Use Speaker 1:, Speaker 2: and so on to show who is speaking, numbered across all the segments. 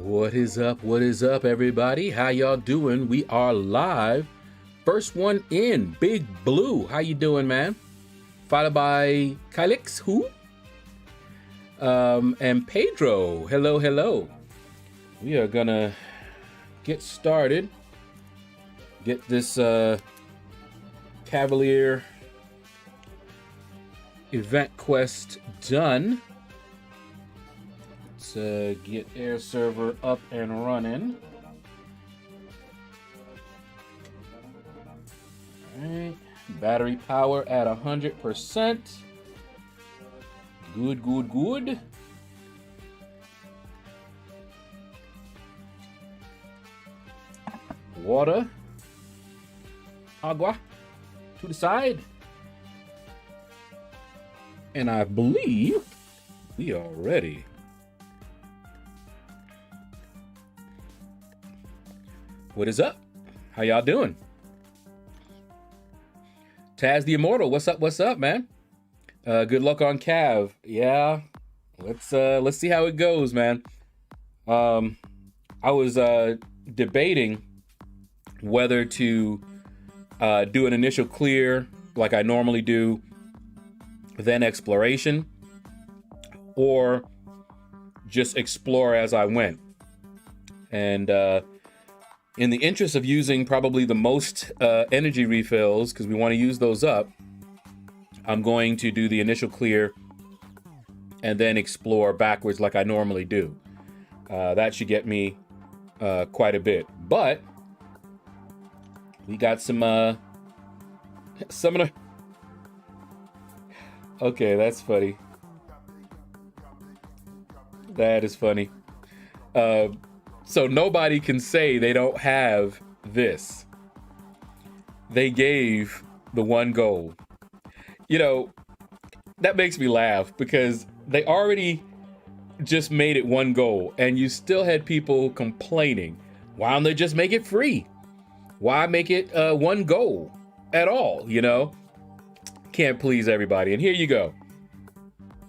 Speaker 1: What is up? What is up, everybody? How y'all doing? We are live. First one in, Big Blue. How you doing, man? Followed by Kylix, who? And Pedro. Hello, hello. We are gonna get started. Get this Cavalier event quest done. Let's get air server up and running. All right, battery power at 100%. Good, good, good. Water. Agua to the side. And I believe we are ready. What is up? How y'all doing? Taz the Immortal, what's up, man? Good luck on Cav. Yeah, let's see how it goes, man. I was debating whether to do an initial clear like I normally do, then exploration, or just explore as I went. And in the interest of using probably the most energy refills, because we want to use those up, I'm going to do the initial clear and then explore backwards like I normally do. That should get me quite a bit. But we got some of the... Okay, that's funny. That is funny. So nobody can say they don't have this. They gave the one goal. You know, that makes me laugh because they already just made it one goal and you still had people complaining. Why don't they just make it free? Why make it one goal at all, you know? Can't please everybody. And here you go.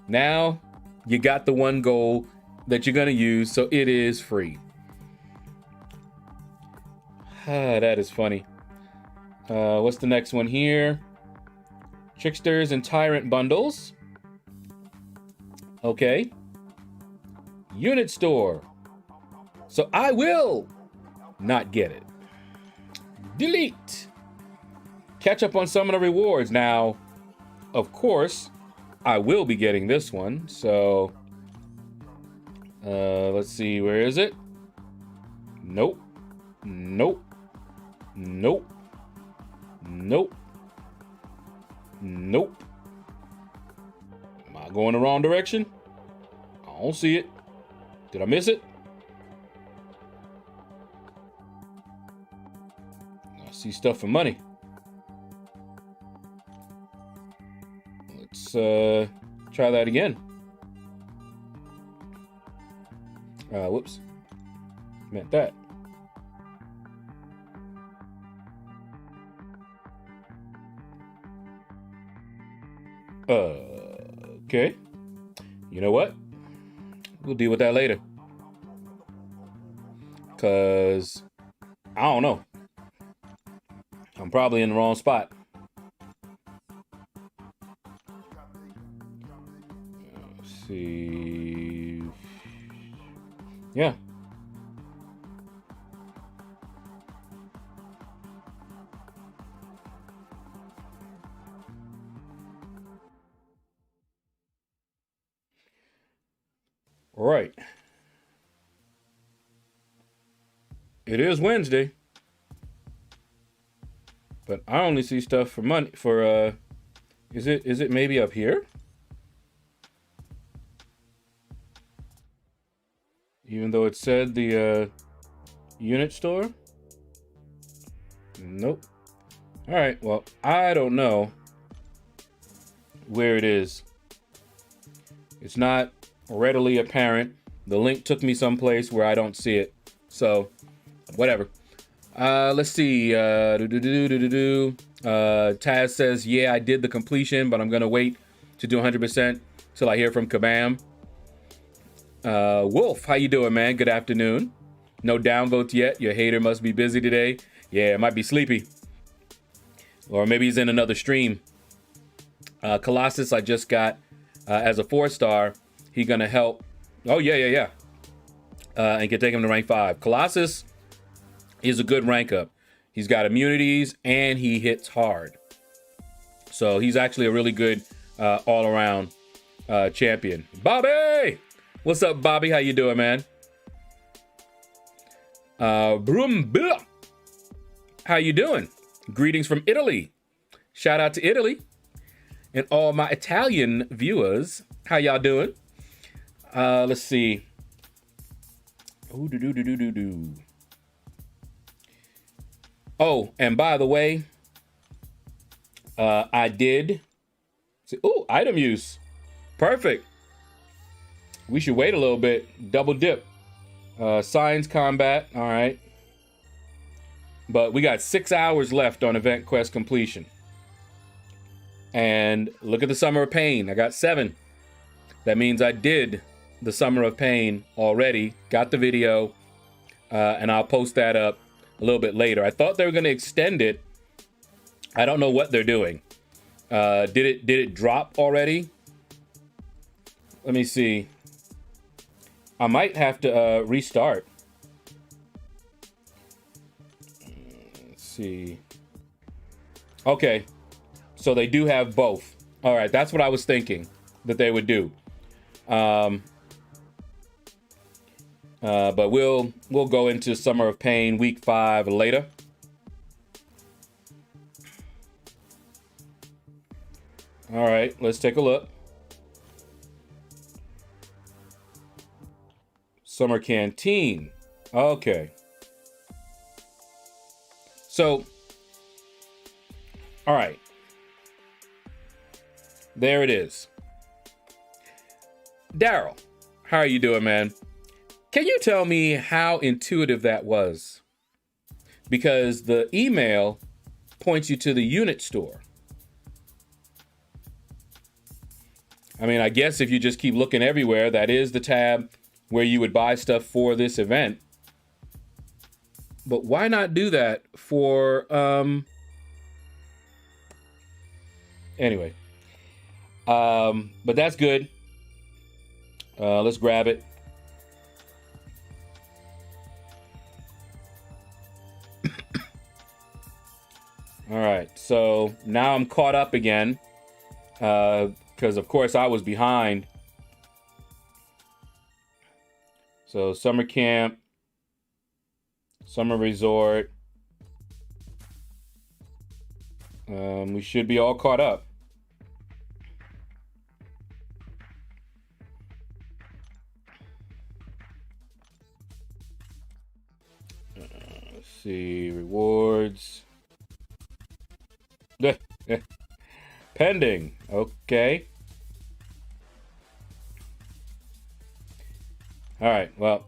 Speaker 1: Now you got the one goal that you're going to use, so it is free. That is funny. What's the next one here? Tricksters and Tyrant bundles. Okay. Unit store. So I will not get it. Delete. Catch up on some of the rewards. Now, of course, I will be getting this one. So, let's see. Where is it? Nope. Nope. Nope. Nope. Nope. Am I going the wrong direction? I don't see it. Did I miss it? I see stuff for money. Let's try that again. Whoops. Meant that. Okay. You know what? We'll deal with that later. Cause I don't know. I'm probably in the wrong spot. Let's see. Yeah. Right. It is Wednesday. But I only see stuff for money for is it maybe up here? Even though it said the unit store? Nope. All right, well, I don't know where it is. It's not readily apparent. The link took me someplace where I don't see it. So, whatever. Let's see. Taz says, yeah, I did the completion, but I'm going to wait to do 100% till I hear from Kabam. Wolf, how you doing, man? Good afternoon. No downvotes yet. Your hater must be busy today. Yeah, it might be sleepy. Or maybe he's in another stream. Colossus, I just got as a 4-star. He gonna help. Oh, yeah. And can take him to rank 5. Colossus is a good rank up. He's got immunities and he hits hard. So he's actually a really good all-around champion. Bobby! What's up, Bobby? How you doing, man? Broom, how you doing? Greetings from Italy. Shout out to Italy and all my Italian viewers. How y'all doing? Let's see. Ooh, do. Oh, and by the way, I did. Ooh, item use. Perfect. We should wait a little bit. Double dip. Science combat. All right. But we got 6 hours left on event quest completion. And look at the Summer of Pain. I got 7. That means I did the Summer of Pain already. Got the video. And I'll post that up a little bit later. I thought they were going to extend it. I don't know what they're doing. Did it drop already? Let me see. I might have to restart. Let's see. Okay. So they do have both. All right, that's what I was thinking that they would do. But we'll go into Summer of Pain week 5 later. All right, let's take a look. Summer Canteen. Okay. So, all right. There it is. Daryl, how are you doing, man? Can you tell me how intuitive that was? Because the email points you to the unit store. I mean, I guess if you just keep looking everywhere, that is the tab where you would buy stuff for this event. But why not do that for, anyway. But that's good. Let's grab it. All right, so now I'm caught up again. Because of course I was behind. So summer camp, summer resort. We should be all caught up. Let's see, rewards. Pending. Okay. All right. Well,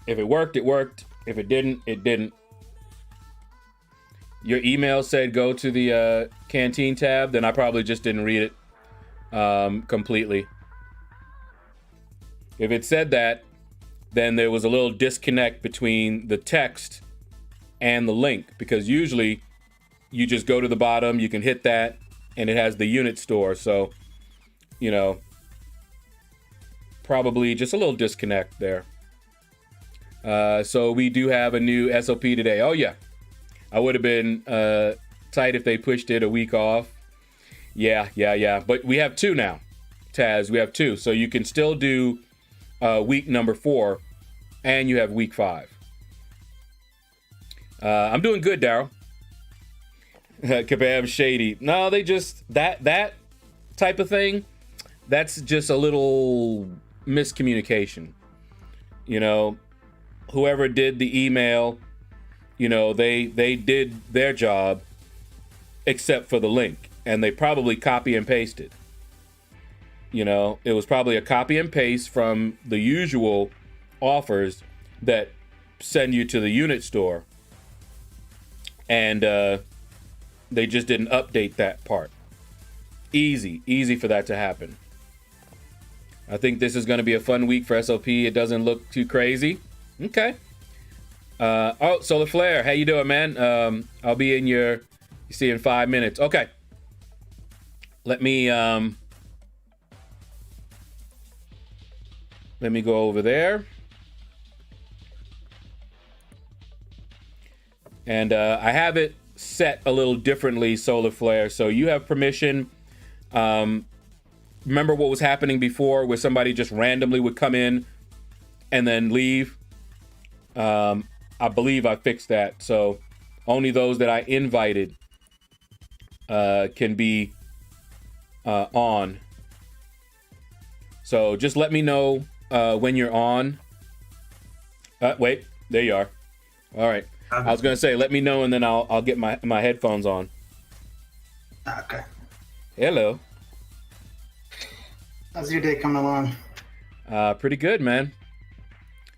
Speaker 1: if it worked, it worked. If it didn't, it didn't. Your email said go to the canteen tab, then I probably just didn't read it completely. If it said that, then there was a little disconnect between the text and the link, because usually you just go to the bottom, you can hit that, and it has the unit store. So, you know, probably just a little disconnect there. So we do have a new SOP today. Oh, yeah. I would have been tight if they pushed it a week off. Yeah. But we have 2 now, Taz. We have 2. So you can still do week number 4, and you have week 5. I'm doing good, Daryl. Kabam shady. No, they just that type of thing. That's just a little miscommunication. You know, whoever did the email, you know, they did their job, except for the link, and they probably copy and pasted. You know, it was probably a copy and paste from the usual offers that send you to the unit store, and they just didn't update that part. Easy for that to happen. I think this is going to be a fun week for SOP. It doesn't look too crazy. Okay. Oh, Solar Flare, how you doing, man? I'll be in you see in 5 minutes. Okay. Let me go over there. And I have it set a little differently, Solar Flare. So you have permission. Remember what was happening before where somebody just randomly would come in and then leave? I believe I fixed that. So only those that I invited can be on. So just let me know when you're on. Wait, there you are. All right. I was gonna say, let me know, and then I'll get my headphones on.
Speaker 2: Okay.
Speaker 1: Hello.
Speaker 2: How's your day coming along?
Speaker 1: Pretty good, man.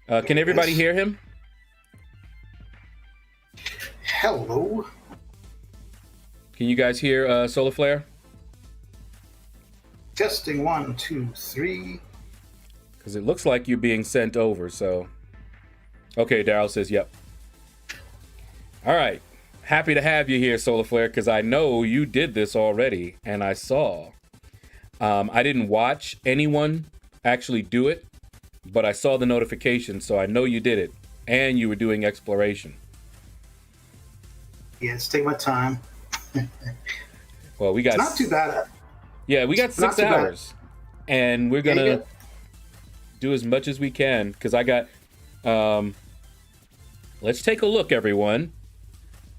Speaker 1: Can everybody hear him?
Speaker 2: Hello.
Speaker 1: Can you guys hear Solar Flare?
Speaker 2: Testing 1, 2, 3.
Speaker 1: Because it looks like you're being sent over. So, okay, Daryl says, "Yep." All right. Happy to have you here, Solar Flare, because I know you did this already, and I saw. I didn't watch anyone actually do it, but I saw the notification, so I know you did it, and you were doing exploration.
Speaker 2: Yeah, it's taking my time.
Speaker 1: Well, we got...
Speaker 2: It's not too bad.
Speaker 1: Yeah, we got 6 hours, and we're going to do as much as we can, because I got... let's take a look, everyone.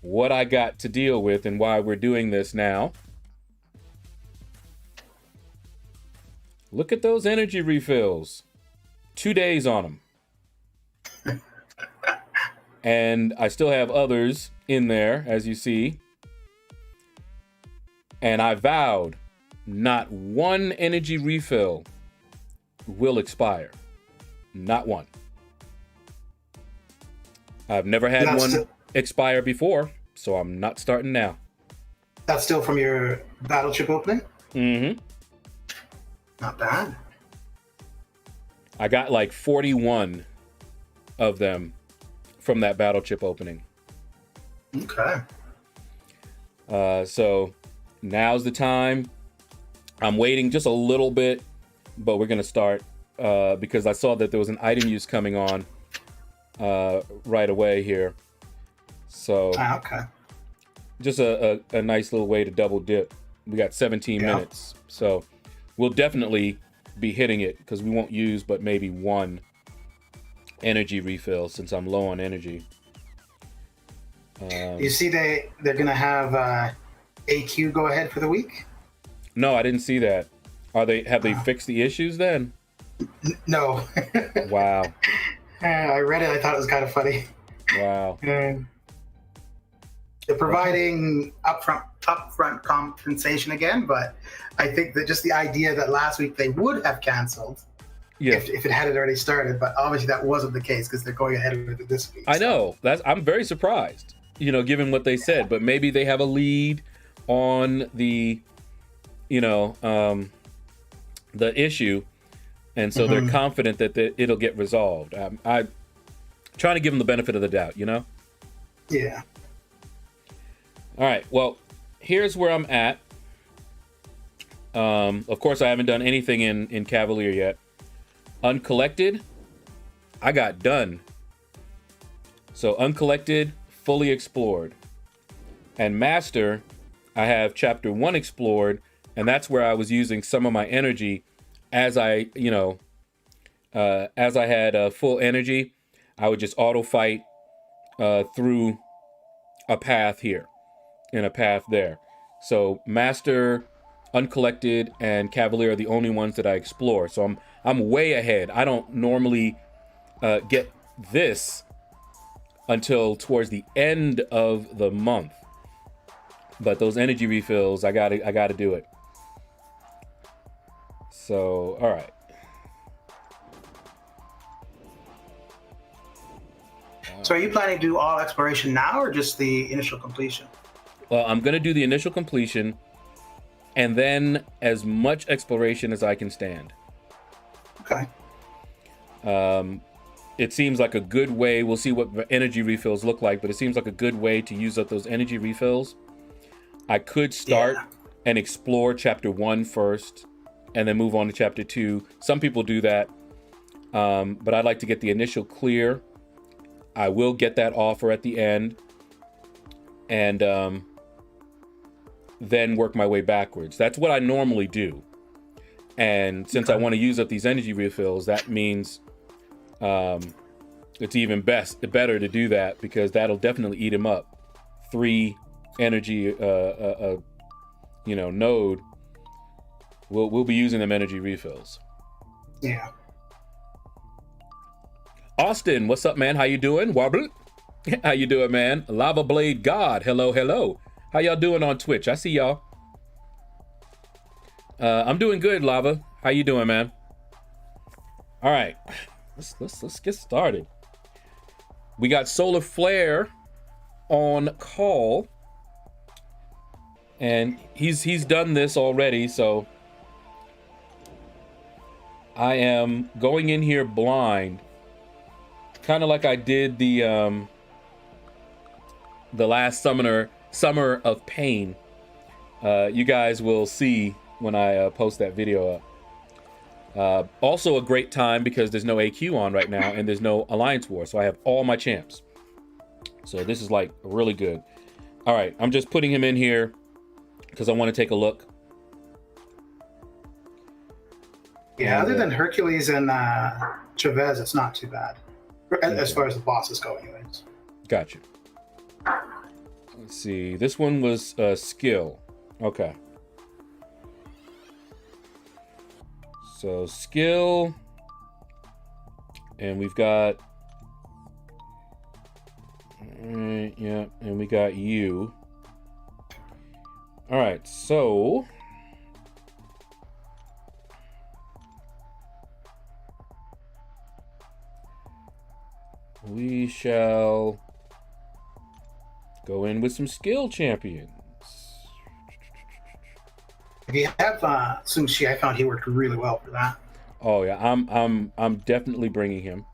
Speaker 1: What I got to deal with and why we're doing this now. Look at those energy refills. 2 days on them. And I still have others in there, as you see. And I vowed not one energy refill will expire. Not one. I've never had one expire before, so I'm not starting now.
Speaker 2: That's still from your battle chip opening?
Speaker 1: Mm-hmm.
Speaker 2: Not bad.
Speaker 1: I got like 41 of them from that battle chip opening.
Speaker 2: Okay.
Speaker 1: So now's the time. I'm waiting just a little bit, but we're gonna start because I saw that there was an item use coming on right away here. So
Speaker 2: okay.
Speaker 1: Just a nice little way to double dip. We got 17 minutes, so we'll definitely be hitting it because we won't use but maybe one energy refill since I'm low on energy.
Speaker 2: You see they're gonna have AQ go ahead for the week?
Speaker 1: No, I didn't see that. Have they fixed the issues then?
Speaker 2: No.
Speaker 1: Wow.
Speaker 2: I read it. I thought it was kind of funny.
Speaker 1: Wow.
Speaker 2: They're providing upfront compensation again, but I think that just the idea that last week they would have canceled if it hadn't already started, but obviously that wasn't the case because they're going ahead with it this week.
Speaker 1: I know. I'm very surprised, given what they said, but maybe they have a lead on the, the issue, and so they're confident that it'll get resolved. I'm trying to give them the benefit of the doubt,
Speaker 2: Yeah.
Speaker 1: All right, well, here's where I'm at. Of course, I haven't done anything in Cavalier yet. Uncollected, I got done. So Uncollected, fully explored. And Master, I have Chapter 1 explored, and that's where I was using some of my energy as I had full energy. I would just auto fight through a path here and a path there. So Master, Uncollected, and Cavalier are the only ones that I explore. So I'm way ahead. I don't normally get this until towards the end of the month. But those energy refills, I gotta do it. So, all right.
Speaker 2: So are you planning to do all exploration now or just the initial completion?
Speaker 1: Well, I'm going to do the initial completion and then as much exploration as I can stand.
Speaker 2: Okay.
Speaker 1: It seems like a good way. We'll see what energy refills look like, but it seems like a good way to use up those energy refills. I could start and explore chapter 1 first, and then move on to chapter 2. Some people do that, but I'd like to get the initial clear. I will get that offer at the end, and then work my way backwards. That's what I normally do. And since I want to use up these energy refills, that means it's even better to do that, because that'll definitely eat him up. 3 energy, node. We'll be using them energy refills.
Speaker 2: Yeah.
Speaker 1: Austin, what's up, man? How you doing? Wobble. How you doing, man? Lava Blade God. Hello, hello. How y'all doing on Twitch? I see y'all. I'm doing good, Lava. How you doing, man? All right, let's get started. We got Solar Flare on call, and he's done this already, so I am going in here blind, kind of like I did the last Summer of Pain. You guys will see when I post that video up. Also a great time because there's no AQ on right now and there's no Alliance War, so I have all my champs. So this is like really good. All right, I'm just putting him in here because I want to take a look.
Speaker 2: Yeah, other than Hercules and Chavez, it's not too bad as far as the bosses go, anyways.
Speaker 1: Gotcha. Let's see. This one was skill. Okay. So skill, and we've got, yeah, and we got you. All right, so we shall go in with some skill champions.
Speaker 2: If you have Sung Shi, I found he worked really well for that.
Speaker 1: Oh yeah, I'm definitely bringing him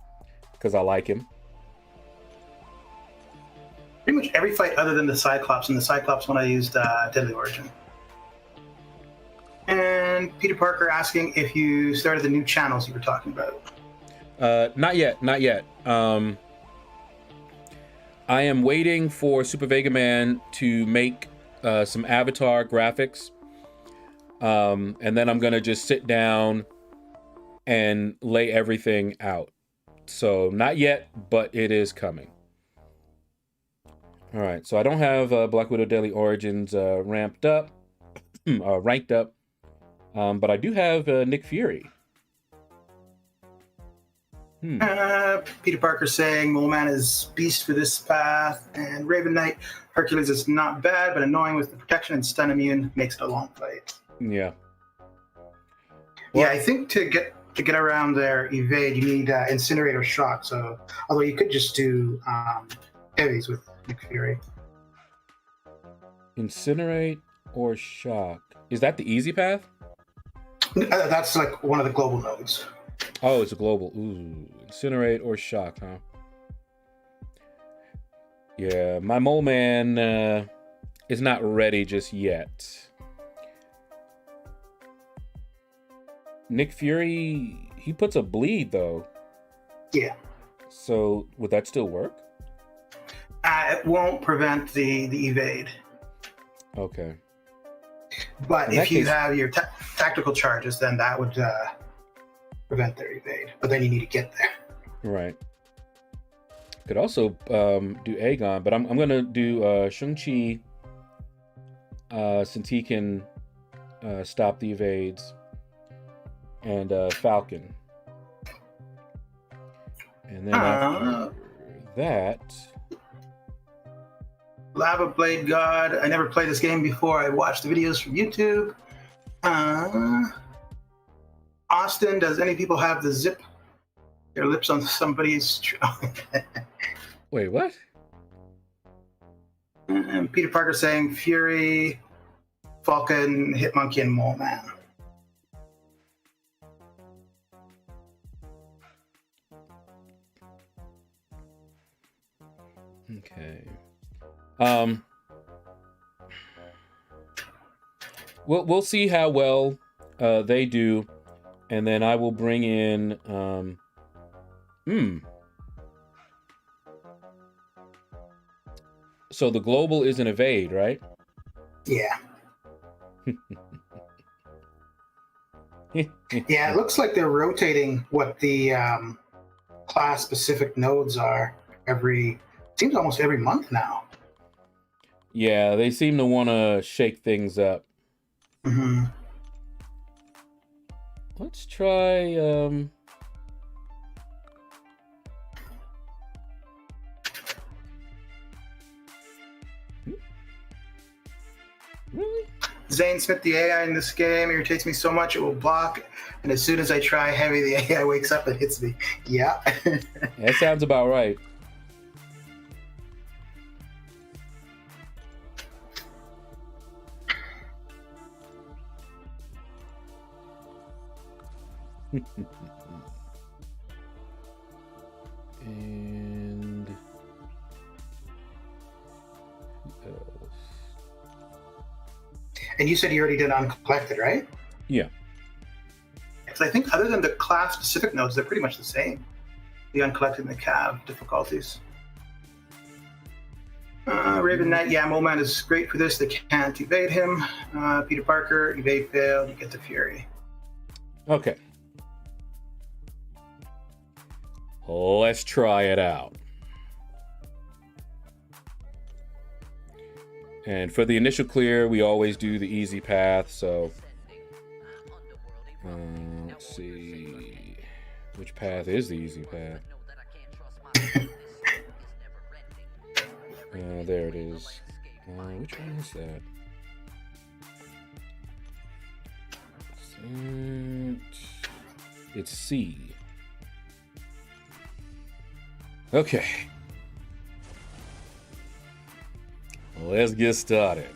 Speaker 1: because I like him.
Speaker 2: Pretty much every fight other than the Cyclops, and the Cyclops when I used Deadly Origin. And Peter Parker asking if you started the new channels you were talking about.
Speaker 1: Not yet. I am waiting for Super Vega Man to make some avatar graphics. And then I'm gonna just sit down and lay everything out. So not yet, but it is coming. All right, so I don't have Black Widow Deadly Origins ranked up, but I do have Nick Fury.
Speaker 2: Peter Parker saying Mole Man is beast for this path, and Raven Knight, Hercules is not bad, but annoying with the protection and stun immune makes it a long fight.
Speaker 1: Yeah.
Speaker 2: Well, yeah, I think to get around their evade, you need Incinerate or Shock. So, although you could just do heavies with Nick Fury.
Speaker 1: Incinerate or Shock. Is that the easy path?
Speaker 2: That's like one of the global nodes.
Speaker 1: Oh, it's a global. Ooh, Incinerate or Shock, huh? Yeah, my Mole Man is not ready just yet. Nick Fury, he puts a bleed though.
Speaker 2: Yeah.
Speaker 1: So would that still work?
Speaker 2: It won't prevent the evade.
Speaker 1: Okay.
Speaker 2: But if you have your tactical charges, then that would prevent their evade. But then you need to get there.
Speaker 1: Right. Could also do Aegon, but I'm gonna do Shang-Chi since he can stop the evades. And Falcon. And then after that...
Speaker 2: Lava Blade God. I never played this game before. I watched the videos from YouTube. Austin, does any people have the zip their lips on somebody's...
Speaker 1: Wait, what?
Speaker 2: And Peter Parker saying Fury, Falcon, Hitmonkey, and Mole Man.
Speaker 1: We'll see how well they do, and then I will bring in So the global is an evade, right?
Speaker 2: Yeah. Yeah, it looks like they're rotating what the class-specific nodes are seems almost every month now.
Speaker 1: Yeah, they seem to want to shake things up.
Speaker 2: Mm-hmm.
Speaker 1: Let's try... Really?
Speaker 2: Zane Smith, the AI in this game irritates me so much it will block, and as soon as I try heavy, the AI wakes up and hits me. Yeah.
Speaker 1: That sounds about right. And who else?
Speaker 2: And you said you already did uncollected, right?
Speaker 1: Yeah.
Speaker 2: Because I think other than the class-specific nodes, they're pretty much the same. The uncollected and the cav difficulties. Raven Knight, yeah, Mole Man is great for this. They can't evade him. Peter Parker, evade failed. You get the Fury.
Speaker 1: Okay. Let's try it out. And for the initial clear, we always do the easy path, so... let's see... Which path is the easy path? There it is. Which one is that? It's C. Okay. Let's get started.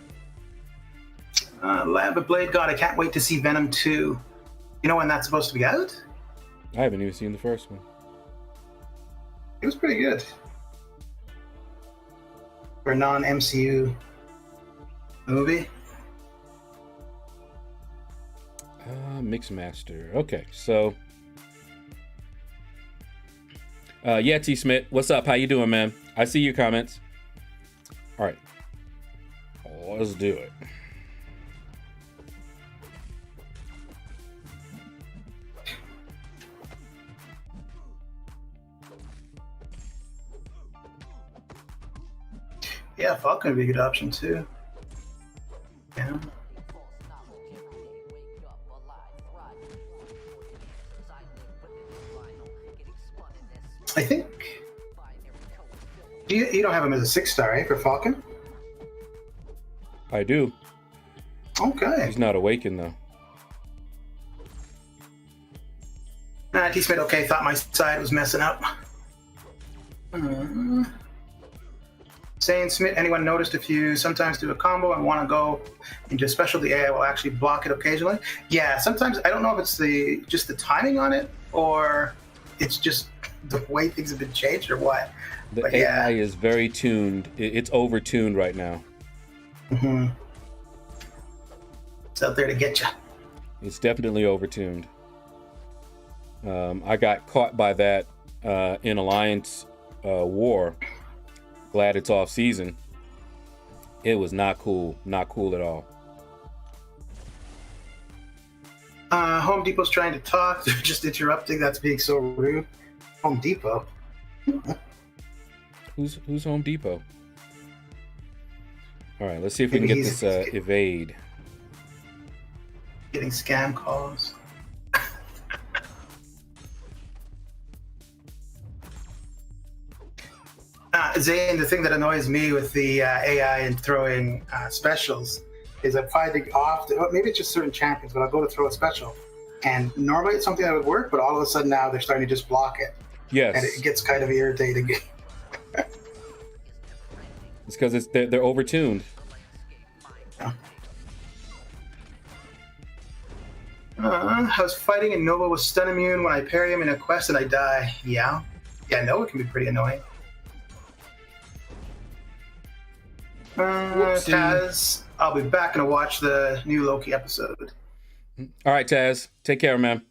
Speaker 2: Lava Blade God, I can't wait to see Venom 2. You know when that's supposed to be out?
Speaker 1: I haven't even seen the first one.
Speaker 2: It was pretty good. For a non-MCU movie.
Speaker 1: Mixmaster. Okay, so... yeah, T. Smith, what's up? How you doing, man? I see your comments. All right. Let's do it.
Speaker 2: Yeah, Falcon would be a good option too. Yeah. I think you don't have him as a 6-star, right, for Falcon?
Speaker 1: I do.
Speaker 2: Okay.
Speaker 1: He's not awakened though.
Speaker 2: Nah, T-Smith, okay, thought my side was messing up. Saying Smith, anyone noticed if you sometimes do a combo and want to go into a special, the AI will actually block it occasionally? Yeah, sometimes I don't know if it's just the timing on it or it's just the way things have been changed or what.
Speaker 1: The AI is very tuned. It's over-tuned right now.
Speaker 2: Mm-hmm. It's out there to get you.
Speaker 1: It's definitely over-tuned. I got caught by that in Alliance War. Glad it's off season. It was not cool. Not cool at all.
Speaker 2: Home Depot's trying to talk. They're just interrupting. That's being so rude. Home Depot.
Speaker 1: Who's Home Depot? All right, let's see if we can get this evade.
Speaker 2: Getting scam calls. Zane, the thing that annoys me with the AI and throwing specials is I'm finding often, maybe it's just certain champions, but I'll go to throw a special. And normally it's something that would work, but all of a sudden now they're starting to just block it.
Speaker 1: Yes.
Speaker 2: And it gets kind of irritating.
Speaker 1: It's because they're over-tuned.
Speaker 2: Yeah. I was fighting and Nova was stun immune when I parry him in a quest and I die. Yeah. Yeah, Nova can be pretty annoying. Taz, I'll be back and watch the new Loki episode.
Speaker 1: All right, Taz. Take care, man.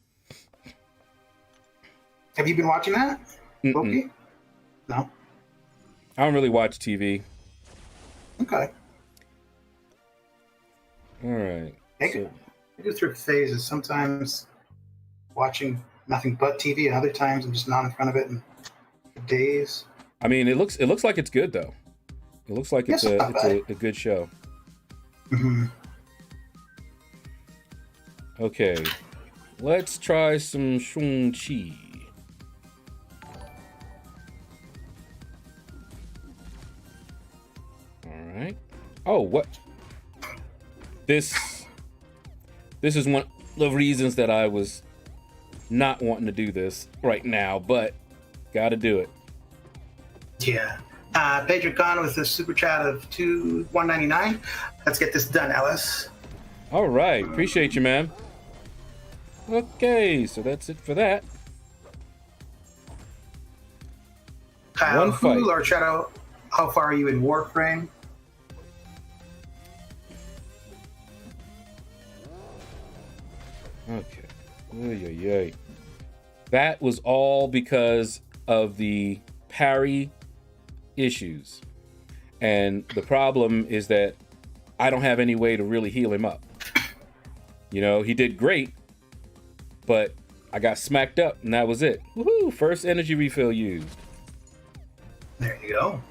Speaker 2: Have you been watching that? Loki? No?
Speaker 1: I don't really watch TV.
Speaker 2: Okay.
Speaker 1: All right.
Speaker 2: I go through phases. Sometimes watching nothing but TV, and other times I'm just not in front of it for days.
Speaker 1: I mean, it looks like it's good though. It looks like it's a good show.
Speaker 2: Mm-hmm.
Speaker 1: Okay, let's try some Shang-Chi. All right. Oh, what? This is one of the reasons that I was not wanting to do this right now, but got to do it.
Speaker 2: Yeah. Pedro Khan with a super chat of $1.99. Let's get this done, Ellis.
Speaker 1: All right. Appreciate you, man. Okay, so that's it for that.
Speaker 2: Kyle,
Speaker 1: One fight.
Speaker 2: LordShaedow, how far are you in Warframe?
Speaker 1: Okay. Oy. That was all because of the parry issues. And the problem is that I don't have any way to really heal him up. You know, he did great, but I got smacked up and that was it. Woohoo! First energy refill used.
Speaker 2: There you go.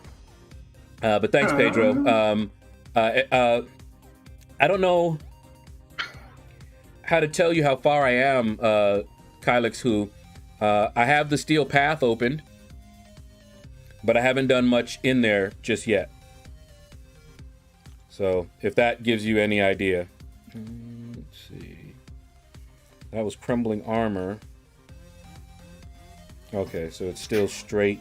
Speaker 1: But thanks, Pedro. I don't know how to tell you how far I am, Kylix, who I have the steel path opened, but I haven't done much in there just yet. So if that gives you any idea. Let's see. That was crumbling armor. Okay, so it's still straight.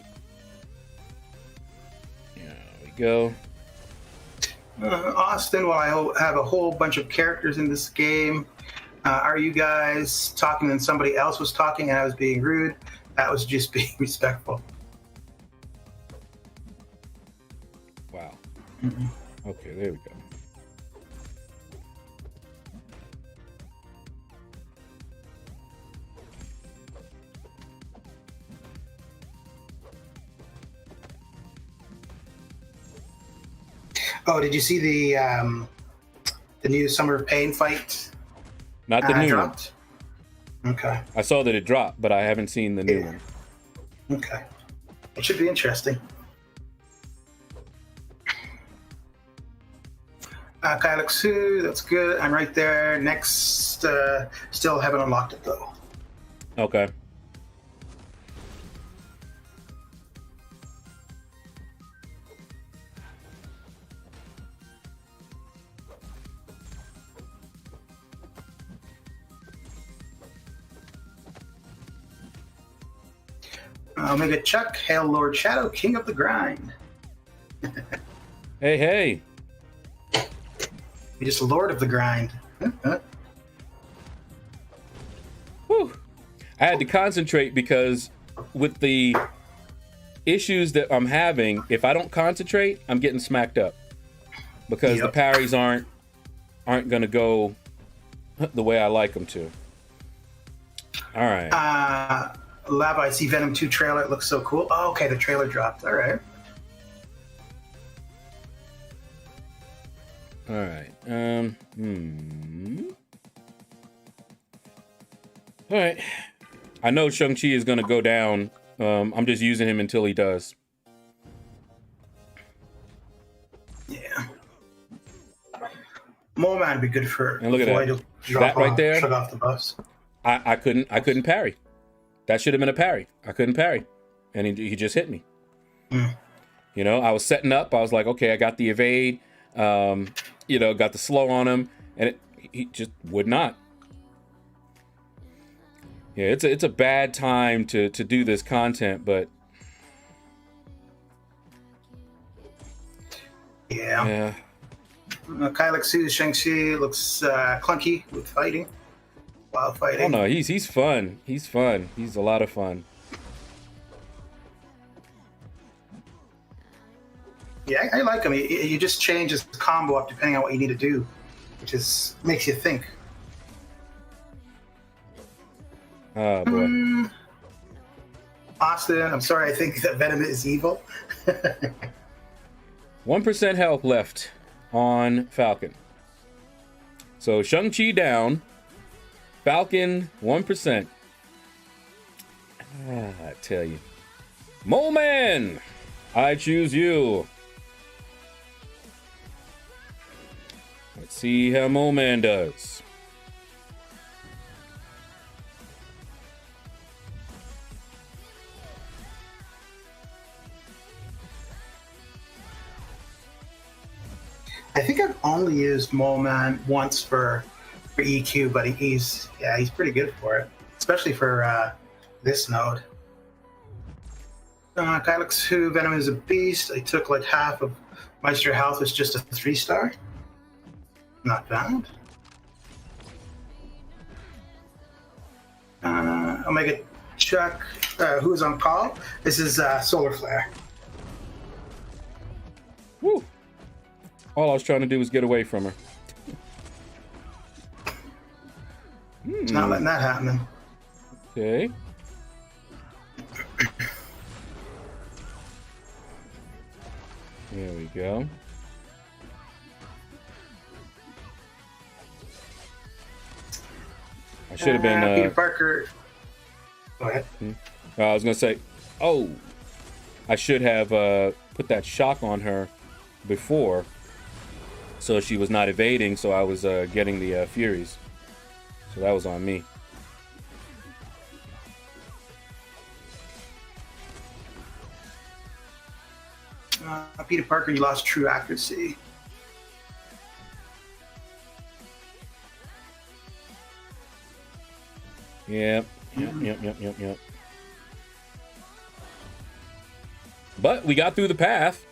Speaker 1: There we go.
Speaker 2: Austin, well, I have a whole bunch of characters in this game. Are you guys talking and somebody else was talking and I was being rude? That was just being respectful.
Speaker 1: Wow.
Speaker 2: Mm-hmm.
Speaker 1: Okay, there we go.
Speaker 2: Oh, did you see the new Summer of Pain fight?
Speaker 1: Not the new
Speaker 2: dropped? One. Okay.
Speaker 1: I saw that it dropped, but I haven't seen the new one.
Speaker 2: Okay. It should be interesting. Kylix, that's good. I'm right there. Next, still haven't unlocked it though.
Speaker 1: Okay.
Speaker 2: Omega Chuck, hail LordShaedow, king of the grind.
Speaker 1: Hey.
Speaker 2: You're just lord of the grind.
Speaker 1: Whew. I had to concentrate because with the issues that I'm having, if I don't concentrate, I'm getting smacked up because the parries aren't going to go the way I like them to. All right.
Speaker 2: Lava, I see Venom 2 trailer. It looks so cool. Oh, okay, the trailer dropped. All right.
Speaker 1: All right. All right. I know Shang-Chi is going to go down. I'm just using him until he does.
Speaker 2: Yeah. Mole Man would be good for.
Speaker 1: And look at that. That right there.
Speaker 2: Shut off the bus.
Speaker 1: I couldn't parry. That should have been a parry. I couldn't parry, and he just hit me. You know, I was setting up. I was like, okay, I got the evade. You know, got the slow on him, and he just would not. Yeah, it's a bad time to do this content, but
Speaker 2: yeah. Kylix Shang-Chi looks clunky with fighting. While fighting.
Speaker 1: Oh no, he's fun. He's fun. He's a lot of fun.
Speaker 2: Yeah, I like him. You just change his combo up depending on what you need to do, which is makes you think.
Speaker 1: Oh boy.
Speaker 2: Austin, I'm sorry. I think that Venom is evil.
Speaker 1: 1% health left on Falcon. So Shang-Chi down. Falcon 1%. I tell you, Mole Man, I choose you. Let's see how Mole Man does.
Speaker 2: I think I've only used Mole Man once for EQ, but he's pretty good for it, especially for this node. Kylix who Venom is a beast. I took like half of Meister health. It's just a 3-star. Not bad. Omega Chuck, who's on call? This is Solar Flare.
Speaker 1: Woo! All I was trying to do was get away from her.
Speaker 2: Not letting that happen.
Speaker 1: Okay. There we go. I should have been.
Speaker 2: Peter Parker. Go ahead.
Speaker 1: I was gonna say, oh, I should have put that shock on her before, so she was not evading. So I was getting the Furies. So that was on me.
Speaker 2: Peter Parker, you lost true accuracy.
Speaker 1: Yep. But we got through the path.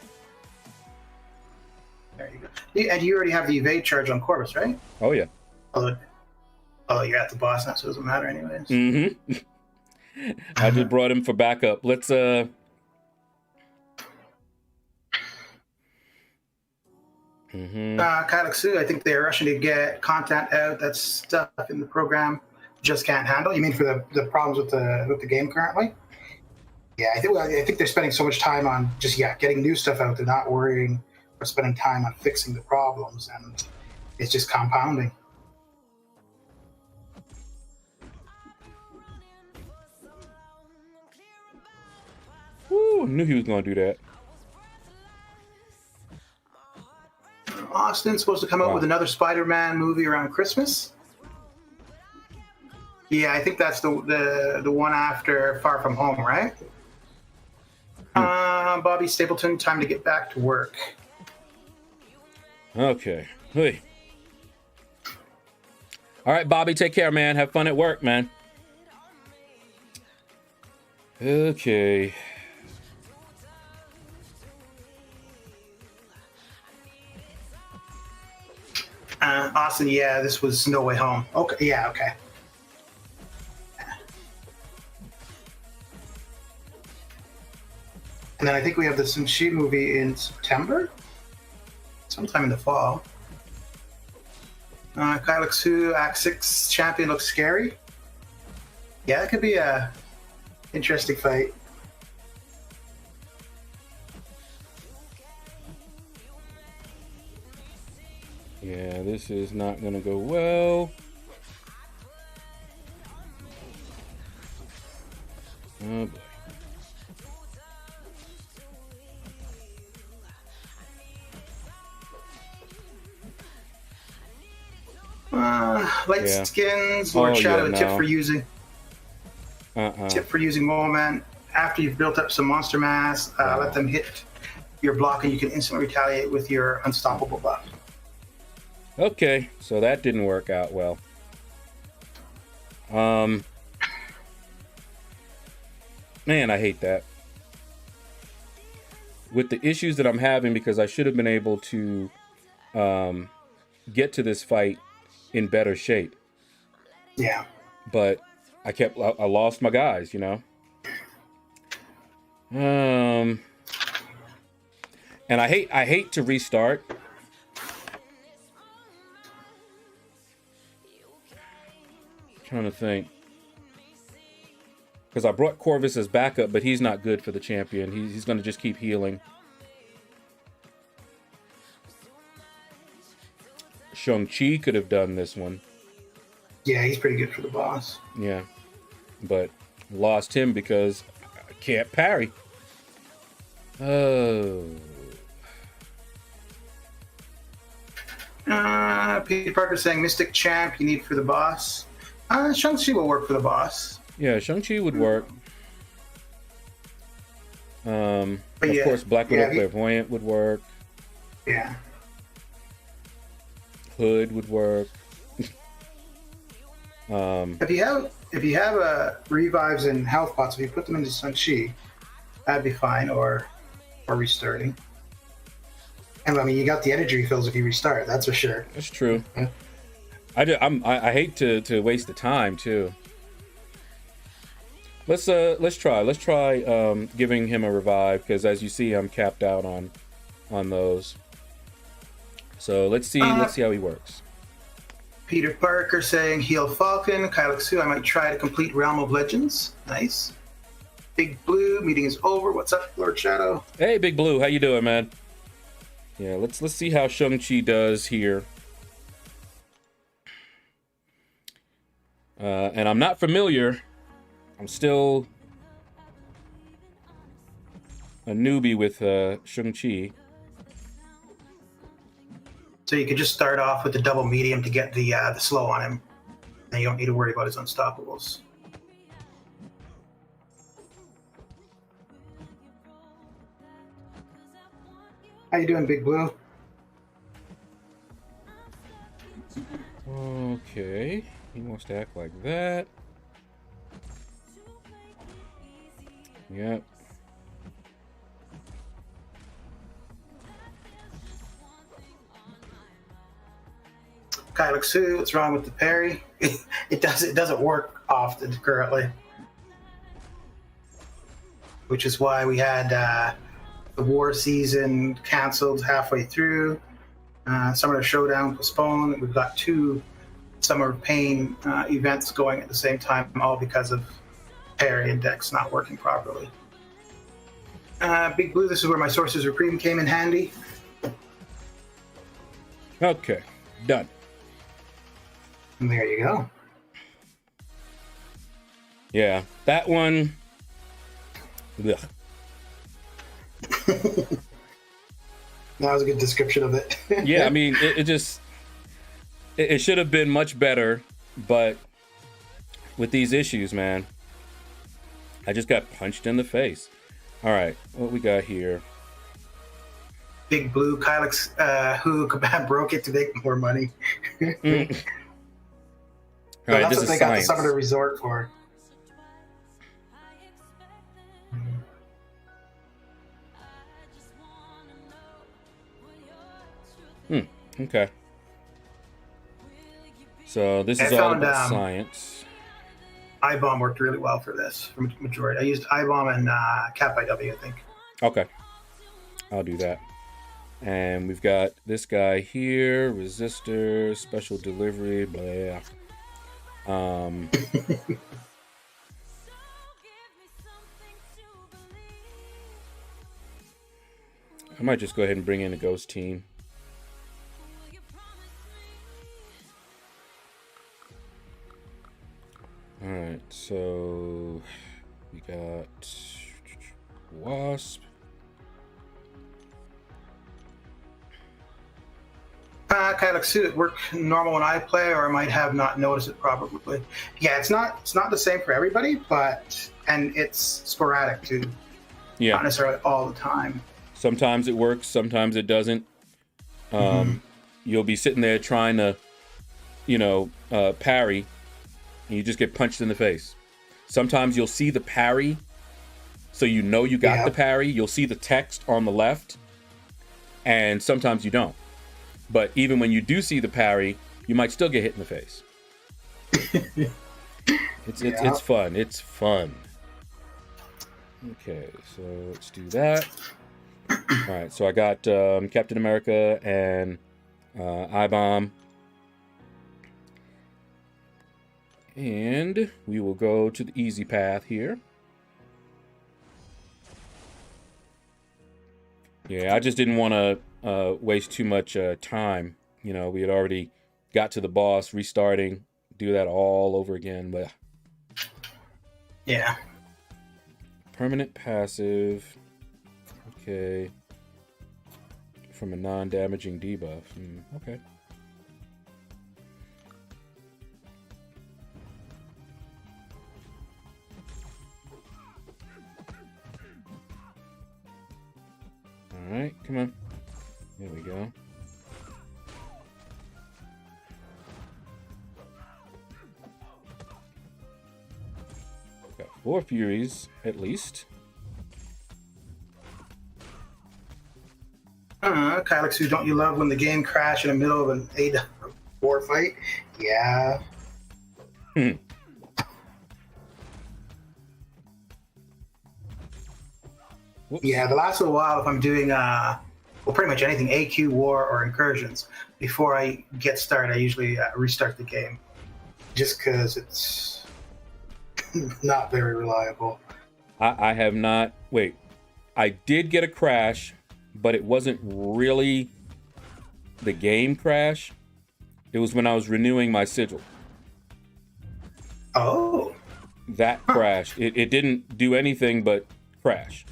Speaker 2: There you go. And you already have the evade charge on Corvus, right?
Speaker 1: Oh yeah.
Speaker 2: Although you're at the boss now, so it doesn't matter anyways.
Speaker 1: Mm-hmm. I just brought him for backup. Let's
Speaker 2: Kylix, I think they're rushing to get content out. That's stuff in the program just can't handle. You mean for the problems with the game currently? Yeah, I think they're spending so much time on just getting new stuff out. They're not worrying or spending time on fixing the problems, and it's just compounding.
Speaker 1: Woo, knew he was gonna do that.
Speaker 2: Austin's supposed to come out with another Spider-Man movie around Christmas. Yeah, I think that's the one after Far From Home, right? Bobby Stapleton, time to get back to work.
Speaker 1: Okay. Hey. All right, Bobby, take care, man. Have fun at work, man. Okay.
Speaker 2: Austin, yeah, this was No Way Home. Okay, yeah, okay. And then I think we have the Shang-Chi movie in September? Sometime in the fall. Kylix Hu, Act 6 champion looks scary. Yeah, that could be a interesting fight.
Speaker 1: Yeah, this is not gonna go well. Oh boy.
Speaker 2: Light skins, Lord Shaedow,
Speaker 1: no.
Speaker 2: Tip for using Moment. After you've built up some monster mass, let them hit your block and you can instantly retaliate with your unstoppable buff.
Speaker 1: Okay, so that didn't work out well. Man, I hate that. With the issues that I'm having, because I should have been able to get to this fight in better shape.
Speaker 2: Yeah.
Speaker 1: But I lost my guys, you know? And I hate to restart. Trying to think. Because I brought Corvus as backup, but he's not good for the champion. He's going to just keep healing. Shang-Chi could have done this one.
Speaker 2: Yeah, he's pretty good for the boss.
Speaker 1: Yeah. But lost him because I can't parry. Oh.
Speaker 2: Peter Parker saying Mystic Champ you need for the boss. Shang-Chi will work for the boss.
Speaker 1: Yeah, Shang-Chi would work. Of course, Black Widow Clairvoyant would work.
Speaker 2: Yeah.
Speaker 1: Hood would work.
Speaker 2: If you have revives and health pots, if you put them into Shang-Chi, that'd be fine. Or restarting. And I mean, you got the energy refills if you restart. That's for sure.
Speaker 1: That's true.
Speaker 2: Yeah.
Speaker 1: I hate to waste the time too. Let's try giving him a revive, because as you see, I'm capped out on those. So let's see how he works.
Speaker 2: Peter Parker saying heal Falcon. Kylexu, I might try to complete Realm of Legends. Nice. Big Blue, meeting is over. What's up, LordShaedow?
Speaker 1: Hey, Big Blue, how you doing, man? Yeah, let's see how Shang-Chi does here. And I'm not familiar. I'm still a newbie with Shang-Chi.
Speaker 2: So you could just start off with the double medium to get the slow on him, and you don't need to worry about his unstoppables. How you doing, Big Blue?
Speaker 1: Okay, he wants to act like that. Yep.
Speaker 2: Kylexu, what's wrong with the parry? It doesn't work often currently, which is why we had the war season canceled halfway through. Summer Showdown postponed. We've got 2 Summer of Pain events going at the same time, all because of parry index not working properly. Big Blue, this is where my Sorcerer's Reprieve came in handy.
Speaker 1: Okay, done.
Speaker 2: And there you go.
Speaker 1: Yeah, that one. Ugh.
Speaker 2: That was a good description of it.
Speaker 1: Yeah, I mean, it should have been much better, but with these issues, man, I just got punched in the face. All right, what we got here?
Speaker 2: Big Blue, Kylex, who broke it to make more money.
Speaker 1: All right,
Speaker 2: that's
Speaker 1: this
Speaker 2: what
Speaker 1: is
Speaker 2: they
Speaker 1: science.
Speaker 2: got the Summoner Resort for.
Speaker 1: Okay. So this is all about science.
Speaker 2: iBomb worked really well for this, for majority. I used iBomb and Cap IW, I think.
Speaker 1: Okay. I'll do that. And we've got this guy here, resistor, special delivery, blah. I might just go ahead and bring in a ghost team. All right, so we got Wasp.
Speaker 2: Kylexu, it work normal when I play, or I might have not noticed it probably. Yeah, it's not the same for everybody, and it's sporadic too.
Speaker 1: Yeah,
Speaker 2: not necessarily all the time.
Speaker 1: Sometimes it works, sometimes it doesn't. You'll be sitting there trying to, parry, and you just get punched in the face. Sometimes you'll see the parry, so you know you got the parry. You'll see the text on the left, and sometimes you don't. But even when you do see the parry, you might still get hit in the face. It's fun. It's fun. Okay, so let's do that. All right, so I got Captain America and I-Bomb. And we will go to the easy path here. Yeah, I just didn't want to waste too much time. You know, we had already got to the boss, restarting, do that all over again. But
Speaker 2: yeah.
Speaker 1: Permanent passive. Okay. From a non-damaging debuff. Okay. All right, come on. There we go. Got 4 Furies, at least.
Speaker 2: Kylexu, don't you love when the game crashes in the middle of an 8-4 fight? Yeah. Yeah, the last little while, if I'm doing, well, pretty much anything, AQ, war, or incursions, before I get started, I usually restart the game. Just because it's not very reliable.
Speaker 1: I have not... Wait. I did get a crash, but it wasn't really the game crash. It was when I was renewing my sigil.
Speaker 2: Oh.
Speaker 1: That crash. It didn't do anything but crash.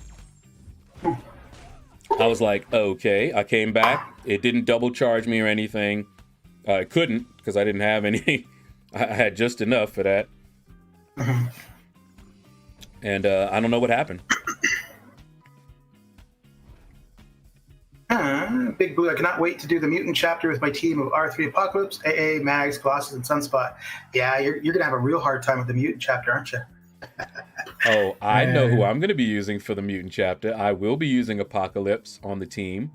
Speaker 1: I was like, okay. I came back. It didn't double charge me or anything. It couldn't, because I didn't have any. I had just enough for that. And I don't know what happened.
Speaker 2: Big Blue, I cannot wait to do the mutant chapter with my team of R3 Apocalypse, AA, Mags, Colossus, and Sunspot. Yeah, you're going to have a real hard time with the mutant chapter, aren't you?
Speaker 1: Oh, I know who I'm going to be using for the mutant chapter. I will be using Apocalypse on the team.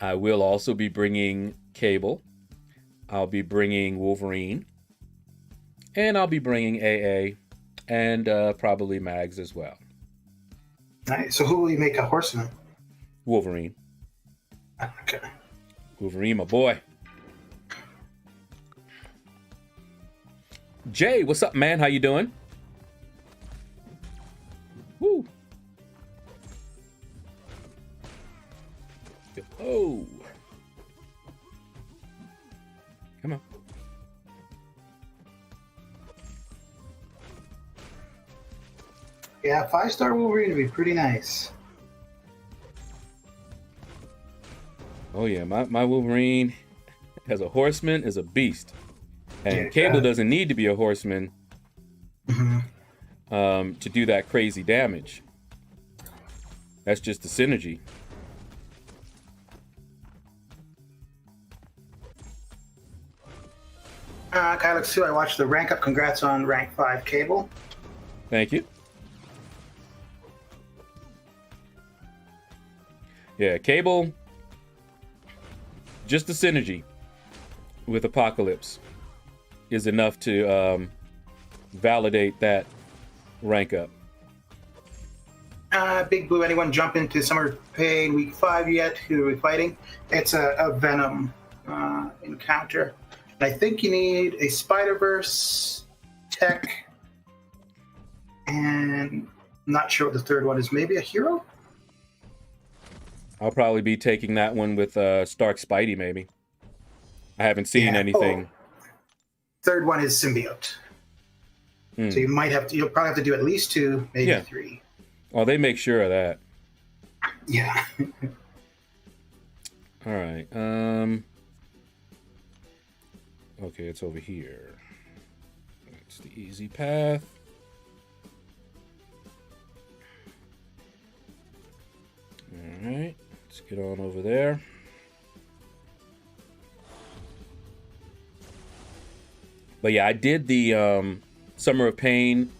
Speaker 1: I will also be bringing Cable. I'll be bringing Wolverine. And I'll be bringing AA. And probably Mags as well.
Speaker 2: Nice. So who will you make a horseman?
Speaker 1: Wolverine.
Speaker 2: Okay.
Speaker 1: Wolverine, my boy. Jay, what's up, man? How you doing? Woo. Oh. Come on.
Speaker 2: Yeah, 5-star Wolverine would be pretty nice.
Speaker 1: Oh yeah, my Wolverine as a horseman is a beast. And Cable doesn't need to be a horseman to do that crazy damage. That's just the synergy.
Speaker 2: Kylexu, I watched the rank up. Congrats on rank 5 Cable.
Speaker 1: Thank you. Yeah, Cable, just the synergy with Apocalypse is enough to validate that rank up.
Speaker 2: Big Blue, anyone jump into Summer Pain week 5 yet? Who are we fighting? It's a Venom encounter. And I think you need a Spider-Verse tech, and I'm not sure what the third one is. Maybe a hero?
Speaker 1: I'll probably be taking that one with Stark Spidey, maybe. I haven't seen anything.
Speaker 2: Third one is Symbiote. So you'll probably have to do at least 2, maybe 3.
Speaker 1: Oh, they make sure of that.
Speaker 2: Yeah.
Speaker 1: All right. Okay, it's over here. It's the easy path. All right. Let's get on over there. But yeah, I did the Summer of Pain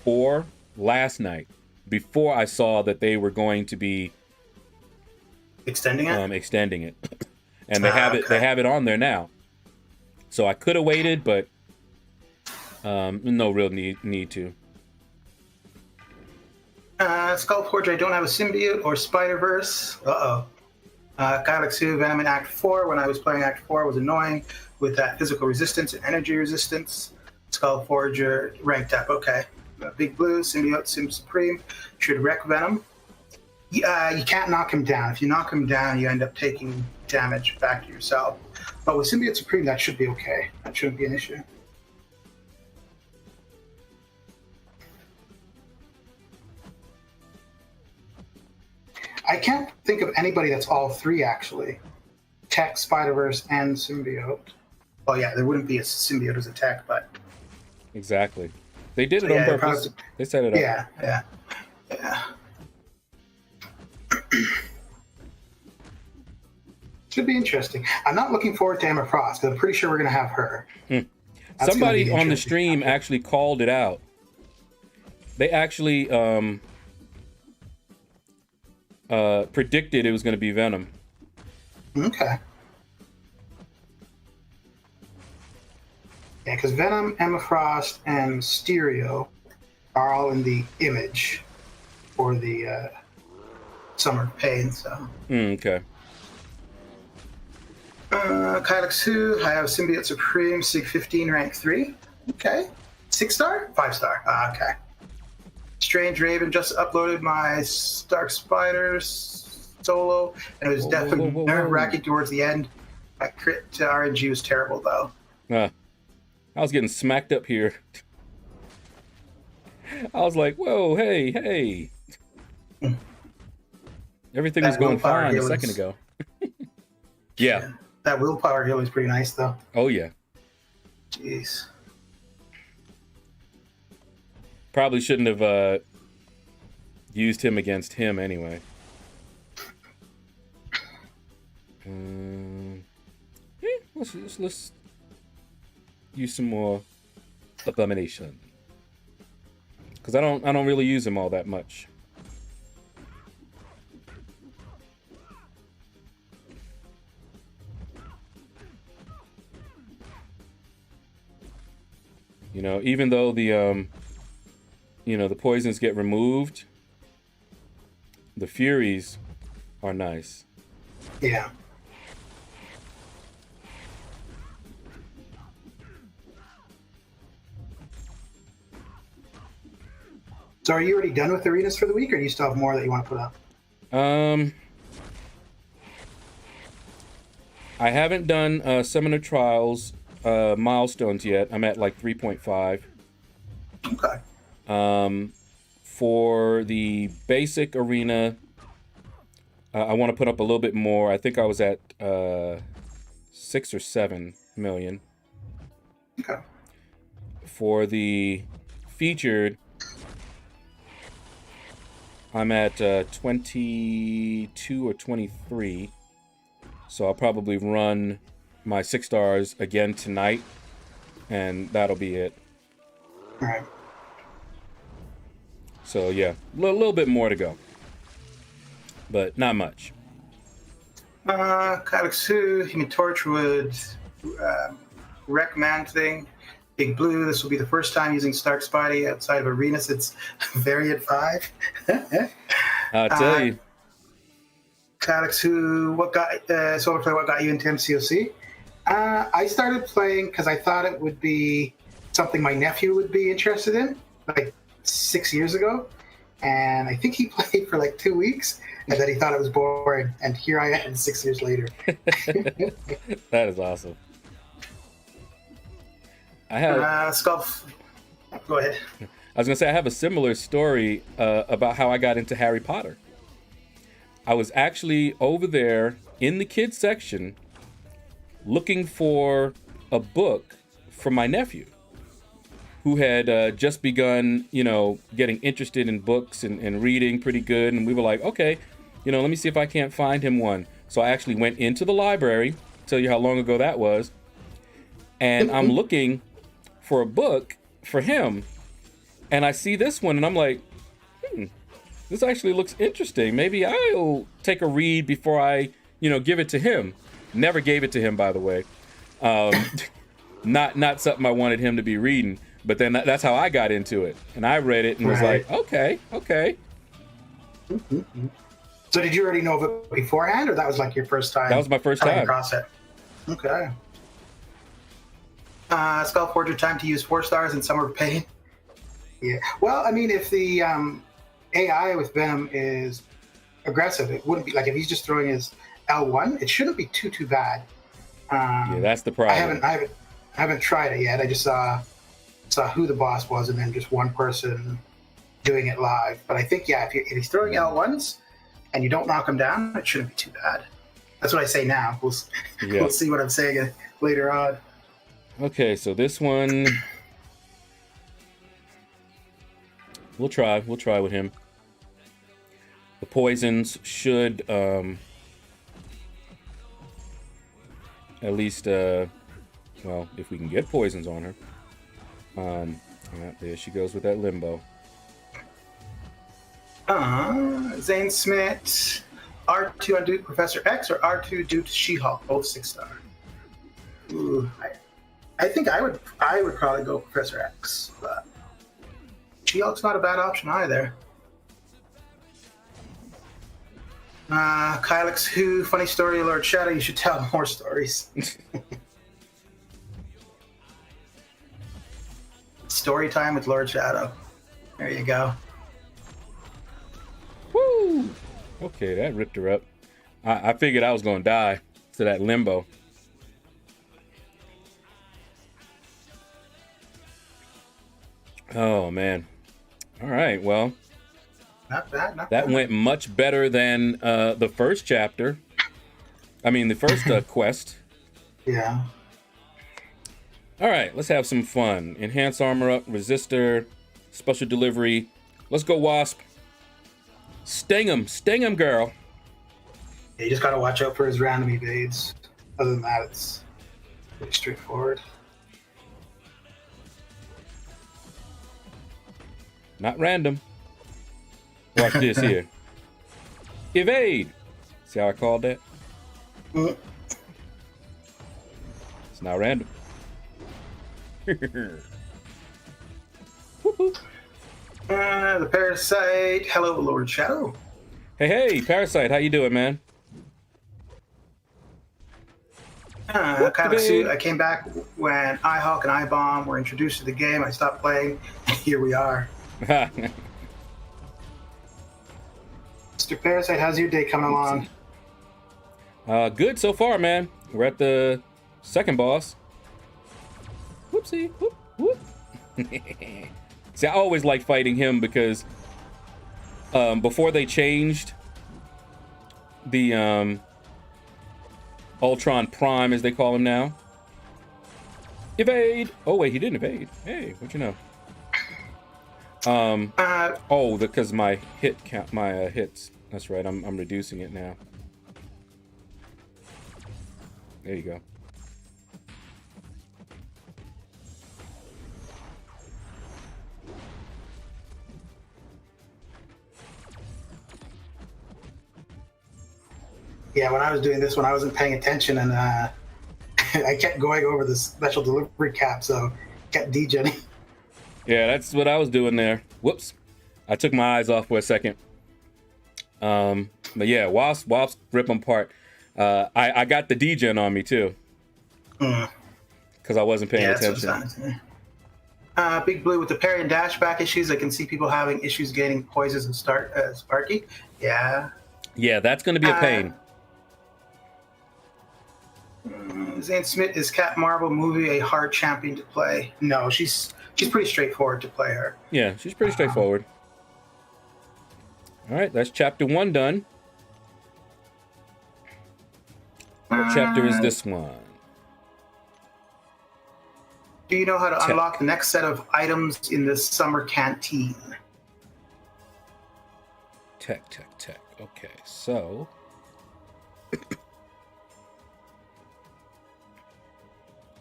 Speaker 1: 4 last night before I saw that they were going to be
Speaker 2: extending
Speaker 1: it. And they have it. They have it on there now. So I could have waited, but no real need to.
Speaker 2: Skullforge, I don't have a symbiote or Spider-Verse. Galaxy Venom in Act 4. When I was playing Act 4, was annoying with that physical resistance and energy resistance. Skullforger, ranked up. Okay. Big Blue, Symbiote, Sim Supreme. Should wreck Venom. You can't knock him down. If you knock him down, you end up taking damage back to yourself. But with Symbiote Supreme, that should be okay. That shouldn't be an issue. I can't think of anybody that's all three, actually. Tech, Spider-Verse, and Symbiote. Well, yeah, there wouldn't be a Symbiote as a tech, but...
Speaker 1: Exactly. They did it on purpose. They set it up.
Speaker 2: Yeah. Should be interesting. I'm not looking forward to Emma Frost, because I'm pretty sure we're going to have her.
Speaker 1: Somebody on the stream actually called it out. They actually predicted it was going to be Venom.
Speaker 2: Okay. Yeah, because Venom, Emma Frost, and Mysterio are all in the image for the Summer Pain, so...
Speaker 1: Okay.
Speaker 2: Kylexu, I have Symbiote Supreme, Sig 15, rank 3. Okay. 6-star? 5-star. Okay. Strange Raven just uploaded my Dark Spiders solo, and it was definitely nerve-wracking towards the end. My crit RNG was terrible, though.
Speaker 1: I was getting smacked up here. I was like, whoa, hey. Everything was going fine a second ago. Yeah.
Speaker 2: That willpower heal is pretty nice, though.
Speaker 1: Oh, yeah.
Speaker 2: Jeez.
Speaker 1: Probably shouldn't have used him against him anyway. Let's use some more Abomination, because I don't really use him all that much. You know, even though the the poisons get removed, the Furies are nice.
Speaker 2: Yeah. So are you already done with arenas for the week, or do you still have more that you want to put up?
Speaker 1: I haven't done Summoner Trials milestones yet. I'm at like 3.5.
Speaker 2: Okay.
Speaker 1: For the basic arena, I want to put up a little bit more. I think I was at 6 or 7 million.
Speaker 2: Okay.
Speaker 1: For the featured, I'm at 22 or 23. So I'll probably run my 6 stars again tonight, and that'll be it.
Speaker 2: All right.
Speaker 1: So yeah, a little bit more to go, but not much.
Speaker 2: Kalixu, Human Torchwood, Wreck thing, Big Blue. This will be the first time using Stark Spidey outside of Arena since Variant 5.
Speaker 1: I'll tell you.
Speaker 2: Kalixu, what got you into MCOC? I started playing because I thought it would be something my nephew would be interested in, like 6 years ago. And I think he played for like 2 weeks, and then he thought it was boring. And here I am 6 years later.
Speaker 1: That is awesome. I have
Speaker 2: Go ahead.
Speaker 1: I was gonna say I have a similar story about how I got into Harry Potter. I was actually over there in the kids section looking for a book for my nephew, who had just begun, getting interested in books and reading pretty good. And we were like, okay, let me see if I can't find him one. So I actually went into the library, tell you how long ago that was, and I'm looking for a book for him. And I see this one, and I'm like, this actually looks interesting. Maybe I'll take a read before I, give it to him. Never gave it to him, by the way. Not something I wanted him to be reading. But then that's how I got into it. And I read it and was like, okay.
Speaker 2: Mm-hmm. So did you already know of it beforehand, or that was like your first time?
Speaker 1: That was my first time
Speaker 2: across it. Okay. Skullforger time to use 4 stars in Summer of Pain. Yeah. Well, I mean, if the AI with Venom is aggressive, it wouldn't be like if he's just throwing his L1. It shouldn't be too bad.
Speaker 1: Yeah, that's the problem.
Speaker 2: I haven't tried it yet. I just saw who the boss was, and then just one person doing it live. But I think if he's throwing L1s and you don't knock him down, it shouldn't be too bad. That's what I say now. We'll see what I'm saying later on.
Speaker 1: Okay, so this one we'll try with him. The poisons should at least well, if we can get poisons on her. There she goes with that limbo.
Speaker 2: Zane Smith, R2 on Duke Professor X or R2 Duke She-Hulk, both 6-star. Ooh, I think I would probably go Professor X, but She-Hulk's not a bad option either. Kylix Who, funny story, LordShaedow, you should tell more stories. Story time with LordShaedow. There you go.
Speaker 1: Woo! Okay, that ripped her up. I figured I was gonna die to that limbo. Oh man. All right, well.
Speaker 2: Not bad.
Speaker 1: That went much better than the first chapter. I mean, the first quest.
Speaker 2: Yeah.
Speaker 1: All right, let's have some fun. Enhance armor up, resistor, special delivery. Let's go, Wasp. Sting him, girl.
Speaker 2: Yeah, you just gotta watch out for his random evades. Other than that, it's pretty straightforward.
Speaker 1: Not random. Watch this here. Evade. See how I called that?
Speaker 2: Mm.
Speaker 1: It's not random.
Speaker 2: The Parasite. Hello, LordShaedow.
Speaker 1: Hey, Parasite. How you doing, man?
Speaker 2: I came back when iHawk and iBomb were introduced to the game. I stopped playing, and here we are. Mr. Parasite, how's your day coming along?
Speaker 1: Good so far, man. We're at the second boss. Whoopsie. Whoop, whoop. See, I always like fighting him because before they changed the Ultron Prime, as they call him now. Evade! Oh, wait, he didn't evade. Hey, what you know? Because my hit count, my hits. That's right, I'm reducing it now. There you go.
Speaker 2: Yeah, when I was doing this one, I wasn't paying attention, and I kept going over the special delivery cap, so kept degenning.
Speaker 1: Yeah, that's what I was doing there. Whoops. I took my eyes off for a second. But yeah, Wasp rip them apart. I got the degen on me, too. Because I wasn't paying attention.
Speaker 2: Big Blue with the parry and dash back issues. I can see people having issues getting poisons and Sparky. Yeah.
Speaker 1: Yeah, that's going to be a pain.
Speaker 2: Zane Smith, is Cat Marvel movie a hard champion to play? No, she's pretty straightforward to play her.
Speaker 1: Yeah, she's pretty straightforward. All right, that's chapter 1 done. What chapter is this one?
Speaker 2: Do you know how to unlock the next set of items in the summer canteen?
Speaker 1: Tech. Okay, so...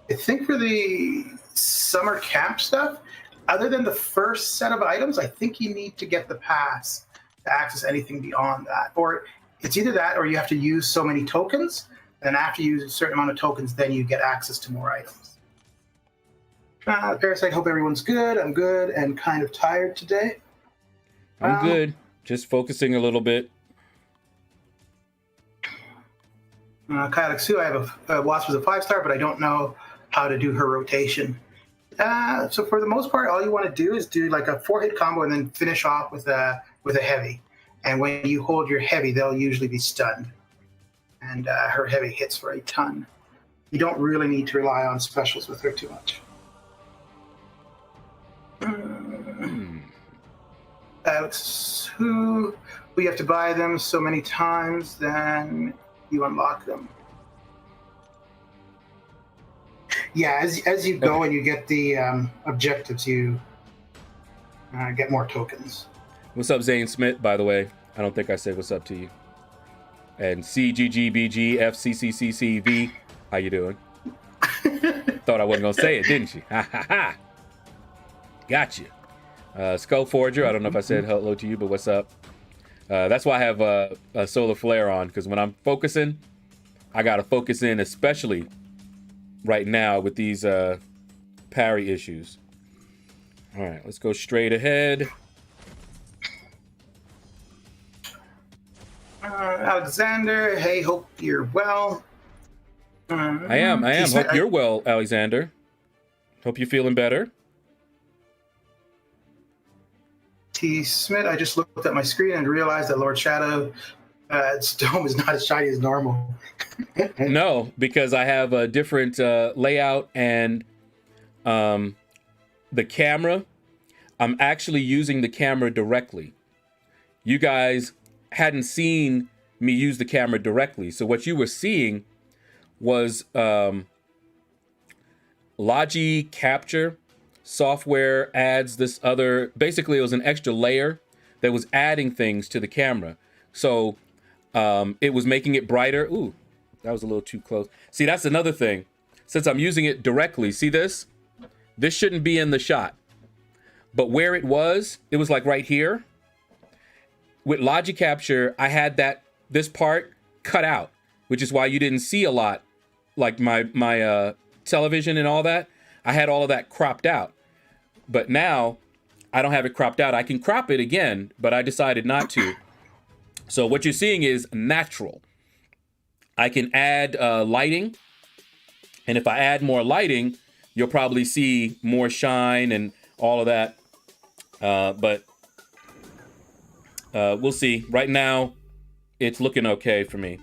Speaker 2: I think for the summer camp stuff, other than the first set of items, I think you need to get the pass to access anything beyond that. Or it's either that or you have to use so many tokens, and after you use a certain amount of tokens, then you get access to more items. Parasite, hope everyone's good. I'm good and kind of tired today.
Speaker 1: I'm good. Just focusing a little bit.
Speaker 2: Kayak Sue, I have a Wasp is a 5-star, but I don't know how to do her rotation. So for the most part, all you want to do is do like a 4-hit combo and then finish off with a heavy. And when you hold your heavy, they'll usually be stunned. And her heavy hits for a ton. You don't really need to rely on specials with her too much. Who we have to buy them so many times, then you unlock them. Yeah, as you go and you get the objectives, you get more tokens.
Speaker 1: What's up, Zane Smith, by the way? I don't think I said what's up to you. And CGGBGFCCCCV, how you doing? Thought I wasn't going to say it, didn't you? Ha ha ha. Gotcha. Skull Forger, I don't know if I said hello to you, but what's up? That's why I have a solar flare on, because when I'm focusing, I got to focus in, especially right now with these parry issues. All right, let's go straight ahead.
Speaker 2: Alexander, hey, hope you're well.
Speaker 1: I am. Hope you're well, Alexander. Hope you're feeling better.
Speaker 2: T. Smith, I just looked at my screen and realized that LordShaedow, its dome is not as shiny as normal.
Speaker 1: No, because I have a different layout and the camera. I'm actually using the camera directly. You guys hadn't seen me use the camera directly. So what you were seeing was Logi Capture software adds this other, basically it was an extra layer that was adding things to the camera. So it was making it brighter. Ooh, that was a little too close. See, that's another thing. Since I'm using it directly, see this? This shouldn't be in the shot. But where it was like right here. With Logi Capture, I had this part cut out, which is why you didn't see a lot, like my television and all that. I had all of that cropped out. But now I don't have it cropped out. I can crop it again, but I decided not to. So what you're seeing is natural. I can add lighting. And if I add more lighting, you'll probably see more shine and all of that. But we'll see. Right now, it's looking okay for me.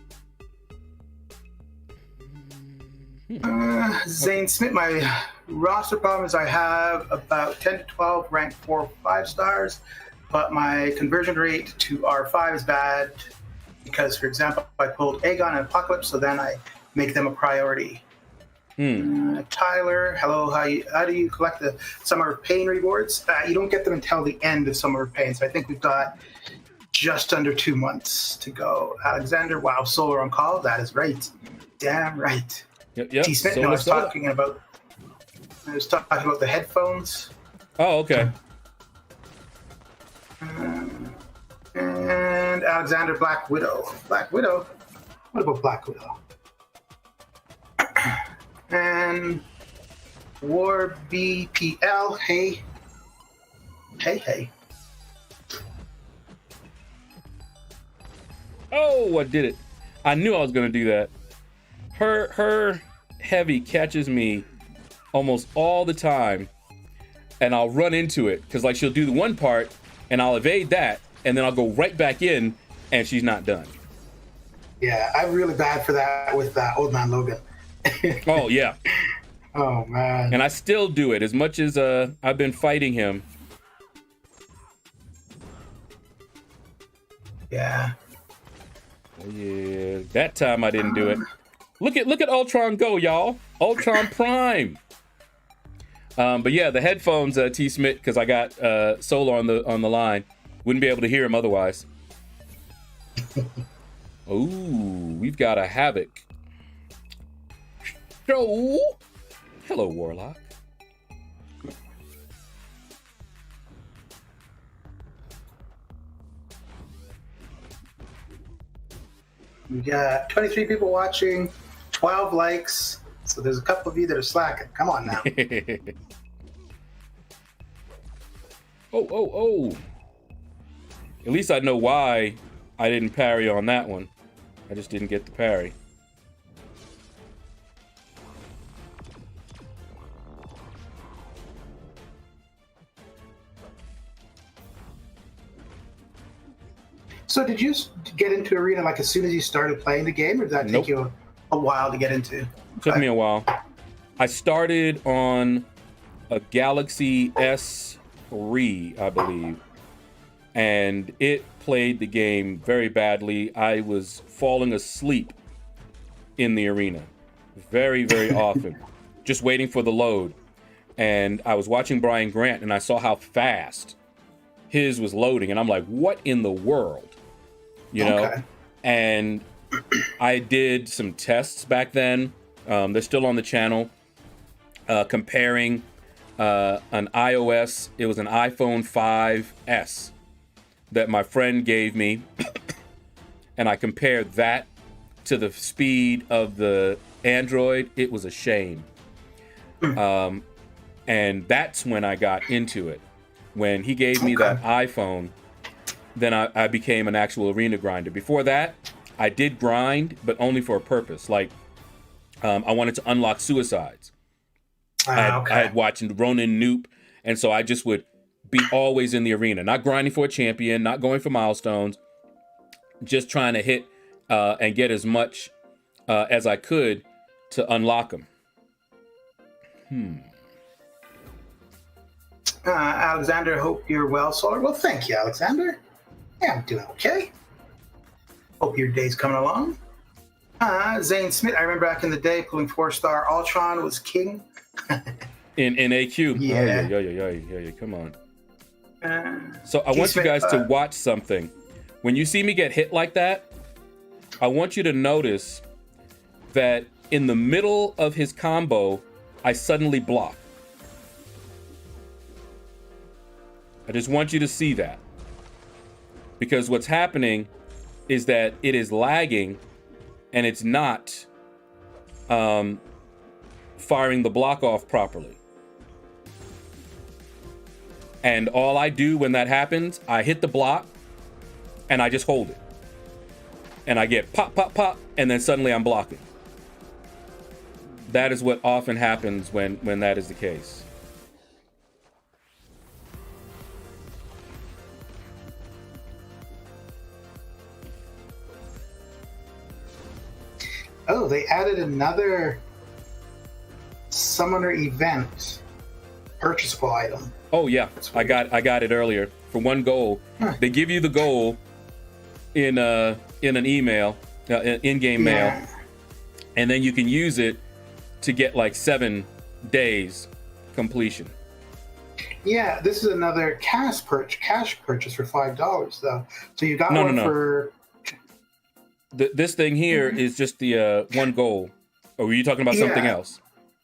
Speaker 2: Zane Smith, my roster problem is I have about 10 to 12 ranked 4 or 5 stars, but my conversion rate to R5 is bad because, for example, I pulled Aegon and Apocalypse, so then I make them a priority. Tyler, hello. How do you collect the Summer of Pain rewards? You don't get them until the end of Summer of Pain, so I think we've got just under 2 months to go. Alexander, wow, solar on call. That is right. Damn right.
Speaker 1: Yep.
Speaker 2: T. Smith, no, I was talking about the headphones.
Speaker 1: Oh, okay.
Speaker 2: And Alexander, Black Widow. Black Widow? What about Black Widow? And War BPL, hey.
Speaker 1: Oh, I did it. I knew I was going to do that. Her heavy catches me almost all the time, and I'll run into it because like she'll do the one part and I'll evade that, and then I'll go right back in and she's not done.
Speaker 2: Yeah, I'm really bad for that with Old Man Logan.
Speaker 1: Oh yeah.
Speaker 2: Oh man.
Speaker 1: And I still do it as much as I've been fighting him.
Speaker 2: Yeah.
Speaker 1: Oh, yeah. That time I didn't do it. Look at Ultron go, y'all. Ultron Prime. But yeah, the headphones, T. Smith, because I got Solar on the line. Wouldn't be able to hear him otherwise. Ooh, we've got a Havoc. Show. Hello, Warlock.
Speaker 2: We got 23 people watching, 12 likes. So there's a couple of you that are slacking. Come on now.
Speaker 1: Oh. At least I know why I didn't parry on that one. I just didn't get the parry.
Speaker 2: So did you get into Arena like as soon as you started playing the game, or did that take you a while to get into?
Speaker 1: Took me a while. I started on a Galaxy S3, I believe, and it played the game very badly. I was falling asleep in the arena very, very often, just waiting for the load. And I was watching Brian Grant, and I saw how fast his was loading, and I'm like, what in the world? You know? And I did some tests back then. They're still on the channel, comparing an iOS. It was an iPhone 5S that my friend gave me, and I compared that to the speed of the Android. It was a shame. And that's when I got into it. When he gave me that iPhone, then I became an actual arena grinder. Before that, I did grind, but only for a purpose. Like, I wanted to unlock suicides. I had watched Ronin Noop, and so I just would be always in the arena, not grinding for a champion, not going for milestones, just trying to hit and get as much as I could to unlock them.
Speaker 2: Alexander, hope you're well, Solar. Well, thank you, Alexander. Yeah, I'm doing okay. Hope your day's coming along. Zane Smith, I remember back in the day, pulling 4-star Ultron was king.
Speaker 1: in AQ.
Speaker 2: Yeah.
Speaker 1: Yeah, come on. So I want you guys to watch something. When you see me get hit like that, I want you to notice that in the middle of his combo, I suddenly block. I just want you to see that. Because what's happening is that it is lagging and it's not firing the block off properly. And all I do when that happens, I hit the block and I just hold it. And I get pop, pop, pop, and then suddenly I'm blocking. That is what often happens when that is the case.
Speaker 2: Oh, they added another summoner event purchasable item.
Speaker 1: Oh yeah, I got it earlier for 1 gold. They give you the gold in an email, in-game mail, and then you can use it to get like 7 days completion.
Speaker 2: Yeah, this is another cash purchase for $5 though. So you got one for.
Speaker 1: This thing here is just the 1 gold. Or were you talking about something else?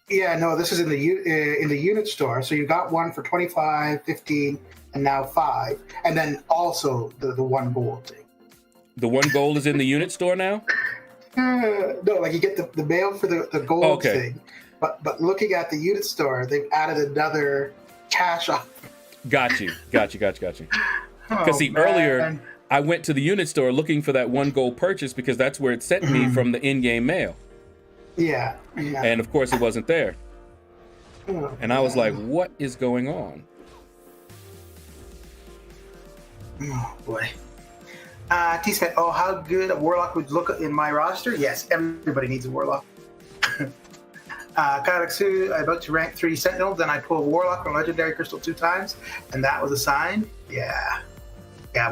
Speaker 2: Yeah, no, this is in the unit store. So you got one for 25, 15, and now 5, and then also the 1 gold thing.
Speaker 1: The 1 gold is in the unit store now?
Speaker 2: No, like you get the mail for the gold thing. But looking at the unit store, they've added another cash offer.
Speaker 1: Got you. Because earlier I went to the unit store looking for that 1 gold purchase because that's where it sent me from the in-game mail.
Speaker 2: Yeah.
Speaker 1: And of course it wasn't there. And I was like, what is going on?
Speaker 2: Oh boy. T said, oh, how good a warlock would look in my roster? Yes, everybody needs a warlock. Karaksu, I'm about to rank 3 Sentinel, then I pull Warlock from Legendary Crystal 2 times, and that was a sign. Yeah,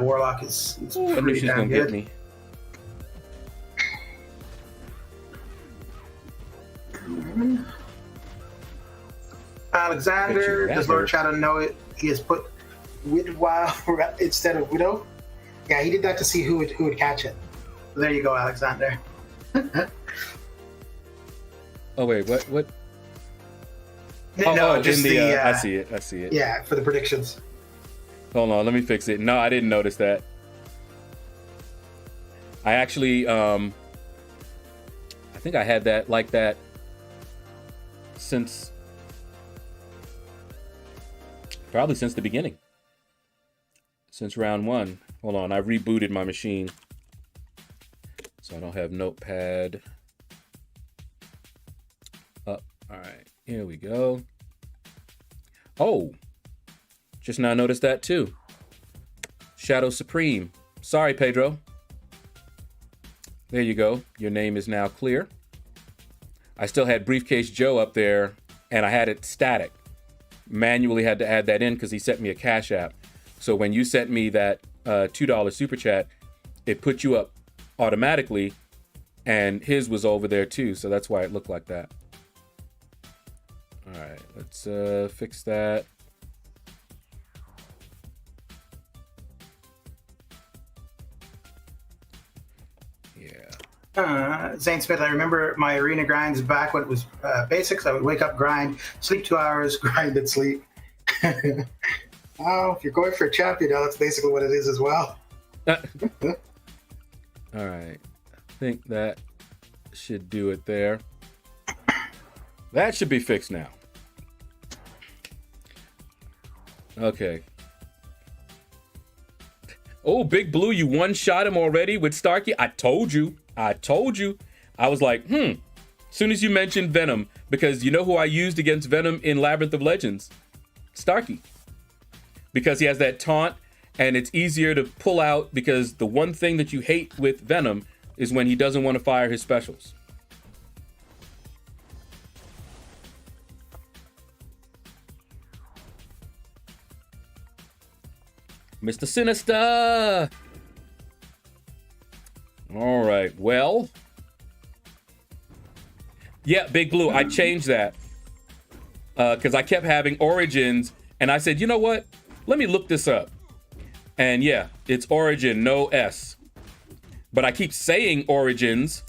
Speaker 2: Warlock is pretty damn good. Get me. Alexander, does LordShaedow know it? He has put Widwild instead of Widow. Yeah, he did that to see who would catch it. So there you go, Alexander.
Speaker 1: Oh wait, what?
Speaker 2: No, just
Speaker 1: I see it.
Speaker 2: Yeah, for the predictions.
Speaker 1: Hold on, let me fix it. No, I didn't notice that. I actually, I think I had that like that probably since the beginning. since round 1. Hold on, I rebooted my machine. So I don't have notepad up. All right, here we go. Oh, just now noticed that too. Shaedow Supreme. Sorry, Pedro. There you go. Your name is now clear. I still had Briefcase Joe up there, and I had it static. Manually had to add that in because he sent me a Cash App. So when you sent me that $2 super chat, it put you up automatically, and his was over there too. So that's why it looked like that. All right, let's fix that.
Speaker 2: Zane Smith, I remember my arena grinds back when it was basics. I would wake up, grind, sleep 2 hours, grind and sleep. Oh, if you're going for a champion, that's basically what it is as well.
Speaker 1: All right. I think that should do it there. That should be fixed now. Okay. Oh, Big Blue, you one-shot him already with Starkey? I told you. I was like, as soon as you mentioned Venom, because you know who I used against Venom in Labyrinth of Legends? Starkey. Because he has that taunt, and it's easier to pull out, because the one thing that you hate with Venom is when he doesn't want to fire his specials. Mr. Sinister! All right, well. Yeah, Big Blue, I changed that. Because I kept having Origins, and I said, you know what? Let me look this up. And yeah, it's Origin, no S. But I keep saying Origins.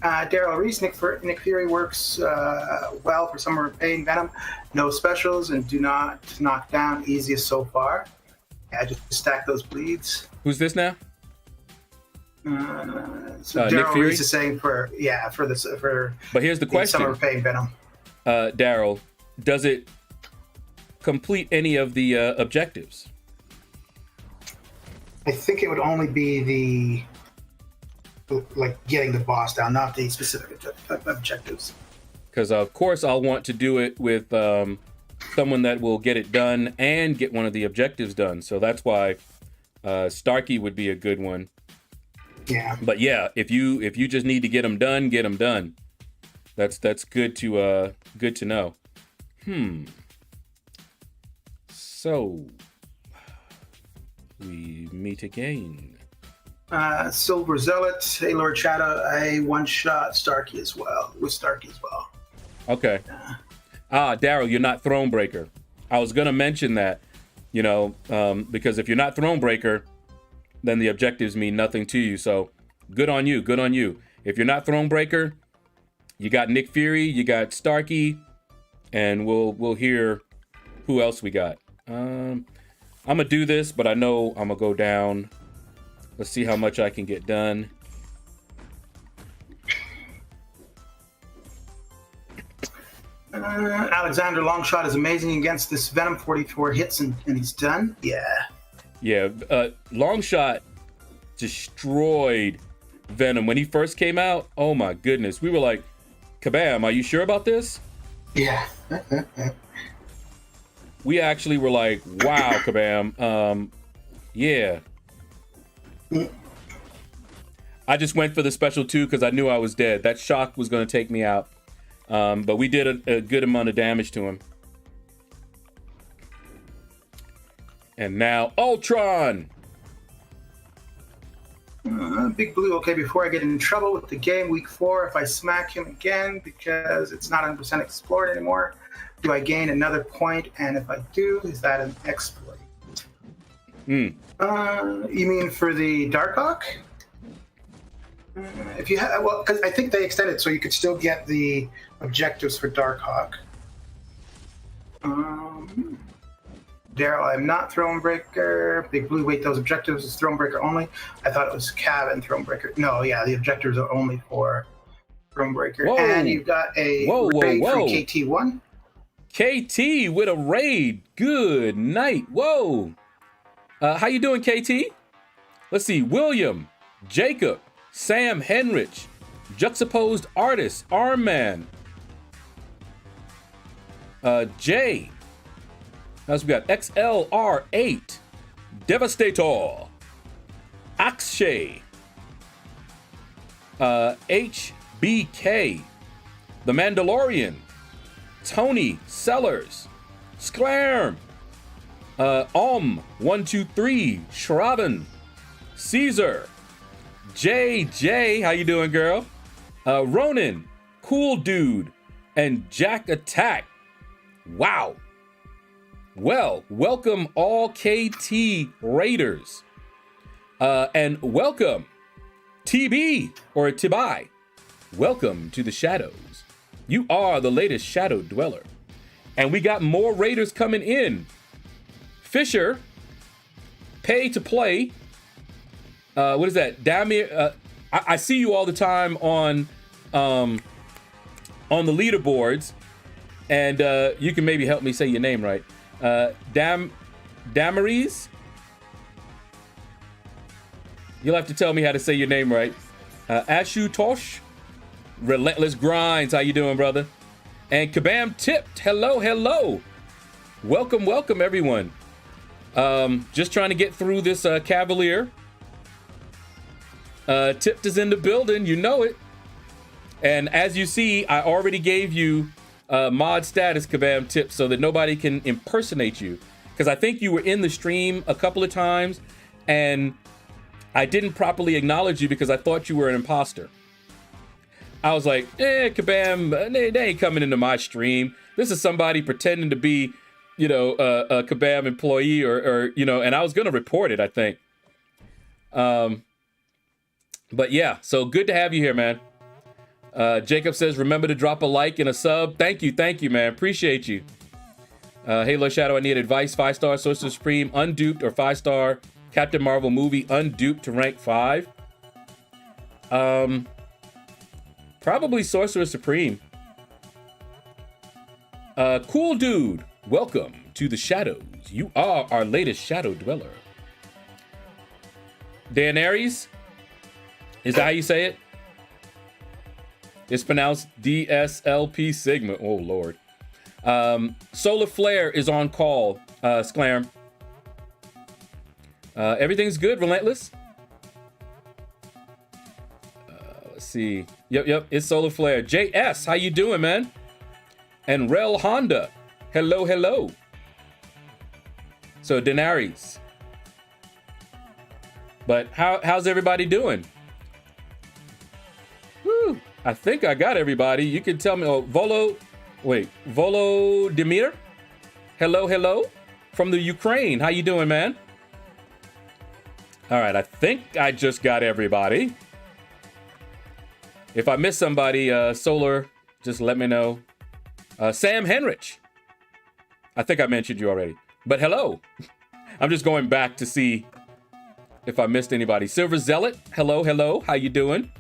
Speaker 2: Daryl Reese, Nick Fury works well for Summer of Pain Venom. No specials and do not knock down. Easiest so far. Yeah, just stack those bleeds.
Speaker 1: Who's this now?
Speaker 2: So Daryl Reese is saying for this.
Speaker 1: But here's the question:
Speaker 2: Summer of Pain Venom.
Speaker 1: Daryl, does it complete any of the objectives?
Speaker 2: I think it would only be like getting the boss down, not the specific objectives.
Speaker 1: Because of course I'll want to do it with someone that will get it done and get one of the objectives done. So that's why Starkey would be a good one.
Speaker 2: Yeah.
Speaker 1: But yeah, if you just need to get them done, get them done. That's good to know. So we meet again.
Speaker 2: Silver Zealot, hey LordShaedow, a one-shot Starkey as well.
Speaker 1: Okay. Daryl, you're not Thronebreaker. I was gonna mention that, because if you're not Thronebreaker, then the objectives mean nothing to you. So good on you. If you're not Thronebreaker, you got Nick Fury, you got Starkey, and we'll hear who else we got. I'm gonna do this, but I know I'm gonna go down. Let's see how much I can get done.
Speaker 2: Alexander Longshot is amazing against this Venom. 44 hits and he's done. Yeah.
Speaker 1: Longshot destroyed Venom when he first came out. Oh my goodness, we were like, kabam, are you sure about this?
Speaker 2: Yeah.
Speaker 1: We actually were like, wow, kabam. Yeah. I just went for the special 2 because I knew I was dead. That shock was going to take me out. But we did a good amount of damage to him. And now Ultron.
Speaker 2: Big Blue, okay, before I get in trouble with the game, week 4, if I smack him again because it's not 100% explored anymore, do I gain another point? And if I do, is that an exploit? You mean for the Darkhawk? If you have, well, because I think they extended so you could still get the objectives for Darkhawk. Daryl, I'm not Thronebreaker. Big Blue, wait, those objectives is Thronebreaker only. I thought it was Cav and Thronebreaker. No, yeah, the objectives are only for Thronebreaker.
Speaker 1: Whoa.
Speaker 2: And you've got a raid from KT1.
Speaker 1: KT with a raid. Good night. Whoa. How you doing, KT? Let's see. William, Jacob, Sam Henrich, Juxtaposed Artist, Armman, Jay. As we got XLR8, Devastator, Akshay, HBK, The Mandalorian, Tony Sellers, Sklarm, 123, Shravan, Caesar, JJ, how you doing, girl? Ronan, Cool Dude, and Jack Attack. Wow. Well, welcome all KT Raiders. And welcome TB or Tibai. Welcome to the Shadows. You are the latest Shadow Dweller. And we got more Raiders coming in. Fisher, Pay to Play. What is that? Damir, I see you all the time on the leaderboards. And you can maybe help me say your name right. Damaris? You'll have to tell me how to say your name right. Ashutosh, Relentless Grinds, how you doing, brother? And Kabam Tipped, hello. Welcome, everyone. Just trying to get through this Cavalier. Tipped is in the building, you know it. And as you see, I already gave you mod status, Kabam Tipped, so that nobody can impersonate you. Because I think you were in the stream a couple of times, and I didn't properly acknowledge you because I thought you were an imposter. I was like, Kabam, they ain't coming into my stream. This is somebody pretending to be, a Kabam employee or and I was going to report it, I think. But yeah, so good to have you here, man. Jacob says, remember to drop a like and a sub. Thank you, man. Appreciate you. Hey, LordShaedow, I need advice. 5-star Sorcerer Supreme, unduped, or 5-star Captain Marvel movie, unduped to rank 5. Probably Sorcerer Supreme. Cool Dude, welcome to the Shadows. You are our latest Shadow Dweller. Daenerys, is that how you say it? It's pronounced DSLP Sigma. Oh, Lord. Solar Flare is on call, Sklarm. Everything's good, Relentless. Let's see. Yep, it's Solar Flare. JS, how you doing, man? And Rel Honda, hello. So, Daenerys. But how's everybody doing? Woo. I think I got everybody. You can tell me. Oh, Volodymyr. Hello. From the Ukraine. How you doing, man? All right, I think I just got everybody. If I miss somebody, Solar, just let me know. Sam Henrich. I think I mentioned you already. But hello. I'm just going back to see if I missed anybody. Silver Zealot. Hello. How you doing?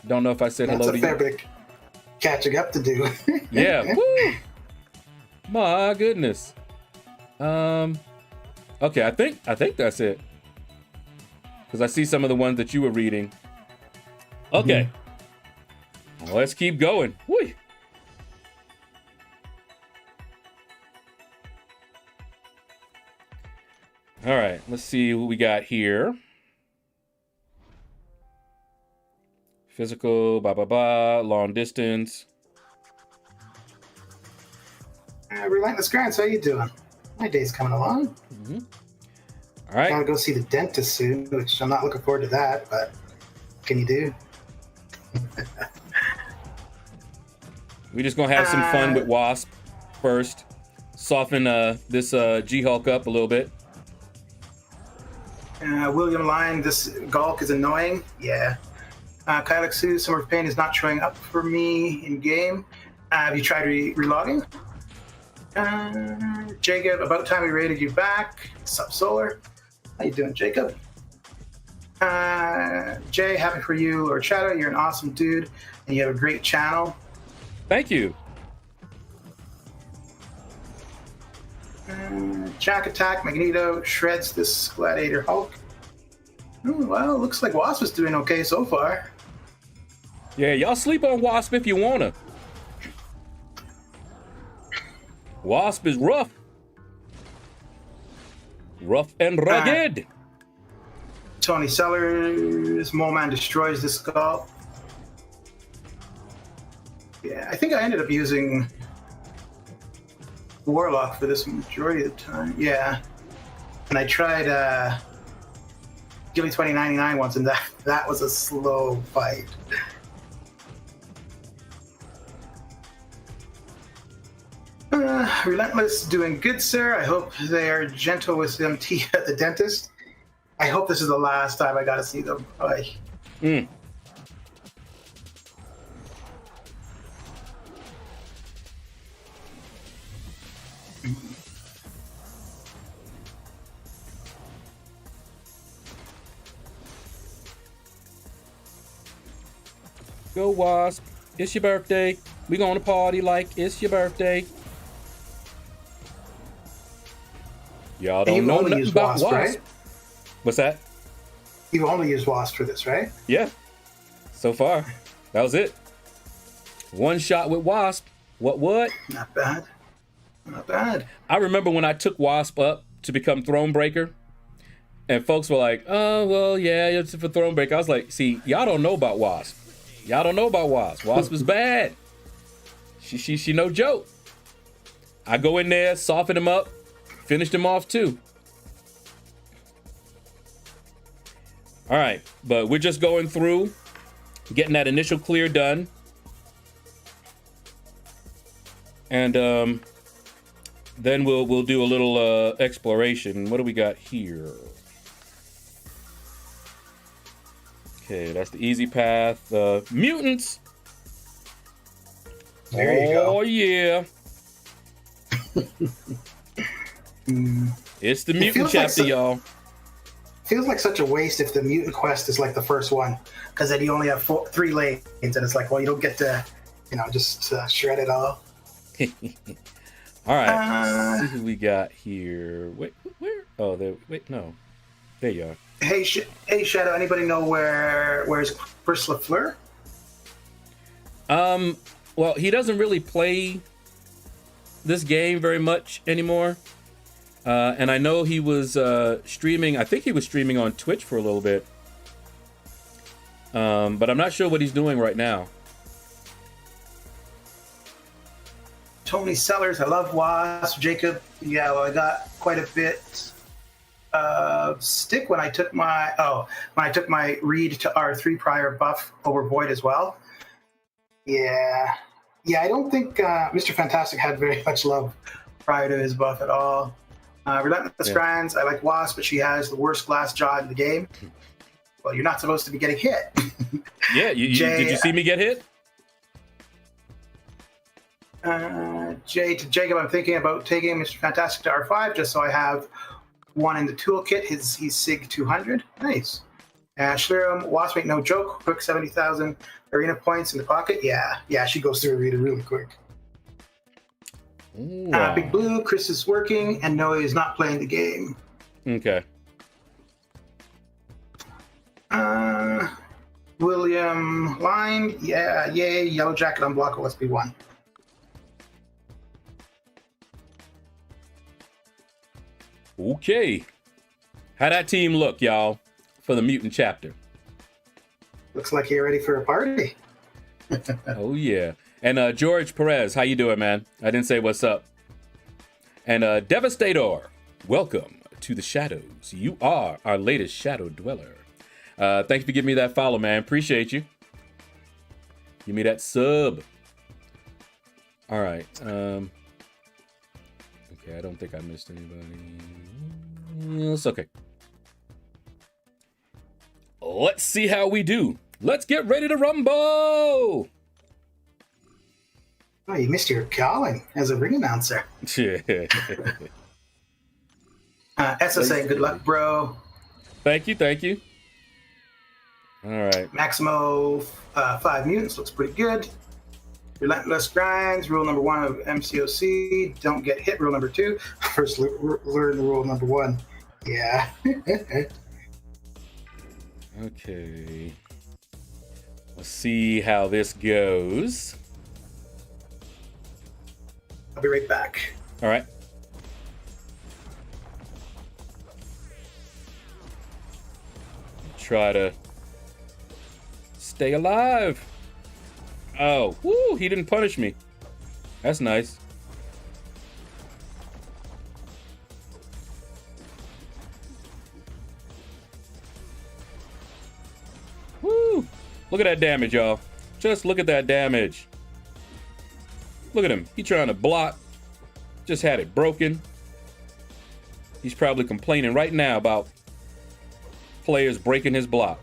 Speaker 1: Don't know if I said hello to you.
Speaker 2: That's a fair bit of catching up to do.
Speaker 1: Yeah. Woo. My goodness. Okay, I think that's it. Because I see some of the ones that you were reading. Okay. Well, let's keep going. Woo. All right, let's see what we got here. Physical, long distance.
Speaker 2: Relentless Grants, how you doing? My day's coming along.
Speaker 1: Mm-hmm. All right.
Speaker 2: Gotta go see the dentist soon, which I'm not looking forward to that, but what can you do?
Speaker 1: We're just gonna have some fun with Wasp first. Soften this G-Hulk up a little bit.
Speaker 2: William Lyon, this Gulk is annoying. Yeah. Kylexu, Summer of Pain is not showing up for me in game. Have you tried relogging? Jacob, about time we raided you back. Sup, Solar? How you doing, Jacob? Jay, happy for you, LordShaedow. You're an awesome dude, and you have a great channel.
Speaker 1: Thank you.
Speaker 2: Jack Attack, Magneto shreds this Gladiator Hulk. Well, looks like Wasp is doing okay so far.
Speaker 1: Yeah, y'all sleep on Wasp if you wanna. Wasp is rough. Rough and rugged.
Speaker 2: Tony Sellers, Mole Man destroys the skull. Yeah, I think I ended up using Warlock for this majority of the time. Yeah. And I tried Gilly 2099 once, and that was a slow fight. Relentless doing good, sir. I hope they are gentle with MT at the dentist. I hope this is the last time I got to see them.
Speaker 1: Go Wasp. It's your birthday. We gonna party like it's your birthday. Y'all don't know nothing about Wasp. Right? What's that?
Speaker 2: You only used Wasp for this, right?
Speaker 1: Yeah. So far. That was it. One shot with Wasp. What?
Speaker 2: Not bad. Not bad.
Speaker 1: I remember when I took Wasp up to become Thronebreaker, and folks were like, oh, well, yeah, it's for Thronebreaker. I was like, see, y'all don't know about Wasp. Y'all don't know about Wasp. Wasp is bad. She no joke. I go in there, soften him up, finished him off too. All right, but we're just going through, getting that initial clear done. And then we'll do a little exploration. What do we got here? Okay, that's the easy path. Mutants.
Speaker 2: There you go.
Speaker 1: Oh yeah. It's the mutant chapter, y'all.
Speaker 2: Feels like such a waste if the mutant quest is like the first one, because then you only have 3 lanes, and it's like, well, you don't get to, just shred it all.
Speaker 1: All right. Let's see who we got here. Wait, where? Oh, there. Wait, no. There you are.
Speaker 2: Hey, Shaedow. Anybody know where's Chris LaFleur?
Speaker 1: Well, he doesn't really play this game very much anymore. And I know he was streaming. I think he was streaming on Twitch for a little bit. But I'm not sure what he's doing right now.
Speaker 2: Tony Sellers, I love Wasp. Jacob, yeah, well, I got quite a bit of stick when I took my read to R3 prior buff over Void as well. Yeah, I don't think Mr. Fantastic had very much love prior to his buff at all. Relentless Grinds, I like Wasp, but she has the worst glass jaw in the game. Well, you're not supposed to be getting hit.
Speaker 1: Yeah, did you see me get hit?
Speaker 2: Jacob, I'm thinking about taking Mr. Fantastic to R5 just so I have one in the toolkit. He's SIG 200. Nice. Schlerum, Wasp ain't no joke. Quick 70,000 arena points in the pocket. Yeah, she goes through arena really quick. Big Blue, Chris is working, and no, he's not playing the game.
Speaker 1: Okay.
Speaker 2: William Line, yeah, yay, Yellow Jacket on block OSB 1.
Speaker 1: Okay. How that team look, y'all, for the mutant chapter?
Speaker 2: Looks like you're ready for a party.
Speaker 1: Oh, yeah. And George Perez, how you doing, man? I didn't say what's up. And Devastator, welcome to the Shadows. You are our latest Shadow Dweller. Thanks for giving me that follow, man. Appreciate you. Give me that sub. All right. Okay, I don't think I missed anybody. It's okay. Let's see how we do. Let's get ready to rumble.
Speaker 2: Oh, you missed your calling as a ring announcer. SSA, good luck, bro.
Speaker 1: Thank you, thank you. All right.
Speaker 2: Maximo 5 mutants looks pretty good. Relentless grinds, rule number 1 of MCOC. Don't get hit, rule number 2. First learn rule number 1. Yeah.
Speaker 1: Okay. Let's see how this goes.
Speaker 2: I'll be right back.
Speaker 1: All right. Try to stay alive. Oh, woo, he didn't punish me. That's nice. Woo! Look at that damage, y'all. Just look at that damage. Look at him. He trying to block. Just had it broken. He's probably complaining right now about players breaking his block.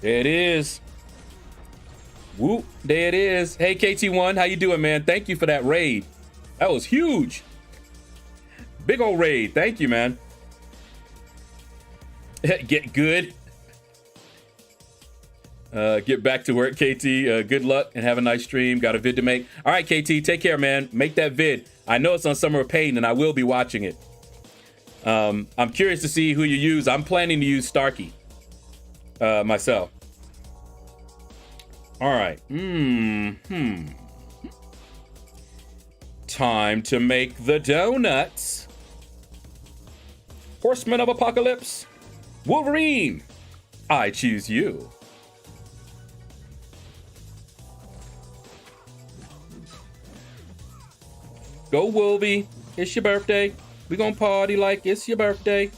Speaker 1: There it is. Whoop, there it is. Hey, KT1, how you doing, man? Thank you for that raid. That was huge. Big old raid. Thank you, man. Get good. Get back to work, KT. Good luck and have a nice stream. Got a vid to make. All right, KT, take care, man. Make that vid. I know it's on Summer of Pain, and I will be watching it. I'm curious to see who you use. I'm planning to use Starkey myself. All right. Time to make the donuts. Horseman of Apocalypse. Wolverine. I choose you. Go, Wolvie. It's your birthday. We gonna party like it's your birthday.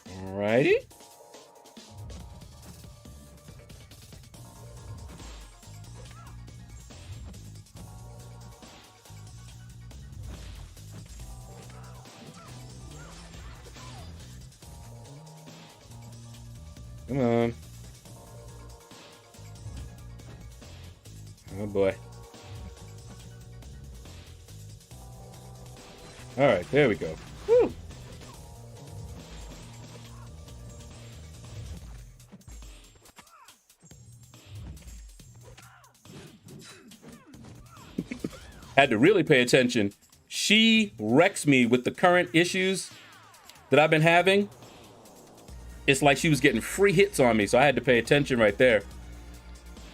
Speaker 1: Alrighty. Come on. Oh boy. All right, there we go. Woo. Had to really pay attention. She wrecks me with the current issues that I've been having. It's like she was getting free hits on me, so I had to pay attention right there.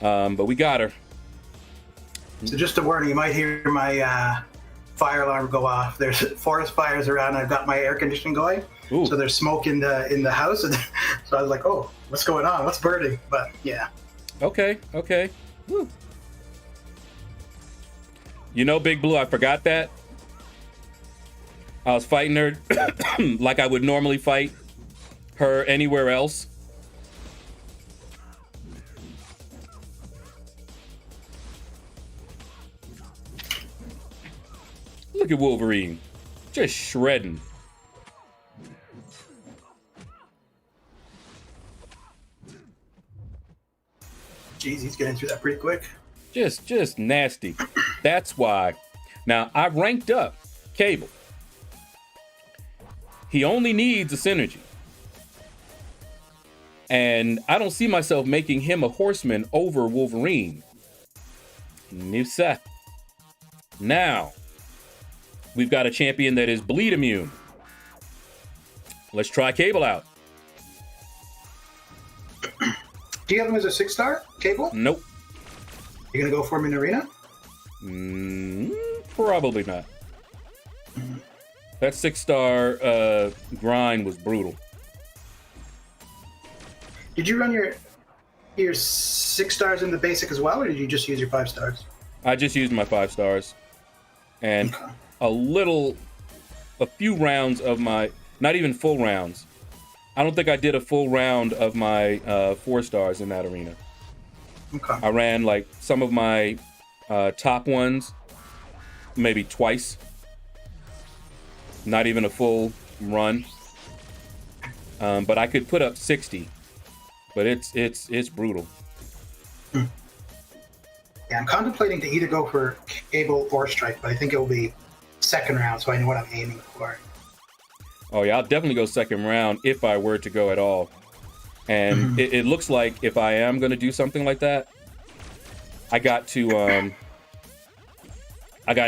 Speaker 1: But we got her.
Speaker 2: So just a warning, you might hear my fire alarm go off. There's forest fires around. I've got my air conditioning going. Ooh. So there's smoke in the house. So I was like, oh, what's going on? What's burning? But yeah.
Speaker 1: Okay. Woo. You know, Big Blue, I forgot that. I was fighting her like I would normally fight her anywhere else. Look at Wolverine. Just shredding.
Speaker 2: Jeez, he's getting through that pretty quick.
Speaker 1: Just nasty. That's why. Now, I ranked up Cable. He only needs a synergy. And I don't see myself making him a horseman over Wolverine. Nifsa. Now, we've got a champion that is bleed immune. Let's try Cable out.
Speaker 2: Do you have him as a 6-star, Cable?
Speaker 1: Nope.
Speaker 2: You gonna go for him in arena?
Speaker 1: Probably not. That 6-star grind was brutal.
Speaker 2: Did you run your 6 stars in the basic as well, or did you just use your 5 stars?
Speaker 1: I just used my 5 stars. And a few rounds of my, not even full rounds. I don't think I did a full round of my 4 stars in that arena.
Speaker 2: Okay.
Speaker 1: I ran like some of my top ones maybe twice. Not even a full run. But I could put up 60. But it's brutal.
Speaker 2: Yeah, I'm contemplating to either go for Cable or Strife, but I think it will be second round, so I know what I'm aiming for.
Speaker 1: Oh yeah, I'll definitely go second round if I were to go at all. And it looks like if I am going to do something like that, I got to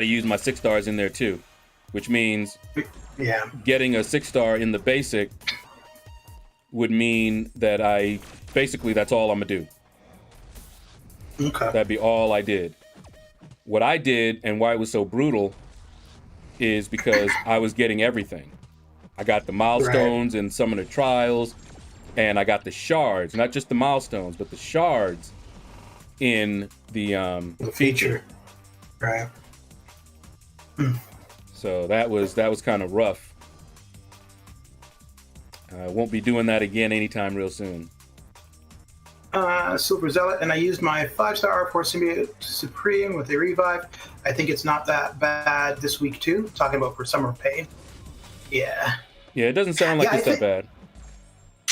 Speaker 1: use my 6 stars in there too, which means getting a 6-star in the basic would mean that that's all I'm gonna do.
Speaker 2: Okay.
Speaker 1: That'd be all I did. What I did and why it was so brutal is because I was getting everything. I got the milestones and some of the trials, and I got the shards, not just the milestones, but the shards in the feature.
Speaker 2: Right.
Speaker 1: So that was kind of rough. I won't be doing that again anytime real soon.
Speaker 2: Silver Zealot, and I used my 5-star R4 Symbiote Supreme with a revive. I think it's not that bad this week too. Talking about for Summer of Pain. Yeah.
Speaker 1: Yeah, it doesn't sound like it's that bad.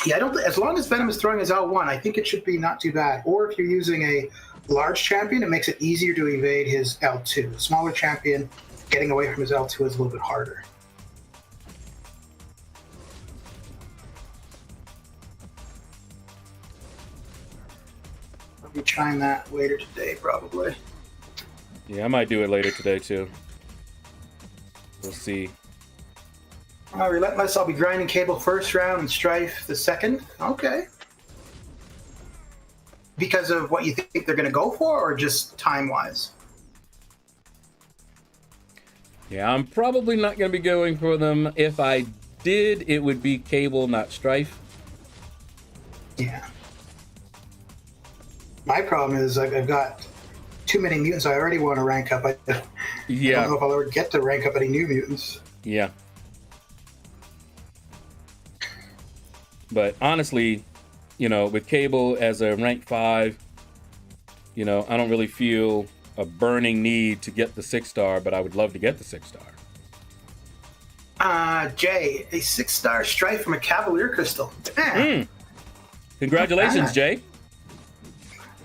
Speaker 2: Yeah, I don't. As long as Venom is throwing his L1, I think it should be not too bad. Or if you're using a large champion, it makes it easier to evade his L2. A smaller champion, getting away from his L2 is a little bit harder. I'll be trying that later today, probably.
Speaker 1: Yeah, I might do it later today too. We'll see.
Speaker 2: Relentless, I'll be grinding Cable first round and Strife the second. Okay. Because of what you think they're going to go for, or just time-wise?
Speaker 1: Yeah, I'm probably not going to be going for them. If I did, it would be Cable, not Strife.
Speaker 2: Yeah. My problem is I've got too many mutants I already want to rank up. I don't know if I'll ever get to rank up any new mutants.
Speaker 1: Yeah. But honestly, with Cable as a rank 5, I don't really feel a burning need to get the 6-star, but I would love to get the 6-star.
Speaker 2: Jay, a 6-star Strife from a Cavalier Crystal. Damn.
Speaker 1: Congratulations, Jay.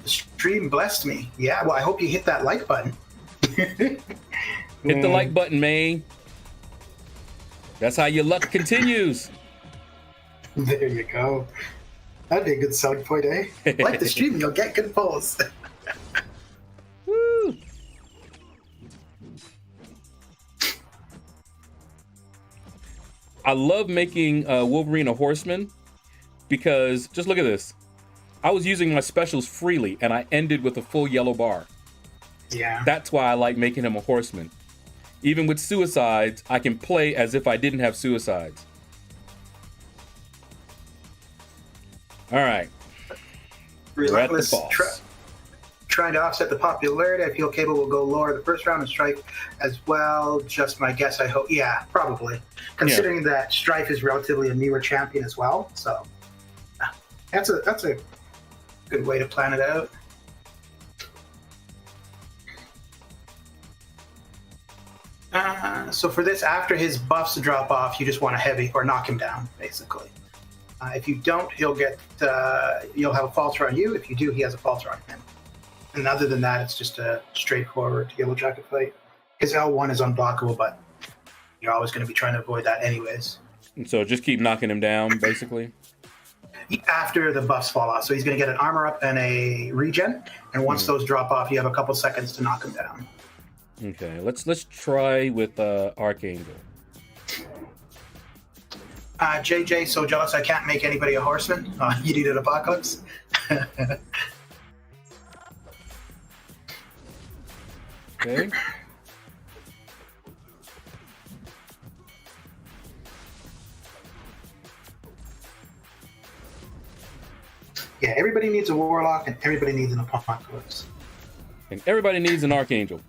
Speaker 2: The stream blessed me. Yeah, well, I hope you hit that like button.
Speaker 1: Hit the like button, man. That's how your luck continues.
Speaker 2: There you go. That'd be a good selling point, eh? Like the stream, you'll get good pulls.
Speaker 1: Woo! I love making Wolverine a horseman because, just look at this. I was using my specials freely and I ended with a full yellow bar.
Speaker 2: Yeah.
Speaker 1: That's why I like making him a horseman. Even with suicides, I can play as if I didn't have suicides. All right.
Speaker 2: Relentless, trying to offset the popularity. I feel Cable will go lower the first round and Strife as well. Just my guess, I hope. Yeah, probably. Considering that Strife is relatively a newer champion as well. So that's a good way to plan it out. So for this, after his buffs drop off, you just want to heavy or knock him down, basically. If you don't, you'll have a falter on you. If you do, he has a falter on him. And other than that, it's just a straightforward Yellow Jacket fight. His L1 is unblockable, but you're always going to be trying to avoid that anyways.
Speaker 1: And so just keep knocking him down, basically?
Speaker 2: After the buffs fall off. So he's going to get an armor up and a regen. And once those drop off, you have a couple seconds to knock him down.
Speaker 1: Okay, let's try with Archangel.
Speaker 2: JJ, so jealous I can't make anybody a horseman. You needed Apocalypse.
Speaker 1: Okay.
Speaker 2: Yeah, everybody needs a Warlock and everybody needs an Apocalypse.
Speaker 1: And everybody needs an Archangel.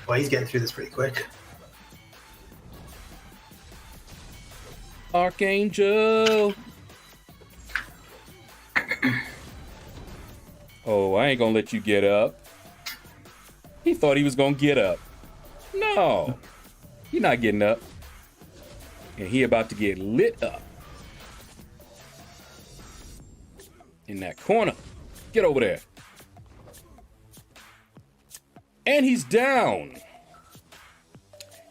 Speaker 2: Well, he's getting through this pretty quick.
Speaker 1: Archangel. Oh, I ain't gonna let you get up. He thought he was gonna get up. No, he not getting up. And he about to get lit up. In that corner. Get over there. And he's down.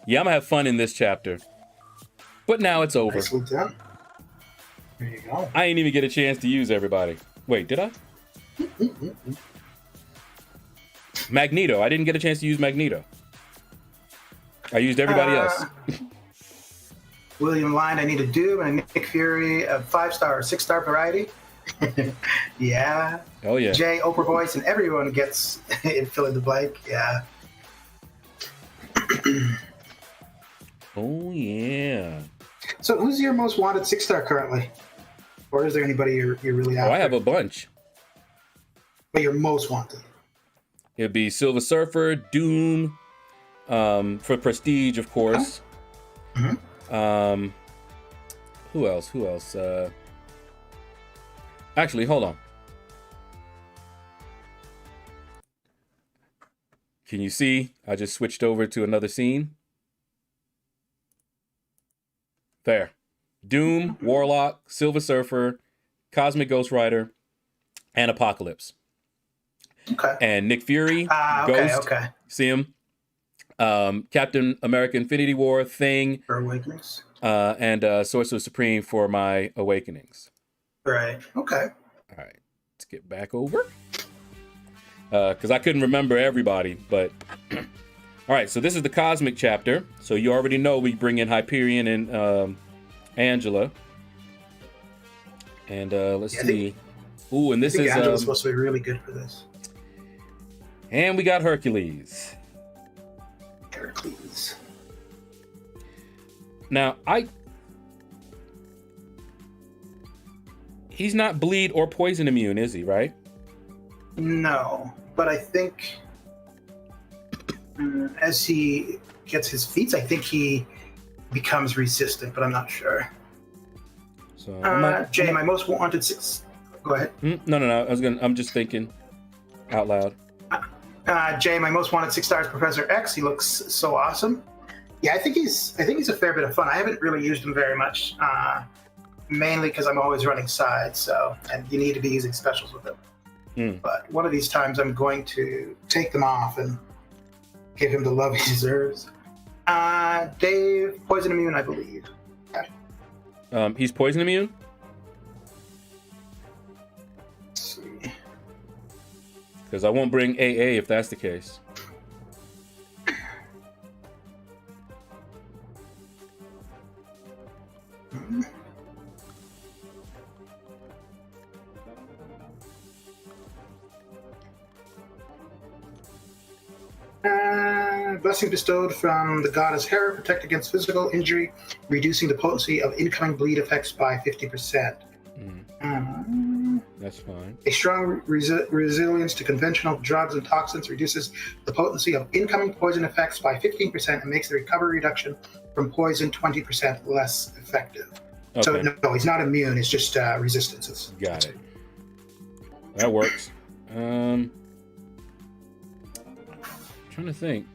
Speaker 1: Yeah, I'm gonna have fun in this chapter. But now it's over.
Speaker 2: Nicely done. There you go.
Speaker 1: I ain't even get a chance to use everybody. Wait, did I? Magneto. I didn't get a chance to use Magneto. I used everybody else.
Speaker 2: William Line, I need a Doom, and a Nick Fury, a 5-star or 6-star variety. Yeah.
Speaker 1: Oh, yeah.
Speaker 2: Jay, Oprah Voice, and everyone gets fill in the blank. Yeah.
Speaker 1: Oh, yeah.
Speaker 2: So who's your most wanted 6-star currently? Or is there anybody you're really after?
Speaker 1: Oh, I have a bunch.
Speaker 2: But you're most wanted?
Speaker 1: It'd be Silver Surfer, Doom, for Prestige, of course.
Speaker 2: Mm-hmm.
Speaker 1: Who else? Actually, hold on. Can you see? I just switched over to another scene. There. Doom, Warlock, Silver Surfer, Cosmic Ghost Rider, and Apocalypse.
Speaker 2: Okay.
Speaker 1: And Nick Fury,
Speaker 2: okay,
Speaker 1: Ghost,
Speaker 2: okay.
Speaker 1: see him. Captain America Infinity War, Thing,
Speaker 2: For Awakenings.
Speaker 1: and Sorcerer Supreme for my Awakenings.
Speaker 2: Right. Okay.
Speaker 1: All right, let's get back over. Because I couldn't remember everybody, but... All right, so this is the Cosmic chapter. So you already know we bring in Hyperion and Angela. And let's see. Ooh, and this is...
Speaker 2: Angela's supposed to be really good for this.
Speaker 1: And we got Hercules.
Speaker 2: Hercules.
Speaker 1: Now, he's not bleed or poison immune, is he, right?
Speaker 2: No, but I think as he gets his feats, I think he becomes resistant, but I'm not sure.
Speaker 1: So
Speaker 2: Jay, my most wanted 6. Go ahead.
Speaker 1: No. I'm just thinking out loud.
Speaker 2: Jay, my most wanted 6 stars, Professor X. He looks so awesome. Yeah, I think he's a fair bit of fun. I haven't really used him very much, mainly because I'm always running sides, and you need to be using specials with him. But one of these times I'm going to take them off and give him the love he deserves. Dave, poison immune, I believe. Okay.
Speaker 1: He's poison immune?
Speaker 2: Let's see.
Speaker 1: Because I won't bring AA if that's the case.
Speaker 2: Blessing bestowed from the goddess Hera, protect against physical injury, reducing the potency of incoming bleed effects by 50%.
Speaker 1: That's fine.
Speaker 2: A strong resilience to conventional drugs and toxins reduces the potency of incoming poison effects by 15% and makes the recovery reduction from poison 20% less effective. Okay. So no, he's not immune, it's just resistances.
Speaker 1: Got it. That works. Trying to think.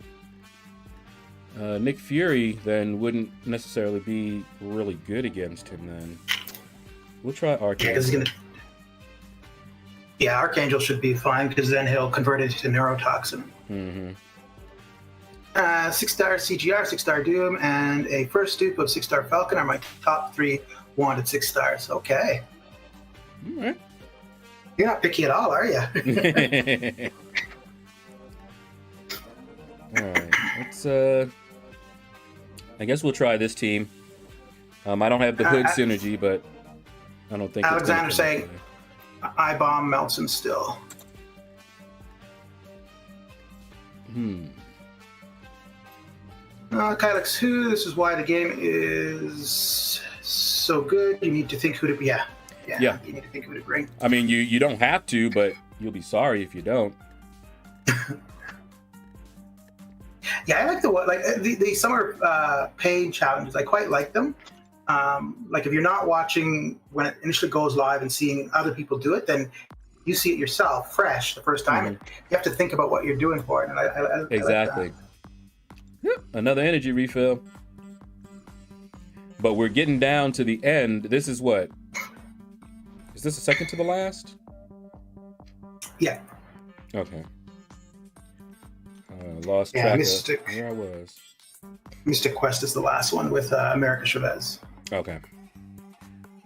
Speaker 1: Nick Fury then wouldn't necessarily be really good against him then. We'll try Archangel.
Speaker 2: Yeah, Archangel should be fine because then he'll convert it to neurotoxin. 6-star CGR, 6-star Doom, and a first dupe of 6-star Falcon are my top 3 wanted 6 stars. Okay.
Speaker 1: All right.
Speaker 2: You're not picky at all, are you?
Speaker 1: All right. Let's I guess we'll try this team. I don't have the hood synergy, but I don't think
Speaker 2: Alexander's saying I-bomb melts him still. Kylix, who? This is why the game is so good. You need to think who to be. Yeah. You need to think who to bring.
Speaker 1: I mean, you don't have to, but you'll be sorry if you don't.
Speaker 2: Yeah, I like the summer pain challenges. I quite like them. Like if you're not watching when it initially goes live and seeing other people do it, then you see it yourself fresh the first time. And you have to think about what you're doing for it. And I
Speaker 1: exactly.
Speaker 2: like
Speaker 1: Yep, another energy refill. But we're getting down to the end. This is what? Is this the second to the last?
Speaker 2: Yeah.
Speaker 1: Okay. Lost track of where I was.
Speaker 2: Mystic Quest is the last one with America Chavez.
Speaker 1: Okay.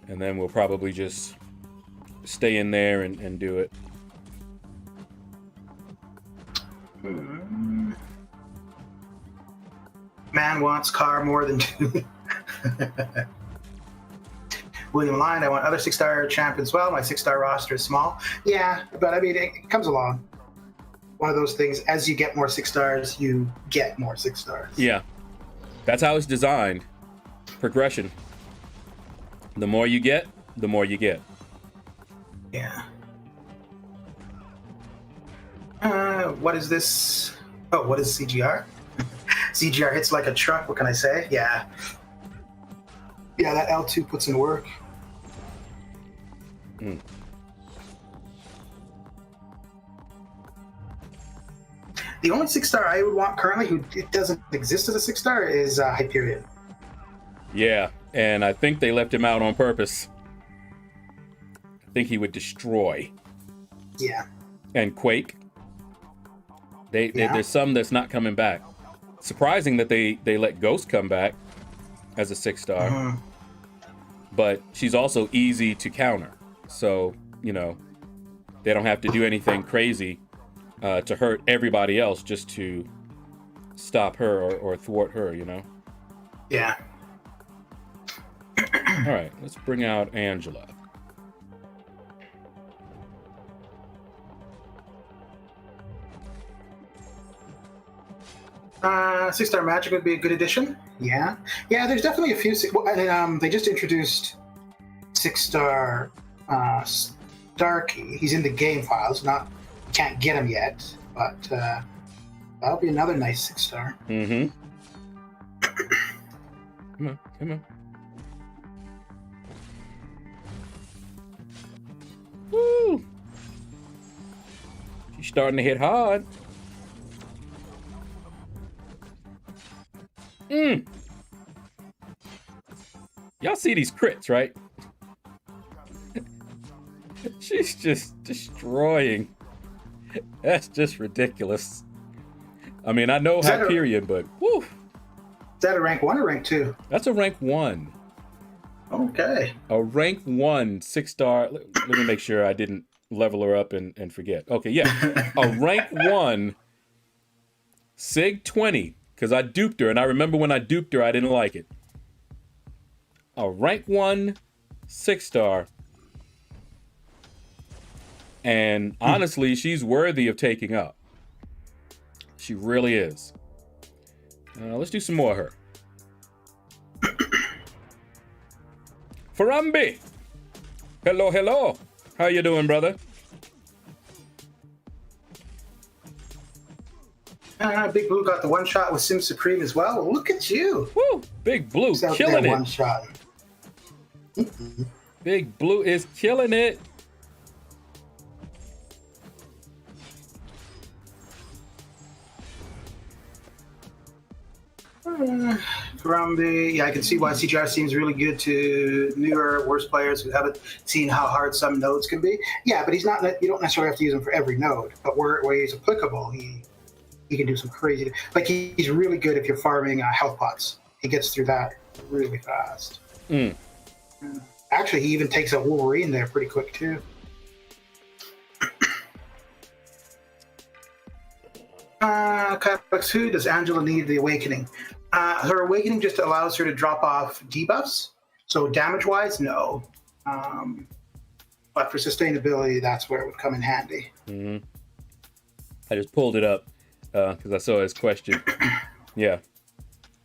Speaker 1: And then we'll probably just stay in there and do it.
Speaker 2: Man wants car more than two. William Lyon, I want other 6-star champions as well. My 6-star roster is small. Yeah, but I mean, it comes along. One of those things, as you get more 6 stars, you get more 6 stars.
Speaker 1: Yeah. That's how it's designed. Progression. The more you get, the more you get.
Speaker 2: Yeah. What is this? Oh, what is CGR? CGR hits like a truck. What can I say? Yeah. Yeah, that L2 puts in work.
Speaker 1: Mm.
Speaker 2: The only 6-star I would want currently, who it doesn't exist as a 6-star, is Hyperion.
Speaker 1: Yeah, and I think they left him out on purpose. I think he would destroy.
Speaker 2: Yeah.
Speaker 1: And Quake. There's some that's not coming back. Surprising that they let Ghost come back as a 6-star.
Speaker 2: Mm-hmm.
Speaker 1: But she's also easy to counter. So, you know, they don't have to do anything crazy to hurt everybody else just to stop her or thwart her, you know?
Speaker 2: Yeah.
Speaker 1: All right, let's bring out Angela.
Speaker 2: Six-star magic would be a good addition. Yeah. Yeah, there's definitely a few. They just introduced 6-star Starkey. He's in the game files. Can't get him yet, but that'll be another nice 6-star.
Speaker 1: Mm-hmm. Come on. Woo! She's starting to hit hard. Y'all see these crits, right? She's just destroying. That's just ridiculous. I mean, I know Hyperion, but woo.
Speaker 2: Is that a rank 1 or rank 2?
Speaker 1: That's a rank 1.
Speaker 2: Okay.
Speaker 1: A rank 1 6-star. Let me make sure I didn't level her up and forget. Okay, yeah. A rank 1 Sig 20. Because I duped her, and I remember when I duped her, I didn't like it. A rank 1 6-star. And honestly, she's worthy of taking up. She really is. Let's do some more of her. Farambi! Hello. How you doing, brother?
Speaker 2: Big Blue got the one-shot with Sim Supreme as well. Look at you.
Speaker 1: Woo! Big Blue killing it.
Speaker 2: One-shot.
Speaker 1: Big Blue is killing it.
Speaker 2: Yeah, I can see why CGR seems really good to newer, worse players who haven't seen how hard some nodes can be. Yeah, but you don't necessarily have to use him for every node, but where he's applicable, he can do some crazy. Like he's really good if you're farming health pots. He gets through that really fast. Actually, he even takes a Wolverine there pretty quick too. Who does Angela need the awakening? Her awakening just allows her to drop off debuffs. So damage-wise, no. But for sustainability, that's where it would come in handy.
Speaker 1: Mm-hmm. I just pulled it up because I saw his question. Yeah.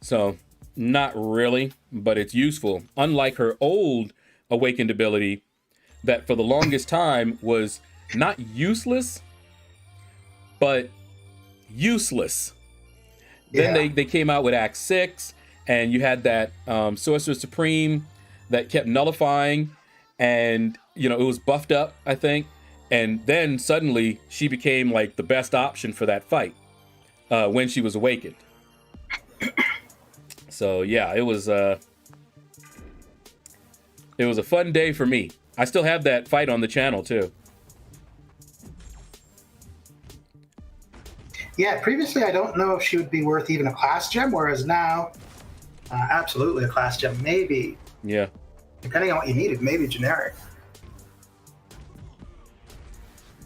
Speaker 1: So, not really, but it's useful. Unlike her old awakened ability that for the longest time was not useless, but useless. Then they came out with Act 6, and you had that Sorcerer Supreme that kept nullifying, and you know it was buffed up, I think, and then suddenly she became like the best option for that fight when she was awakened. So yeah, it was a fun day for me. I still have that fight on the channel too.
Speaker 2: Yeah, previously I don't know if she would be worth even a class gem, whereas now, absolutely a class gem, maybe.
Speaker 1: Yeah.
Speaker 2: Depending on what you needed, maybe generic.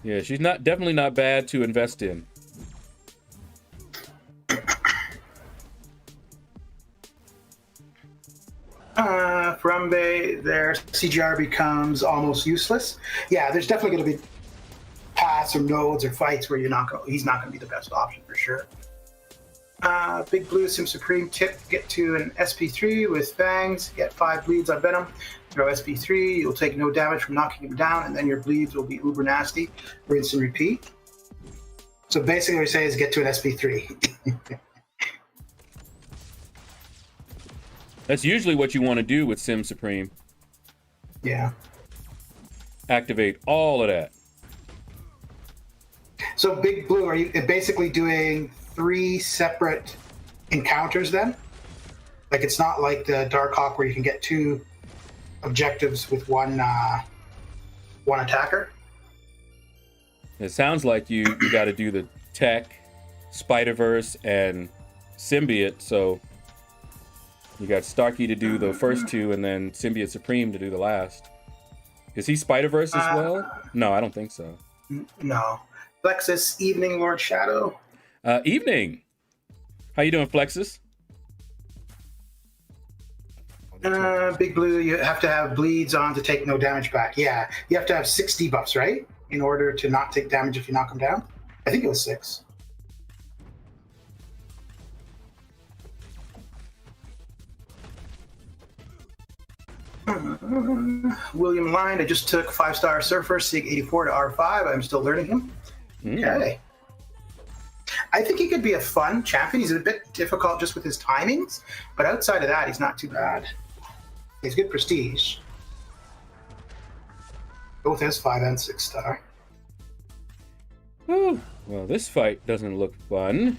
Speaker 1: Yeah, she's definitely not bad to invest in.
Speaker 2: Harambe, their CGR becomes almost useless. Yeah, there's definitely going to be paths or nodes or fights where he's not going to be the best option for sure. Big Blue Sim Supreme tip: get to an SP3 with Fangs, get 5 bleeds on Venom, throw SP3, you'll take no damage from knocking him down, and then your bleeds will be uber nasty. Rinse and repeat. So basically what we say is get to an SP3.
Speaker 1: That's usually what you want to do with Sim Supreme.
Speaker 2: Yeah.
Speaker 1: Activate all of that.
Speaker 2: So Big Blue, are you basically doing 3 separate encounters then? Like it's not like the Darkhawk where you can get 2 objectives with one attacker?
Speaker 1: It sounds like you got to do the Tech, Spider-Verse, and Symbiote, so you got Starkey to do the first 2 and then Symbiote Supreme to do the last. Is he Spider-Verse as well? No, I don't think so.
Speaker 2: No. Plexus, evening, LordShaedow.
Speaker 1: Evening. How you doing, Plexus?
Speaker 2: Big Blue, you have to have bleeds on to take no damage back. Yeah, you have to have 6 debuffs, right? In order to not take damage if you knock him down. I think it was 6. William Line, I just took 5-star Surfer, Sig 84 to R5. I'm still learning him. Okay. I think he could be a fun champion. He's a bit difficult just with his timings, but outside of that, he's not too bad. He's good prestige. Both has 5 and 6-star.
Speaker 1: Well, this fight doesn't look fun.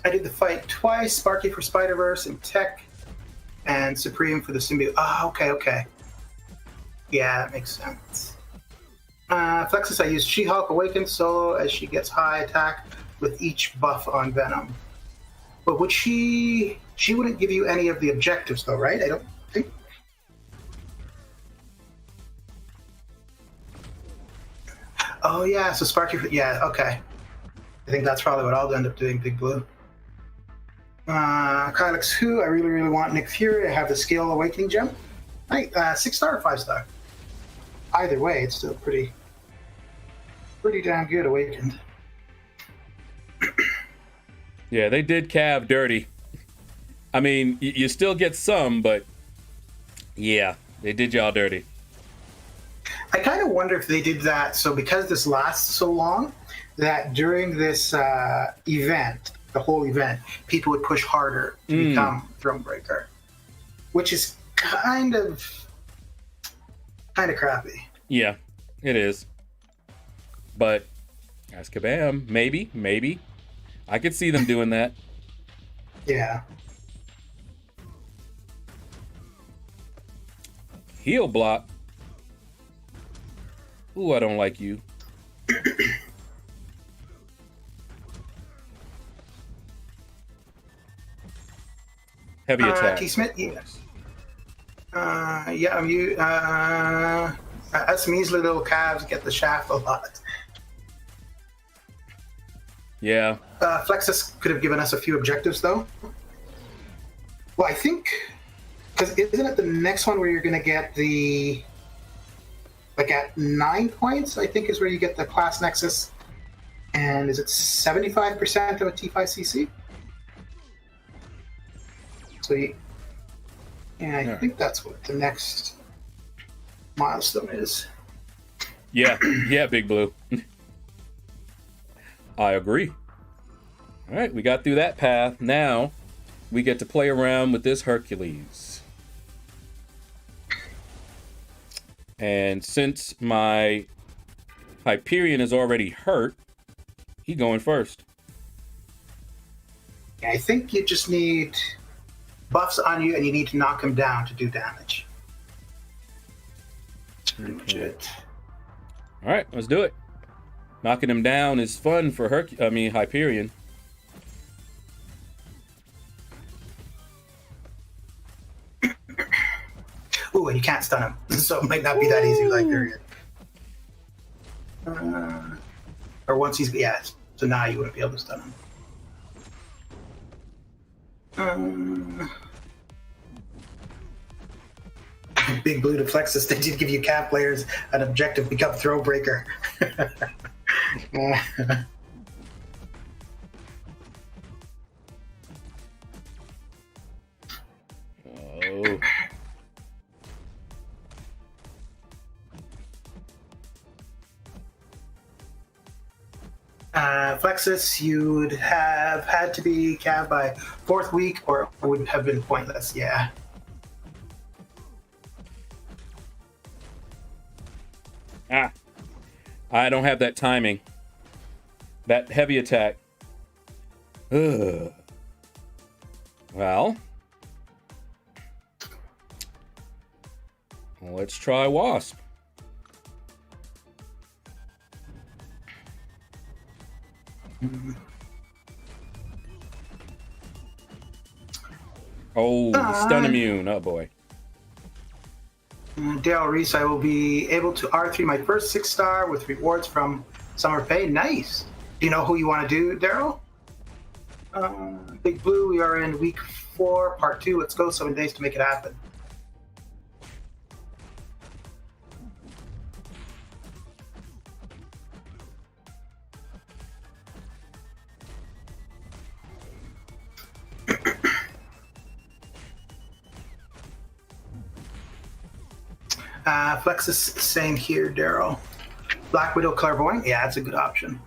Speaker 2: I did the fight twice, Sparky for Spider-Verse and Tech, and Supreme for the Symbiote. Okay. Yeah, that makes sense. Plexus, I used She-Hulk Awakened solo as she gets high attack with each buff on Venom. But would she wouldn't give you any of the objectives though, right? I don't think. Oh yeah, so Sparky, yeah, okay. I think that's probably what I'll end up doing, Big Blue. Kylix Who, I really want Nick Fury. I have the Scale Awakening gem. 6-star or 5-star? Either way, it's still pretty damn good awakened.
Speaker 1: Yeah, they did Cav dirty. I mean, you still get some, but yeah, they did y'all dirty.
Speaker 2: I kind of wonder if they did that so because this lasts so long, that during this event, the whole event, people would push harder to become Thronebreaker, which is kind of crappy.
Speaker 1: Yeah, it is. But Azkaban, maybe. I could see them doing that.
Speaker 2: Yeah.
Speaker 1: Heal block. Ooh, I don't like you. Heavy attack.
Speaker 2: T. Smith, yes. Us measly little calves get the shaft a lot.
Speaker 1: Yeah.
Speaker 2: Flexus could have given us a few objectives, though. Well, I think... Because isn't it the next one where you're going to get the... Like at 9 points, I think, is where you get the class nexus. And is it 75% of a T5CC? So Yeah, I think that's what the next milestone is.
Speaker 1: Yeah, yeah, Big Blue. I agree. All right, we got through that path. Now we get to play around with this Hercules. And since my Hyperion is already hurt, he's going first.
Speaker 2: I think you just need buffs on you, and you need to knock him down to do damage. That's pretty much it.
Speaker 1: All right, let's do it. Knocking him down is fun for Hyperion.
Speaker 2: Ooh, and you can't stun him, so it might not be that easy with Hyperion. Or once he's so now you wouldn't be able to stun him. Big Blue to Plexus, they did give you Cav players an objective, become Throwbreaker.
Speaker 1: Oh.
Speaker 2: Plexus, you would have had to be Cav by 4th week, or it would have been pointless, yeah.
Speaker 1: I don't have that timing. That heavy attack. Ugh. Well, let's try Wasp. Oh, stun immune. Oh boy.
Speaker 2: Dale Reese, I will be able to R3 my first 6-star with rewards from Summer Pay. Nice. Do you know who you want to do, Daryl? Big Blue, we are in week 4, part 2. Let's go. 7 days to make it happen. Flexus, same here, Daryl. Black Widow Clairvoyant, yeah, that's a good option.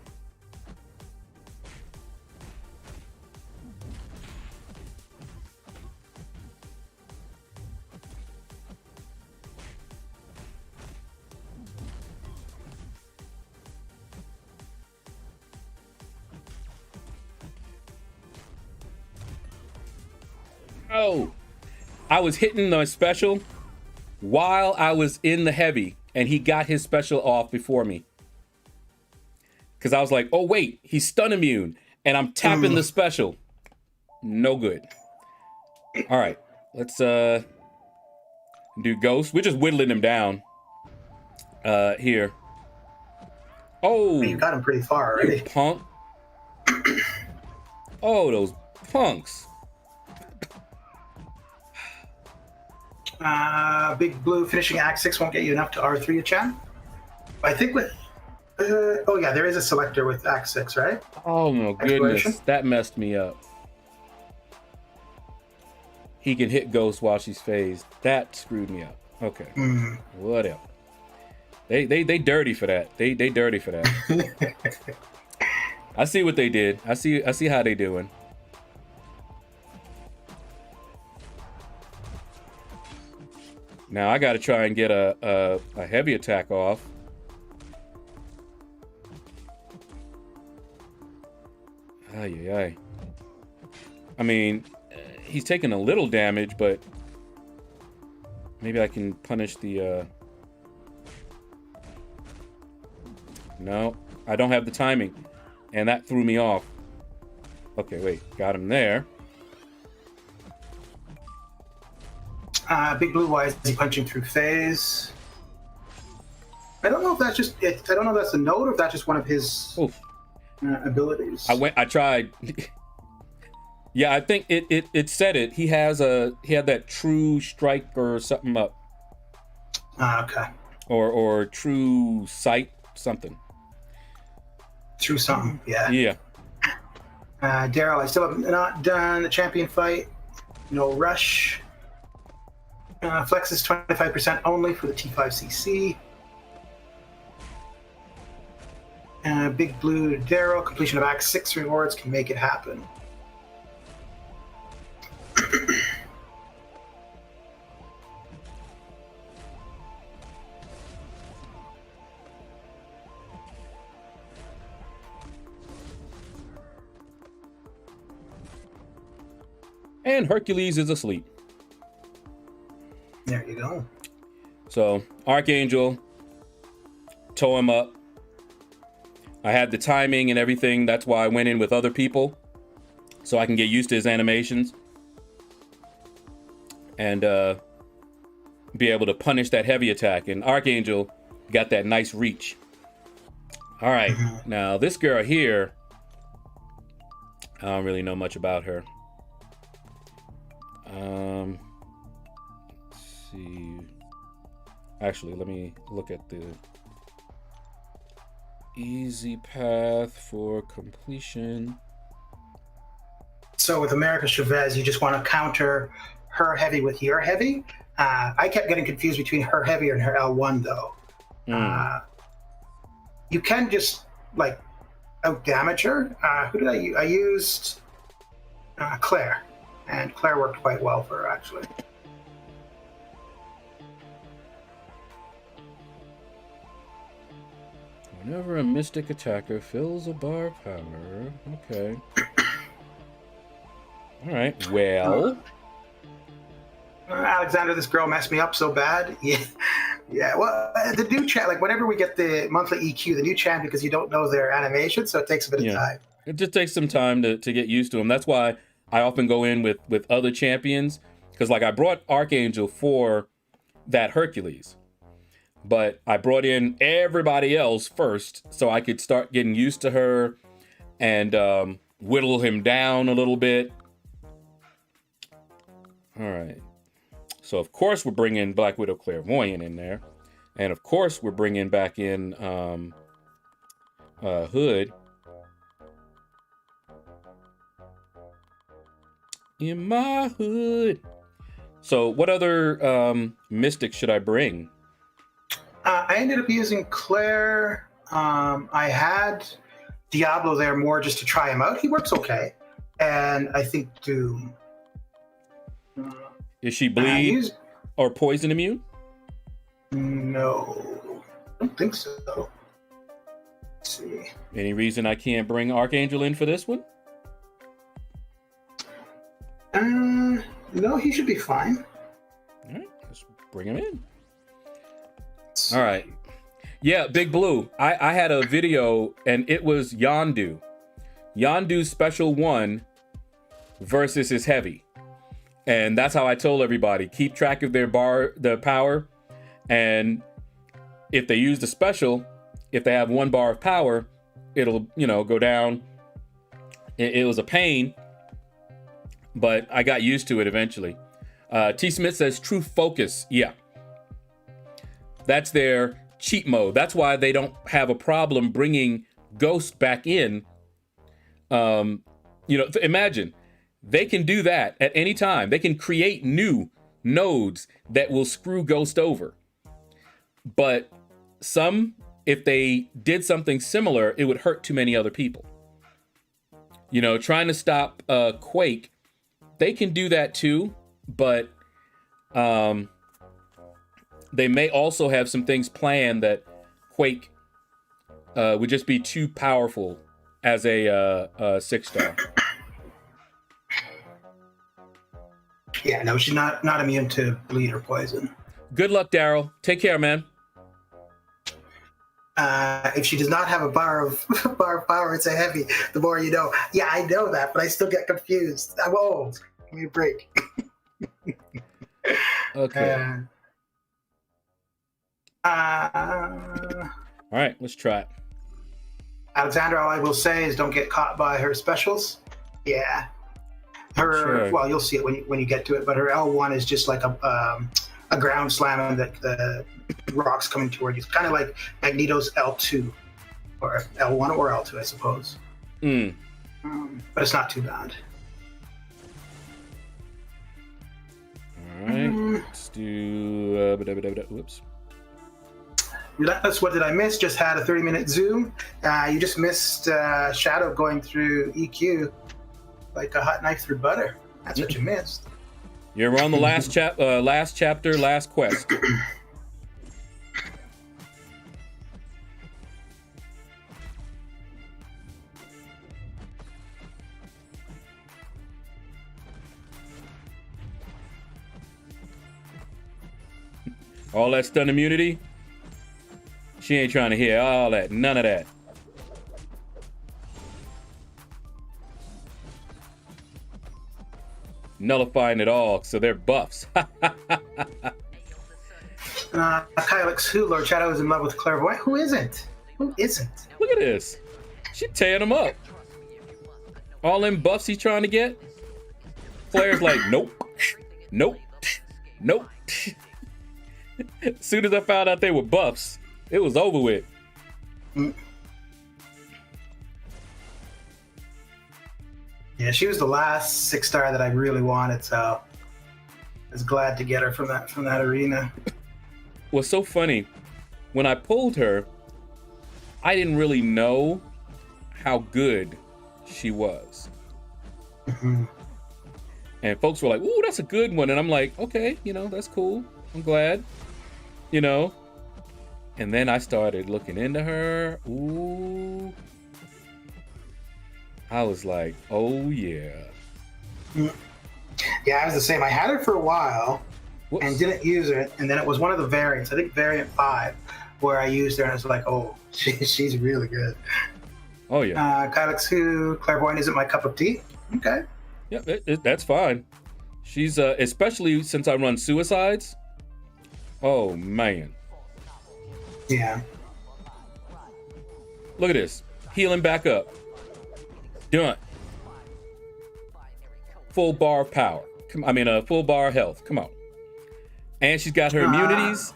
Speaker 1: Oh, I was hitting the special while I was in the heavy, and he got his special off before me. Because I was like, oh wait, he's stun immune, and I'm tapping the special. No good. All right, let's do Ghost. We're just whittling him down here. Oh,
Speaker 2: you got him pretty far already.
Speaker 1: You punk. Oh, those punks.
Speaker 2: Big Blue finishing Act 6 won't get you enough to R3 a chan. I think with... oh yeah, there is a selector with Act 6, right?
Speaker 1: Oh my goodness, that messed me up. He can hit Ghost while she's phased. That screwed me up. Okay, whatever. They dirty for that. They dirty for that. I see what they did. I see how they doing. Now I got to try and get a heavy attack off. Ay. I mean, he's taking a little damage, but maybe I can punish the... No, I don't have the timing, and that threw me off. Okay, wait, got him there.
Speaker 2: Big Blue, why is he punching through phase? I don't know if that's just it. I don't know if that's a note or if that's just one of his abilities.
Speaker 1: I tried. Yeah, I think it said it. He had that true strike or something up.
Speaker 2: Okay.
Speaker 1: Or true sight something.
Speaker 2: True something. Yeah.
Speaker 1: Yeah.
Speaker 2: Daryl, I still have not done the champion fight. No rush. Flex is 25% only for the T5CC. Big Blue Daryl, completion of Act 6 rewards can make it happen.
Speaker 1: And Hercules is asleep.
Speaker 2: There you go.
Speaker 1: So Archangel, tow him up. I had the timing and everything. That's why I went in with other people, so I can get used to his animations and be able to punish that heavy attack. And Archangel got that nice reach. All right, now this girl here, I don't really know much about her. Let's see. Actually, let me look at the easy path for completion.
Speaker 2: So with America Chavez, you just want to counter her heavy with your heavy. I kept getting confused between her heavy and her L1 though. You can just like out damage her. Who did I use? I used Claire, and Claire worked quite well for her actually.
Speaker 1: Whenever a mystic attacker fills a bar of power. Okay. All right. Well.
Speaker 2: Alexander, this girl messed me up so bad. Yeah. Well, the new champ, like whenever we get the monthly EQ, the new champ, because you don't know their animation, so it takes a bit of time.
Speaker 1: It just takes some time to get used to them. That's why I often go in with other champions, because like I brought Archangel for that Hercules, but I brought in everybody else first so I could start getting used to her and whittle him down a little bit. All right. So, of course, we're bringing Black Widow Clairvoyant in there. And, of course, we're bringing back in Hood. In my hood. So, what other mystic should I bring?
Speaker 2: I ended up using Claire. I had Diablo there more just to try him out. He works okay. And I think Doom.
Speaker 1: Is she bleed or poison immune?
Speaker 2: No, I don't think so. Let's see.
Speaker 1: Any reason I can't bring Archangel in for this one?
Speaker 2: No, he should be fine.
Speaker 1: All right, let's bring him in. All right. Yeah, Big Blue. I had a video and it was Yondu. Yondu's special 1 versus his heavy. And that's how I told everybody, keep track of their power. And if they use the special, if they have 1 bar of power, it'll, go down. It was a pain, but I got used to it eventually. T. Smith says true focus. Yeah. That's their cheat mode. That's why they don't have a problem bringing Ghost back in. Imagine. They can do that at any time. They can create new nodes that will screw Ghost over. But if they did something similar, it would hurt too many other people. Trying to stop Quake, they can do that too, but they may also have some things planned that Quake would just be too powerful as a 6-star.
Speaker 2: Yeah, no, she's not immune to bleed or poison.
Speaker 1: Good luck, Daryl. Take care, man.
Speaker 2: If she does not have a bar of power, it's a heavy. The more you know. Yeah, I know that, but I still get confused. I'm old. Give me a break.
Speaker 1: Okay. All right, let's try it.
Speaker 2: Alexandra, all I will say is don't get caught by her specials. Yeah. Well, you'll see it when you get to it, but her L1 is just like a ground slam and the rocks coming toward you. It's kind of like Magneto's L2 or L1 or L2, I suppose.
Speaker 1: But
Speaker 2: it's not too bad.
Speaker 1: All right, let's do. Whoops.
Speaker 2: Relentless, what did I miss? Just had a 30-minute zoom. You just missed Shaedow going through EQ like a hot knife through butter. That's what you missed.
Speaker 1: You're on the last chapter, last quest. All that stun immunity? She ain't trying to hear all that. None of that. Nullifying it all, so they're buffs.
Speaker 2: Kylix, who LordShaedow is in love with Clairvoyant? Who isn't? Who isn't?
Speaker 1: Look at this. She tearing him up. All them buffs he's trying to get. Claire's like, nope. Nope. Nope. As soon as I found out they were buffs, it was over with.
Speaker 2: Yeah, she was the last 6-star that I really wanted, so I was glad to get her from that arena.
Speaker 1: What's so funny, when I pulled her, I didn't really know how good she was.
Speaker 2: Mm-hmm.
Speaker 1: And folks were like, ooh, that's a good one. And I'm like, okay, that's cool. I'm glad, And then I started looking into her. Ooh. I was like, oh, yeah.
Speaker 2: Yeah, I was the same. I had her for a while. Whoops. And didn't use her. And then it was one of the variants, I think variant 5, where I used her and I was like, oh, she's really good.
Speaker 1: Oh, yeah.
Speaker 2: Kylix, who Clairvoyant isn't my cup of tea. Okay.
Speaker 1: Yeah, that's fine. She's, especially since I run suicides. Oh, man.
Speaker 2: Yeah.
Speaker 1: Look at this. Healing back up. Done. Full bar of power. Full bar of health. Come on. And she's got her immunities.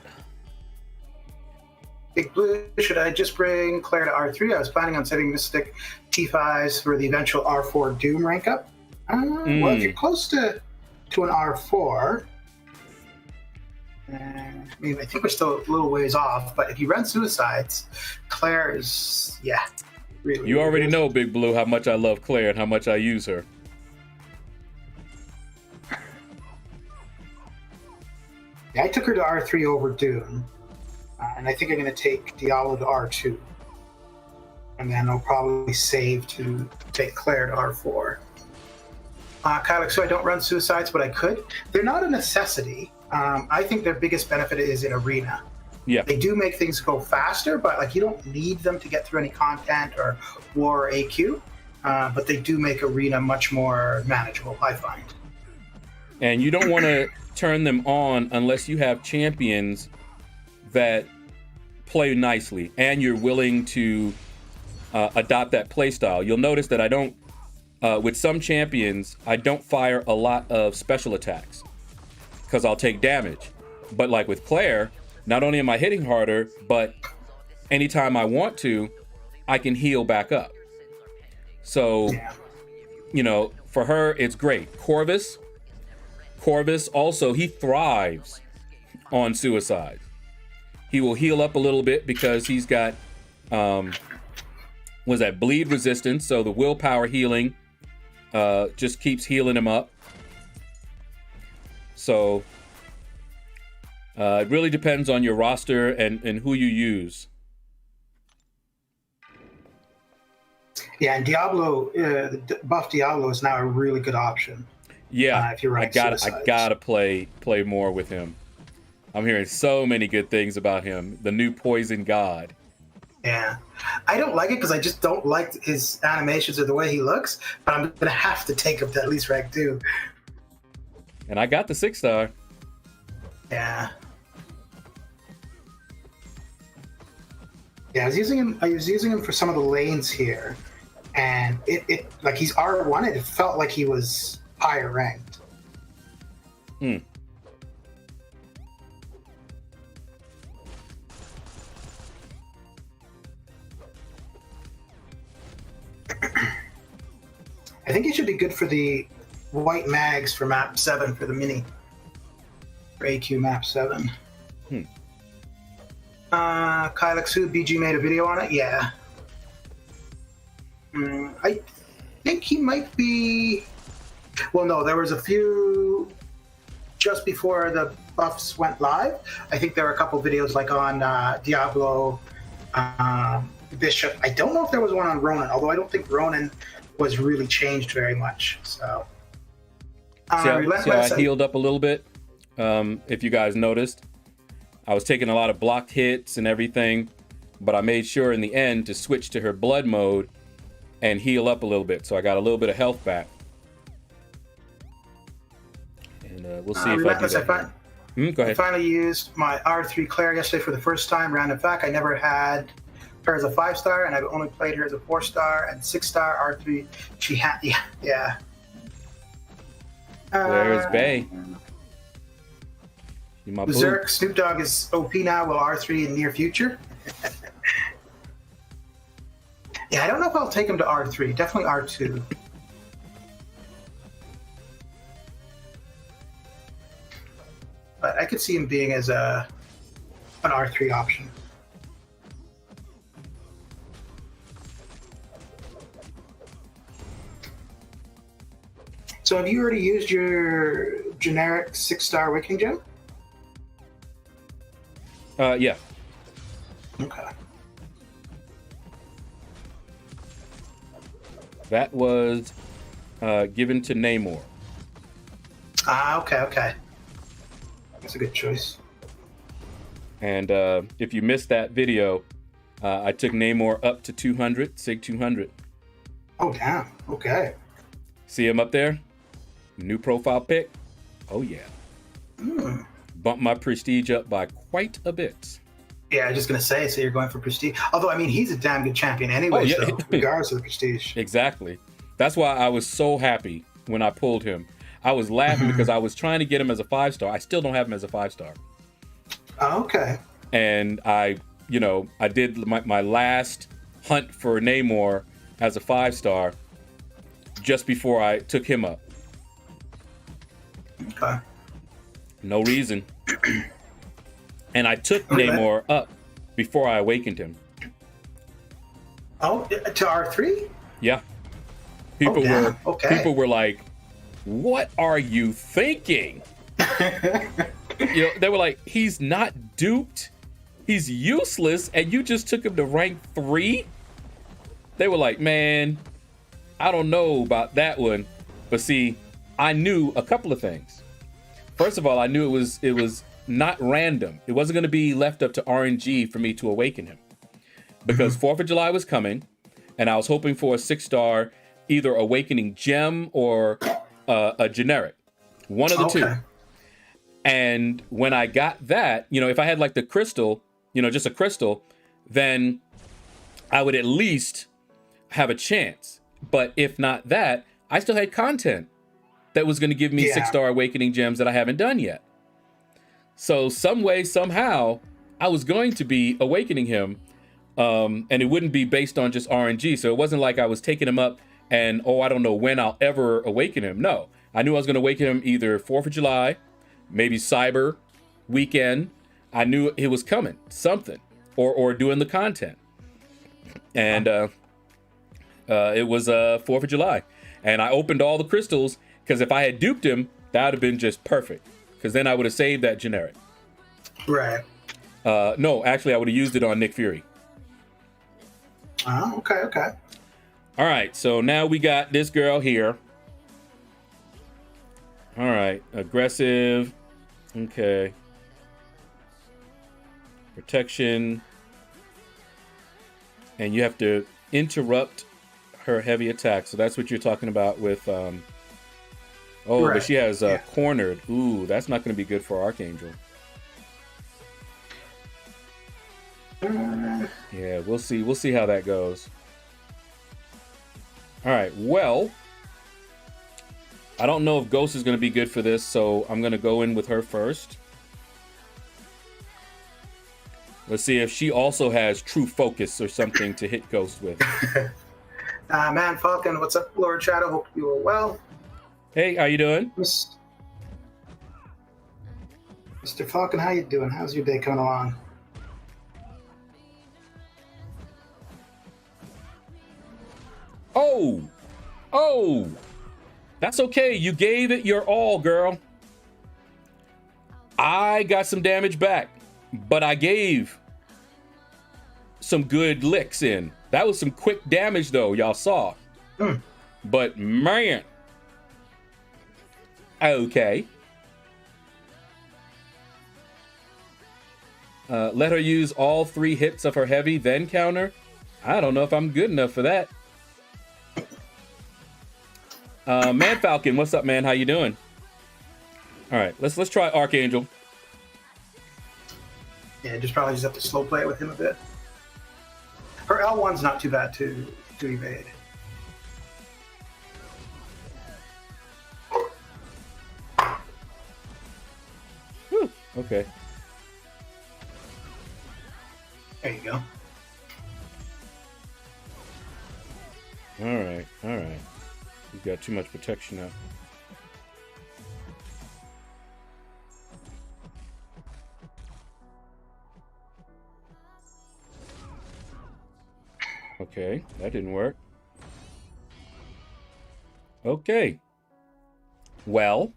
Speaker 2: Big Blue, should I just bring Claire to R3? I was planning on setting Mystic T5s for the eventual R4 Doom rank up. Well, if you're close to an R4, I think we're still a little ways off, but if you run Suicides, Claire is, really.
Speaker 1: You already know, Big Blue, how much I love Claire and how much I use her.
Speaker 2: Yeah, I took her to R3 over Doom, and I think I'm going to take Diablo to R2. And then I'll probably save to take Claire to R4. Kylix, so I don't run Suicides, but I could. They're not a necessity. I think their biggest benefit is in Arena.
Speaker 1: Yeah.
Speaker 2: They do make things go faster, but you don't need them to get through any content or war or AQ. But they do make Arena much more manageable, I find.
Speaker 1: And you don't want to turn them on unless you have champions that play nicely and you're willing to adopt that play style. You'll notice that I don't, with some champions, I don't fire a lot of special attacks because I'll take damage. But like with Claire, not only am I hitting harder, but anytime I want to, I can heal back up. So, for her, it's great. Corvus also, he thrives on suicide. He will heal up a little bit because he's got, bleed resistance. So the willpower healing just keeps healing him up. So it really depends on your roster and who you use.
Speaker 2: Yeah, and Diablo, the buff Diablo is now a really good option.
Speaker 1: Yeah,
Speaker 2: if you're right,
Speaker 1: I gotta play more with him. I'm hearing so many good things about him. The new poison god.
Speaker 2: Yeah, I don't like it because I just don't like his animations or the way he looks. But I'm gonna have to take him to at least rank 2.
Speaker 1: And I got the 6-star.
Speaker 2: Yeah. Yeah, I was using him for some of the lanes here, and it like he's R1. It felt like he was higher ranked. I think he should be good for the white mags for map 7 for the mini. AQ map 7.
Speaker 1: Hmm.
Speaker 2: Kylexu, BG made a video on it? Yeah. I think he might be... Well, no, there was a few just before the buffs went live. I think there were a couple videos like on Diablo, Bishop. I don't know if there was one on Ronin, although I don't think Ronin was really changed very much. So,
Speaker 1: see how I healed up a little bit? If you guys noticed, I was taking a lot of blocked hits and everything, but I made sure in the end to switch to her blood mode and heal up a little bit. So I got a little bit of health back. And we'll see if I do that. Go ahead.
Speaker 2: I finally used my R3 Claire yesterday for the first time. Random fact, I never had her as a 5-star, and I've only played her as a 4-star and 6-star R3. She had, yeah.
Speaker 1: Where's Bay?
Speaker 2: Berserk, Snoop Dogg is OP now, will R3 in near future. Yeah, I don't know if I'll take him to R3. Definitely R2. But I could see him being as an R3 option. So have you already used your generic 6-star Awakening Gem?
Speaker 1: Yeah.
Speaker 2: Okay.
Speaker 1: That was given to Namor.
Speaker 2: Okay. That's a good choice.
Speaker 1: And if you missed that video, I took Namor up to 200, Sig 200.
Speaker 2: Oh, damn. Okay.
Speaker 1: See him up there? New profile pic. Oh, yeah. Bumped my prestige up by quite a bit.
Speaker 2: Yeah, I was just going to say, so you're going for prestige. Although, I mean, he's a damn good champion anyway, though, regardless of the prestige.
Speaker 1: Exactly. That's why I was so happy when I pulled him. I was laughing because I was trying to get him as a 5-star. I still don't have him as a 5-star.
Speaker 2: Oh, okay.
Speaker 1: And I did my last hunt for Namor as a 5-star just before I took him up.
Speaker 2: Okay.
Speaker 1: No reason. And I took Namor up before I awakened him.
Speaker 2: Oh, to R3?
Speaker 1: Yeah. People were like, "What are you thinking?" They were like, "He's not duped. He's useless, and you just took him to rank 3." They were like, "Man, I don't know about that one." But see, I knew a couple of things. First of all, I knew it was not random. It wasn't going to be left up to RNG for me to awaken him, because 4th of July was coming, and I was hoping for a 6-star, either awakening gem or a generic, one of the two. And when I got that, if I had like the crystal, just a crystal, then I would at least have a chance. But if not that, I still had content that was going to give me 6-star awakening gems that I haven't done yet. So some way, somehow, I was going to be awakening him, and it wouldn't be based on just RNG. So it wasn't like I was taking him up and, I don't know when I'll ever awaken him. No, I knew I was going to awaken him either 4th of July, maybe Cyber weekend. I knew it was coming, something, or doing the content. And it was 4th of July. And I opened all the crystals, because if I had duped him, that would have been just perfect. Because then I would have saved that generic.
Speaker 2: Right.
Speaker 1: No, actually, I would have used it on Nick Fury.
Speaker 2: Oh, okay.
Speaker 1: All right, so now we got this girl here. All right, aggressive. Okay. Protection. And you have to interrupt her heavy attack. So that's what you're talking about with... right. But she has cornered. Ooh, that's not going to be good for Archangel. Yeah, we'll see. We'll see how that goes. All right, well, I don't know if Ghost is going to be good for this, so I'm going to go in with her first. Let's see if she also has true focus or something to hit Ghost with.
Speaker 2: Man Falcon, what's up, LordShaedow? Hope you are well.
Speaker 1: Hey, how you doing?
Speaker 2: Mr. Falcon, how you doing? How's your day coming along?
Speaker 1: Oh, that's okay. You gave it your all, girl. I got some damage back, but I gave some good licks in. That was some quick damage, though, y'all saw. But man, okay. Let her use all 3 hits of her heavy, then counter. I don't know if I'm good enough for that. Man Falcon, what's up, man? How you doing? All right, let's try Archangel.
Speaker 2: Yeah, probably just have to slow play it with him a bit. Her L1's not too bad to evade.
Speaker 1: Whew, okay.
Speaker 2: There you go.
Speaker 1: All right. You've got too much protection now. Okay, that didn't work. Okay. Well,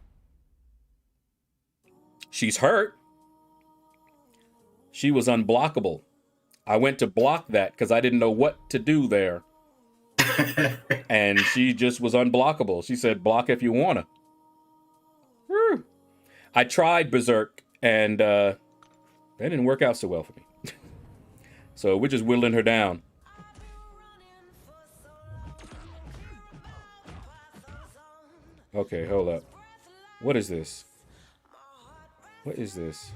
Speaker 1: she's hurt. She was unblockable. I went to block that because I didn't know what to do there. And she just was unblockable. She said, block if you wanna. I tried Berserk, and that didn't work out so well for me. So we're just whittling her down. Okay, hold up. What is this? What is this?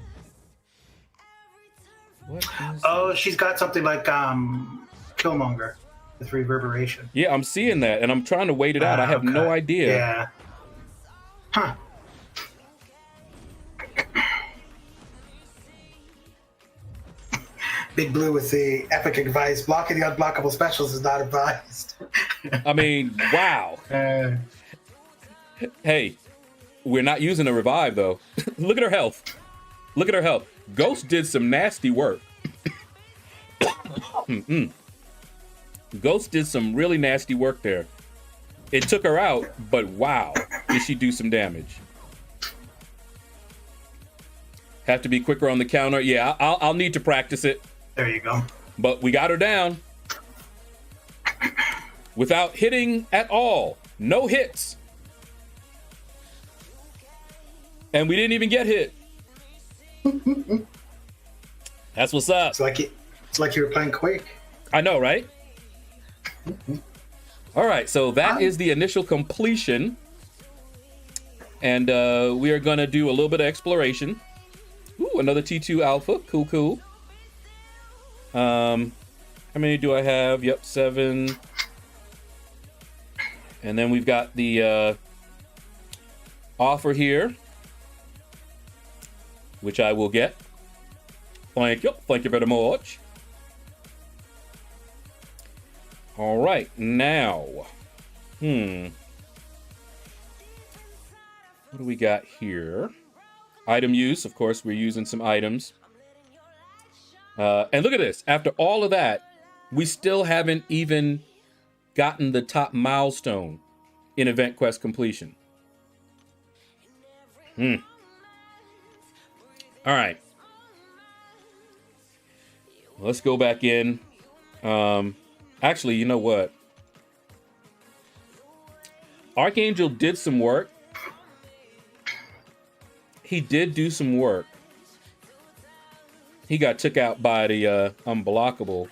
Speaker 2: Oh, she's got something like Killmonger with reverberation.
Speaker 1: Yeah, I'm seeing that, and I'm trying to wait it out. I have no idea.
Speaker 2: Yeah. Huh. Big Blue with the epic advice: blocking the unblockable specials is not advised.
Speaker 1: I mean, wow. Hey, we're not using a revive, though. Look at her health. Look at her health. Ghost did some nasty work. Ghost did some really nasty work there. It took her out, but wow, did she do some damage. Have to be quicker on the counter. Yeah, I'll need to practice it.
Speaker 2: There you go.
Speaker 1: But we got her down. Without hitting at all. No hits. And we didn't even get hit. That's what's up.
Speaker 2: It's like you were playing Quake.
Speaker 1: I know, right? All right, so that is the initial completion. And we are going to do a little bit of exploration. Ooh, another T2 Alpha. Cool, cool. How many do I have? Yep, 7. And then we've got the offer here, which I will get. Thank you very much. All right, now, what do we got here? Item use, of course, we're using some items. And look at this, after all of that, we still haven't even gotten the top milestone in event quest completion. All right. Let's go back in. Actually, you know what? Archangel did some work. He did do some work. He got took out by the unblockable.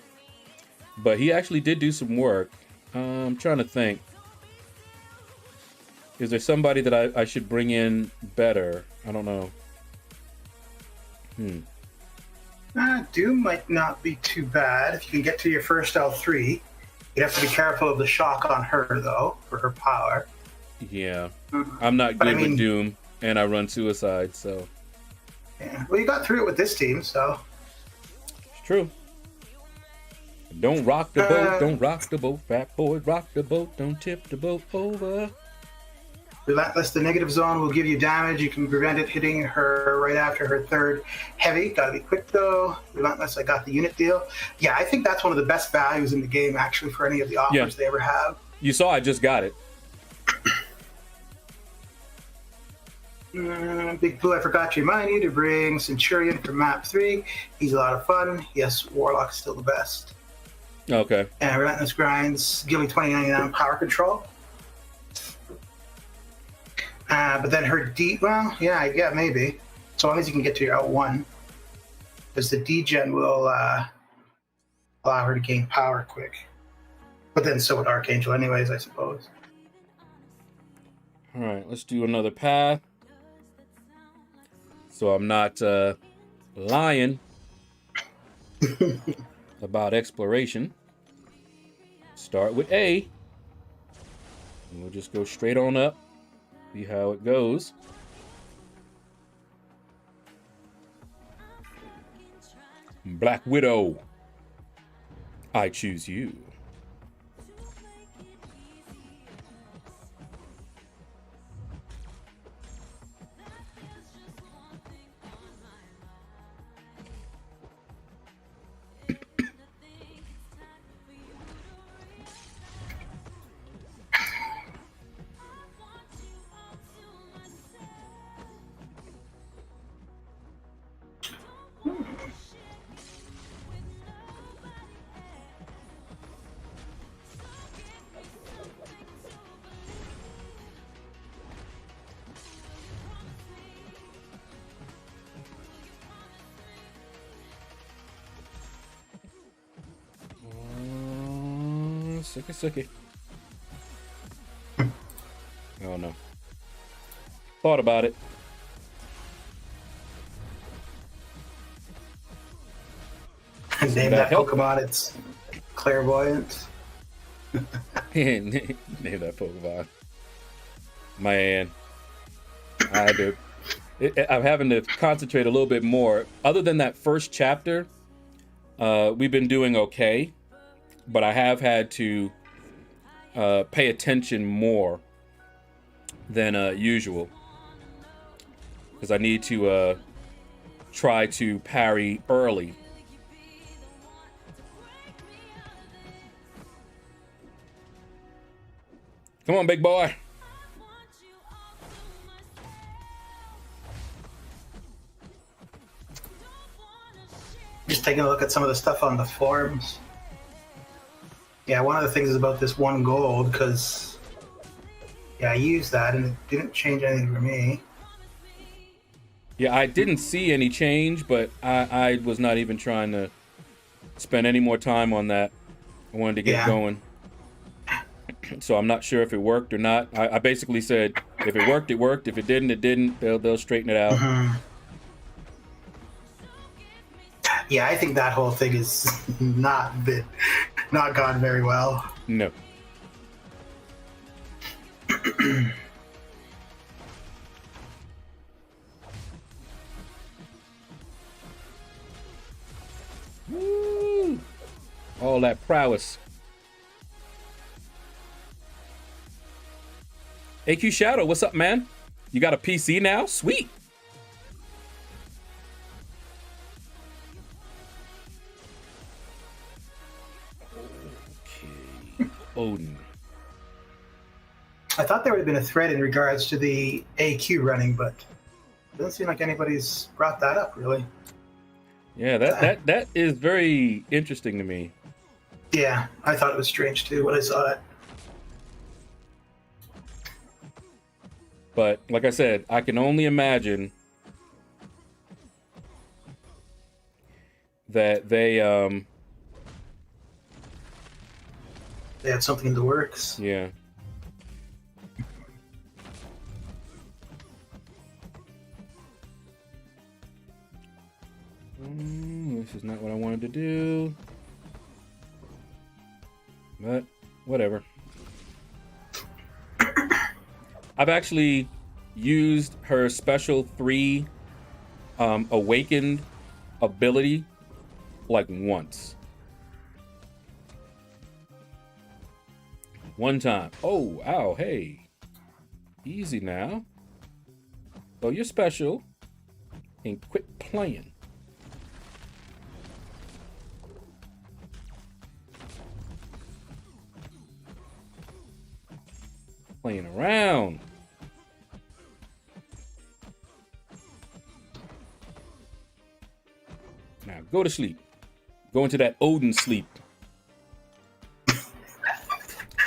Speaker 1: But he actually did do some work. I'm trying to think. Is there somebody that I should bring in better? I don't know.
Speaker 2: Doom might not be too bad. If you can get to your first L3, you have to be careful of the shock on her, though, for her power.
Speaker 1: Yeah. I'm not good with Doom, and I run suicide, so.
Speaker 2: Yeah. Well, you got through it with this team, so.
Speaker 1: It's true. Don't rock the boat, don't rock the boat, fat boy, rock the boat, don't tip the boat over.
Speaker 2: Relentless, the negative zone will give you damage. You can prevent it hitting her right after her third heavy. Gotta be quick though. Relentless, I got the unit deal. Yeah, I think that's one of the best values in the game actually for any of the offers they ever have.
Speaker 1: You saw I just got it.
Speaker 2: Big Blue, I forgot to remind you to bring Centurion for map 3. He's a lot of fun. Yes, Warlock's still the best.
Speaker 1: Okay.
Speaker 2: And Relentless Grinds, giving 2099 power control. But then her D, well, yeah, maybe. So long as you can get to your L1. Because the D-Gen will allow her to gain power quick. But then so would Archangel anyways, I suppose.
Speaker 1: All right, let's do another path. So I'm not lying about exploration. Start with A. And we'll just go straight on up. See how it goes. Black Widow. I choose you. Sucky. Oh no. Thought about it.
Speaker 2: Name that Pokemon, it's Clairvoyant.
Speaker 1: Name that Pokemon. Man. I do. I'm having to concentrate a little bit more. Other than that first chapter, we've been doing okay. But I have had to pay attention more than usual. Because I need to try to parry early. Come on, big boy.
Speaker 2: Just taking a look at some of the stuff on the forums. Yeah, one of the things is about this 1 gold, because I used that and it didn't change anything for me.
Speaker 1: Yeah, I didn't see any change, but I was not even trying to spend any more time on that. I wanted to get going. So I'm not sure if it worked or not. I basically said, if it worked, it worked. If it didn't, it didn't. They'll straighten it out.
Speaker 2: Mm-hmm. Yeah, I think that whole thing is not gone very well.
Speaker 1: No. Woo! All that prowess. AQ Shaedow, what's up, man? You got a PC now? Sweet. Okay. Odin.
Speaker 2: I thought there would have been a thread in regards to the AQ running, but it doesn't seem like anybody's brought that up, really.
Speaker 1: Yeah, that is very interesting to me.
Speaker 2: Yeah, I thought it was strange too when I saw it.
Speaker 1: But like I said, I can only imagine that they
Speaker 2: had something in the works.
Speaker 1: Yeah. This is not what I wanted to do. But whatever. I've actually used her special 3 awakened ability like once. One time. Oh, ow, hey. Easy now. Oh, you're special. And quit playing. Playing around. Now go to sleep. Go into that Odin sleep.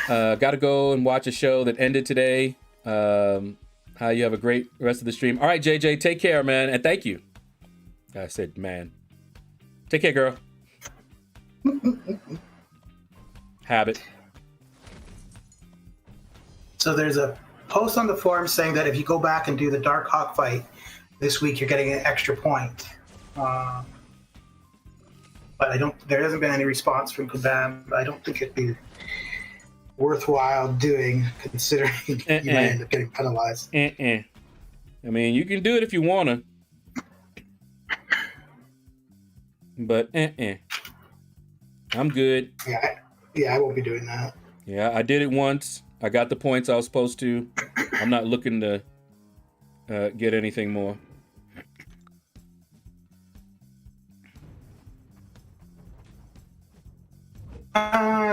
Speaker 1: Gotta go and watch a show that ended today. How you have a great rest of the stream. All right, JJ, take care, man, and thank you. I said, man. Take care, girl. Habit.
Speaker 2: So there's a post on the forum saying that if you go back and do the Dark Hawk fight this week, you're getting an extra point. But there hasn't been any response from Kabam. I don't think it'd be worthwhile doing, considering you might end up getting penalized.
Speaker 1: I mean, you can do it if you want to. But I'm good.
Speaker 2: Yeah, I won't be doing that.
Speaker 1: Yeah, I did it once. I got the points I was supposed to. I'm not looking to get anything more.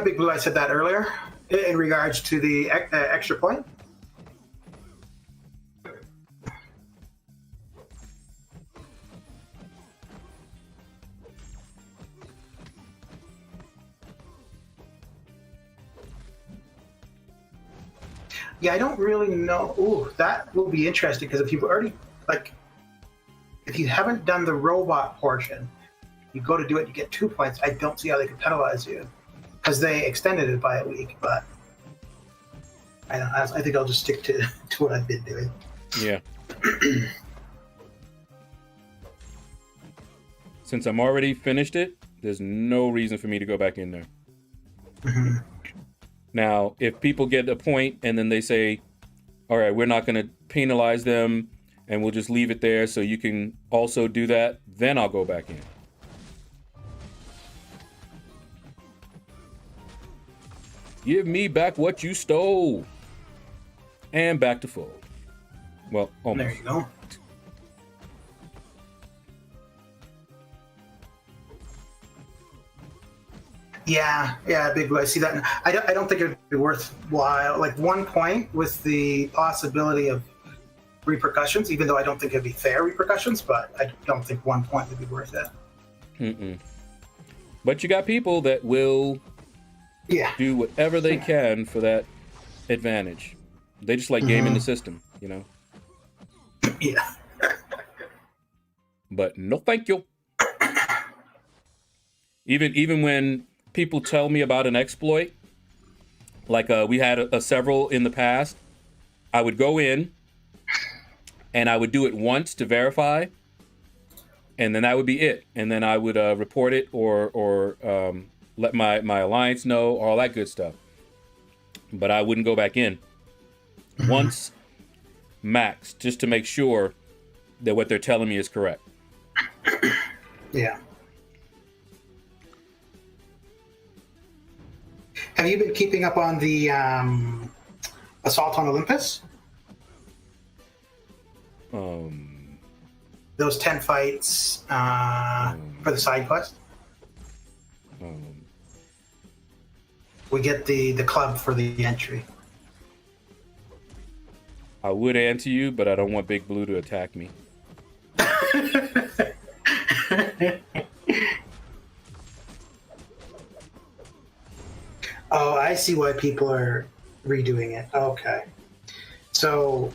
Speaker 2: Big Blue, I said that earlier in regards to the extra point. Yeah, I don't really know. Ooh, that will be interesting because if you've already, if you haven't done the robot portion, you go to do it, you get 2 points. I don't see how they could penalize you because they extended it by a week, but I think I'll just stick to what I've been doing.
Speaker 1: Yeah. Since I'm already finished it, there's no reason for me to go back in there.
Speaker 2: Mm-hmm.
Speaker 1: Now, if people get a point and then they say, all right, we're not going to penalize them and we'll just leave it there so you can also do that, then I'll go back in. Give me back what you stole. And back to full. Well, almost.
Speaker 2: There you go. Yeah, Big Blue. I see that. I don't think it would be worthwhile. 1 point with the possibility of repercussions, even though I don't think it'd be fair repercussions, but I don't think 1 point would be worth it.
Speaker 1: But you got people that will do whatever they can for that advantage. They just like gaming the system, you know?
Speaker 2: Yeah.
Speaker 1: But no thank you. Even when people tell me about an exploit, like we had several in the past, I would go in and I would do it once to verify, and then that would be it. And then I would report it or let my alliance know, all that good stuff. But I wouldn't go back in. Once max, just to make sure that what they're telling me is correct.
Speaker 2: Yeah. Have you been keeping up on the Assault on Olympus? Those 10 fights for the side quest? We get the club for the entry.
Speaker 1: I would answer you, but I don't want Big Blue to attack me.
Speaker 2: Oh, I see why people are redoing it. Okay. So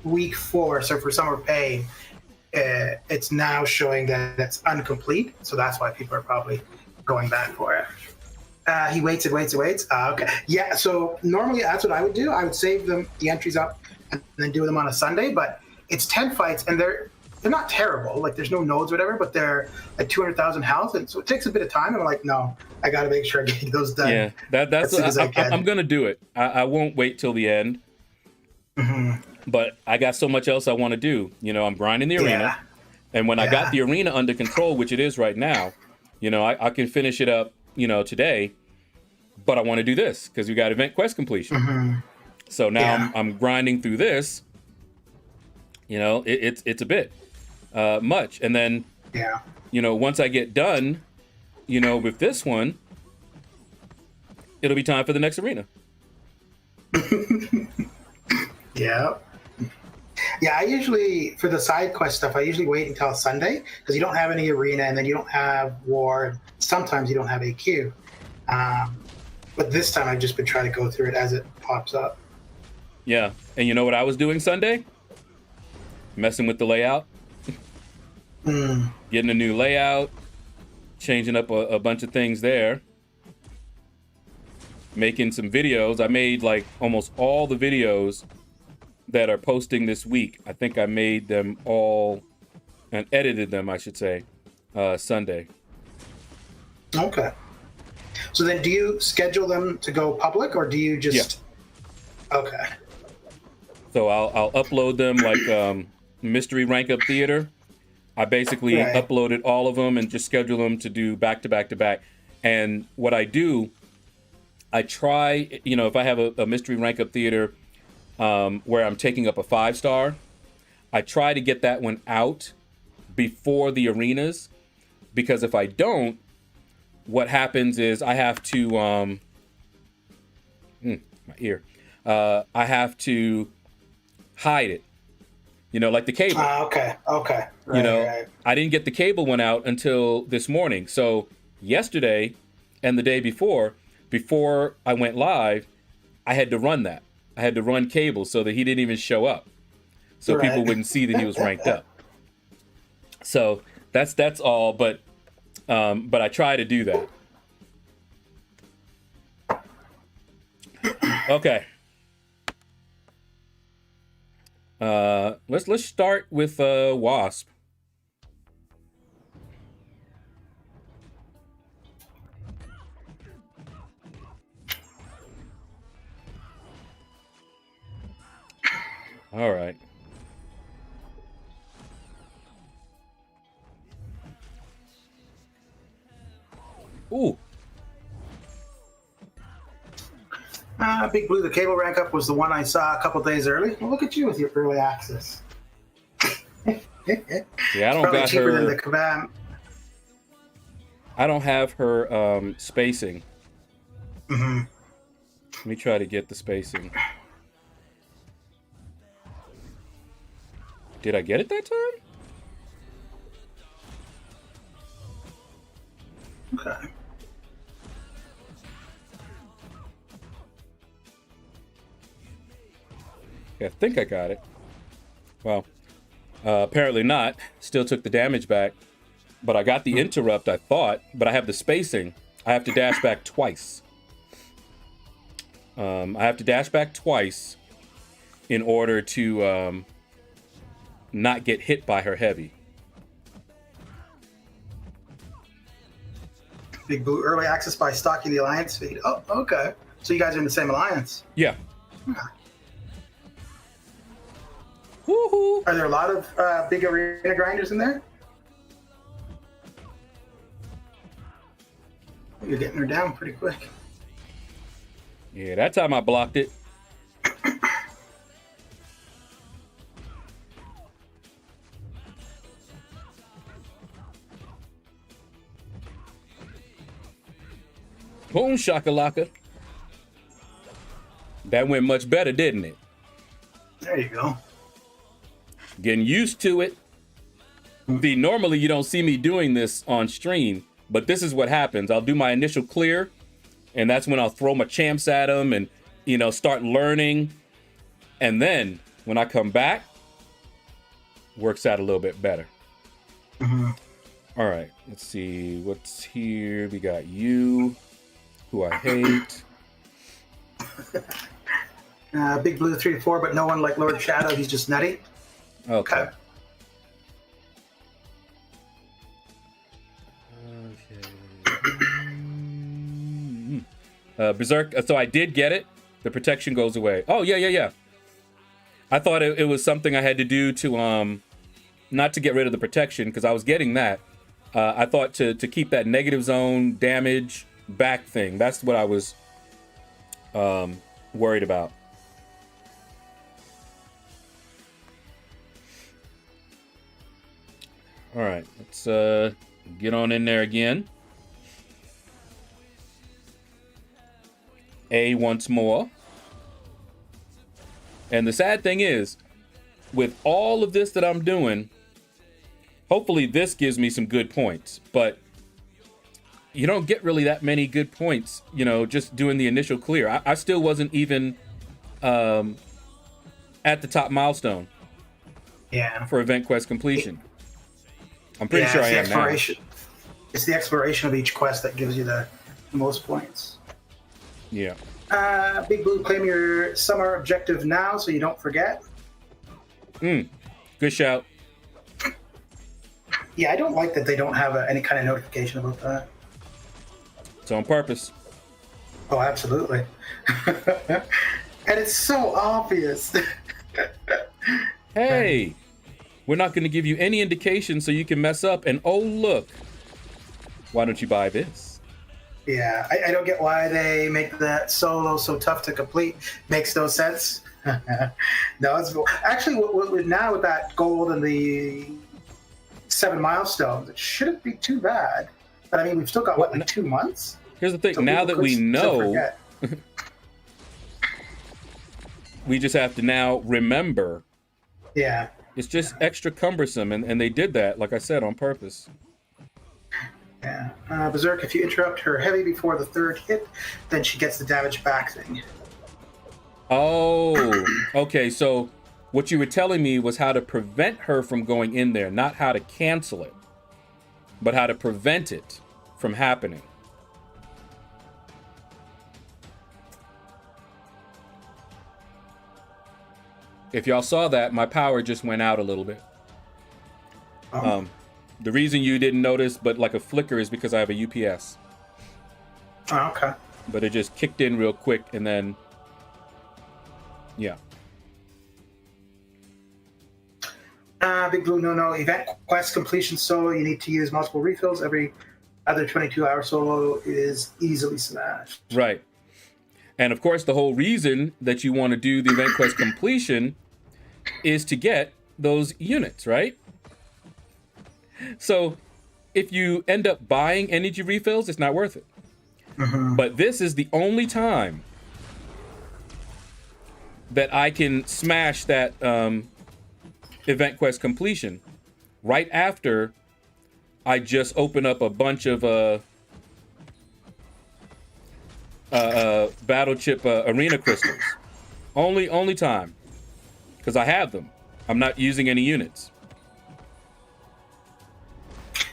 Speaker 2: week 4, so for summer pay, it's now showing that it's incomplete. So that's why people are probably going back for it. He waits and waits and waits. Okay. Yeah, so normally that's what I would do. I would save the entries up and then do them on a Sunday, but it's 10 fights and they're not terrible. There's no nodes or whatever, but they're 200,000 health. And so it takes a bit of time. And I'm like, no, I got to make sure I get those done.
Speaker 1: Yeah, that's I'm going to do it. I won't wait till the end. But I got so much else I want to do. I'm grinding the arena. And when I got the arena under control, which it is right now, I can finish it up, today. But I want to do this because we got event quest completion. So now I'm grinding through this. You know, it's a bit much. And then, you know, once I get done, you know, with this one, it'll be time for the next arena.
Speaker 2: Yeah. Yeah, I usually, for the side quest stuff, I usually wait until Sunday because you don't have any arena and then you don't have war. And sometimes you don't have AQ. But this time I've just been trying to go through it as it pops up.
Speaker 1: Yeah. And you know what I was doing Sunday? Messing with the layout. Getting a new layout. Changing up a bunch of things there. Making some videos. I made like almost all the videos that are posting this week. I think I made them all and edited them, I should say, Sunday.
Speaker 2: Okay. So then do you schedule them to go public or do you just... Yeah. Okay.
Speaker 1: So I'll upload them like Mystery Rank Up Theater. I basically uploaded all of them and just schedule them to do back to back to back. And what I do, I try, you know, if I have a Mystery Rank Up Theater where I'm taking up a 5-star, I try to get that one out before the arenas, because if I don't, what happens is I have to, my ear, I have to hide it, you know, like the cable.
Speaker 2: Okay. Right,
Speaker 1: you know, I didn't get the cable one out until this morning. So yesterday and the day before I went live, I had to run that. I had to run cable so that he didn't even show up, so people wouldn't see that he was ranked up. So that's all. But I try to do that. Okay. Let's start with Wasp. All right. Ooh.
Speaker 2: Big Blue, the cable rank up was the one I saw a couple days early. Well, look at you with your early access.
Speaker 1: Yeah, I don't got
Speaker 2: cheaper
Speaker 1: her.
Speaker 2: Than the Kabam.
Speaker 1: I don't have her spacing.
Speaker 2: Mm-hmm.
Speaker 1: Let me try to get the spacing. Did I get it that time?
Speaker 2: Okay.
Speaker 1: Yeah, I think I got it. Well, apparently not. Still took the damage back. But I got the interrupt, I thought. But I have the spacing. I have to dash back twice. I have to dash back twice in order to not get hit by her heavy.
Speaker 2: Big Blue, early access by Stocky the Alliance feed. Oh, okay. So you guys are in the same alliance?
Speaker 1: Yeah.
Speaker 2: Okay.
Speaker 1: Woohoo!
Speaker 2: Are there a lot of big arena grinders in there? You're getting her down pretty quick.
Speaker 1: Yeah, that time I blocked it. Boom shakalaka. That went much better, didn't it?
Speaker 2: There you go.
Speaker 1: Getting used to it. See, normally you don't see me doing this on stream, but this is what happens. I'll do my initial clear, and that's when I'll throw my champs at them and, you know, start learning. And then when I come back, works out a little bit better.
Speaker 2: Mm-hmm.
Speaker 1: All right, let's see what's here. We got you, who I hate.
Speaker 2: Big Blue 3-4, but no one like LordShaedow. He's just nutty.
Speaker 1: Okay. Berserk. So I did get it. The protection goes away. Oh yeah. I thought it was something I had to do to not to get rid of the protection, because I was getting that. I thought to keep that negative zone damage back thing. That's what I was worried about. All right, let's get on in there again. A once more. And the sad thing is, with all of this that I'm doing, hopefully this gives me some good points, but you don't get really that many good points, you know, just doing the initial clear. I still wasn't even at the top milestone.
Speaker 2: Yeah.
Speaker 1: For event quest completion. I'm pretty sure I am now.
Speaker 2: It's the exploration of each quest that gives you the most points.
Speaker 1: Yeah.
Speaker 2: Big Blue, claim your summer objective now so you don't forget.
Speaker 1: Good shout.
Speaker 2: Yeah, I don't like that they don't have any kind of notification about that.
Speaker 1: It's on purpose.
Speaker 2: Oh, absolutely. And it's so obvious.
Speaker 1: Hey, we're not going to give you any indication so you can mess up. And oh, look, why don't you buy this?
Speaker 2: Yeah, I don't get why they make that solo so tough to complete. Makes no sense. No, it's actually now with that gold and the 7 milestones, it shouldn't be too bad. But I mean, we've still got what, like 2 months?
Speaker 1: Here's the thing: so now that we know, we just have to now remember.
Speaker 2: Yeah,
Speaker 1: it's just extra cumbersome, and they did that, like I said, on purpose.
Speaker 2: Yeah. Berserk, if you interrupt her heavy before the 3rd hit, then she gets the damage back thing.
Speaker 1: Oh, okay. So what you were telling me was how to prevent her from going in there, not how to cancel it, but how to prevent it from happening. If y'all saw that, my power just went out a little bit. The reason you didn't notice, but like a flicker, is because I have a UPS.
Speaker 2: Oh, okay.
Speaker 1: But it just kicked in real quick, and then, yeah.
Speaker 2: Big Blue, no. Event quest completion solo, you need to use multiple refills. Every other 22-hour solo is easily smashed.
Speaker 1: Right. And of course, the whole reason that you want to do the event quest completion is to get those units, right? So if you end up buying energy refills, it's not worth it.
Speaker 2: Mm-hmm.
Speaker 1: But this is the only time that I can smash that event quest completion right after I just open up a bunch of battle chip arena crystals. Only time, because I have them. I'm not using any units.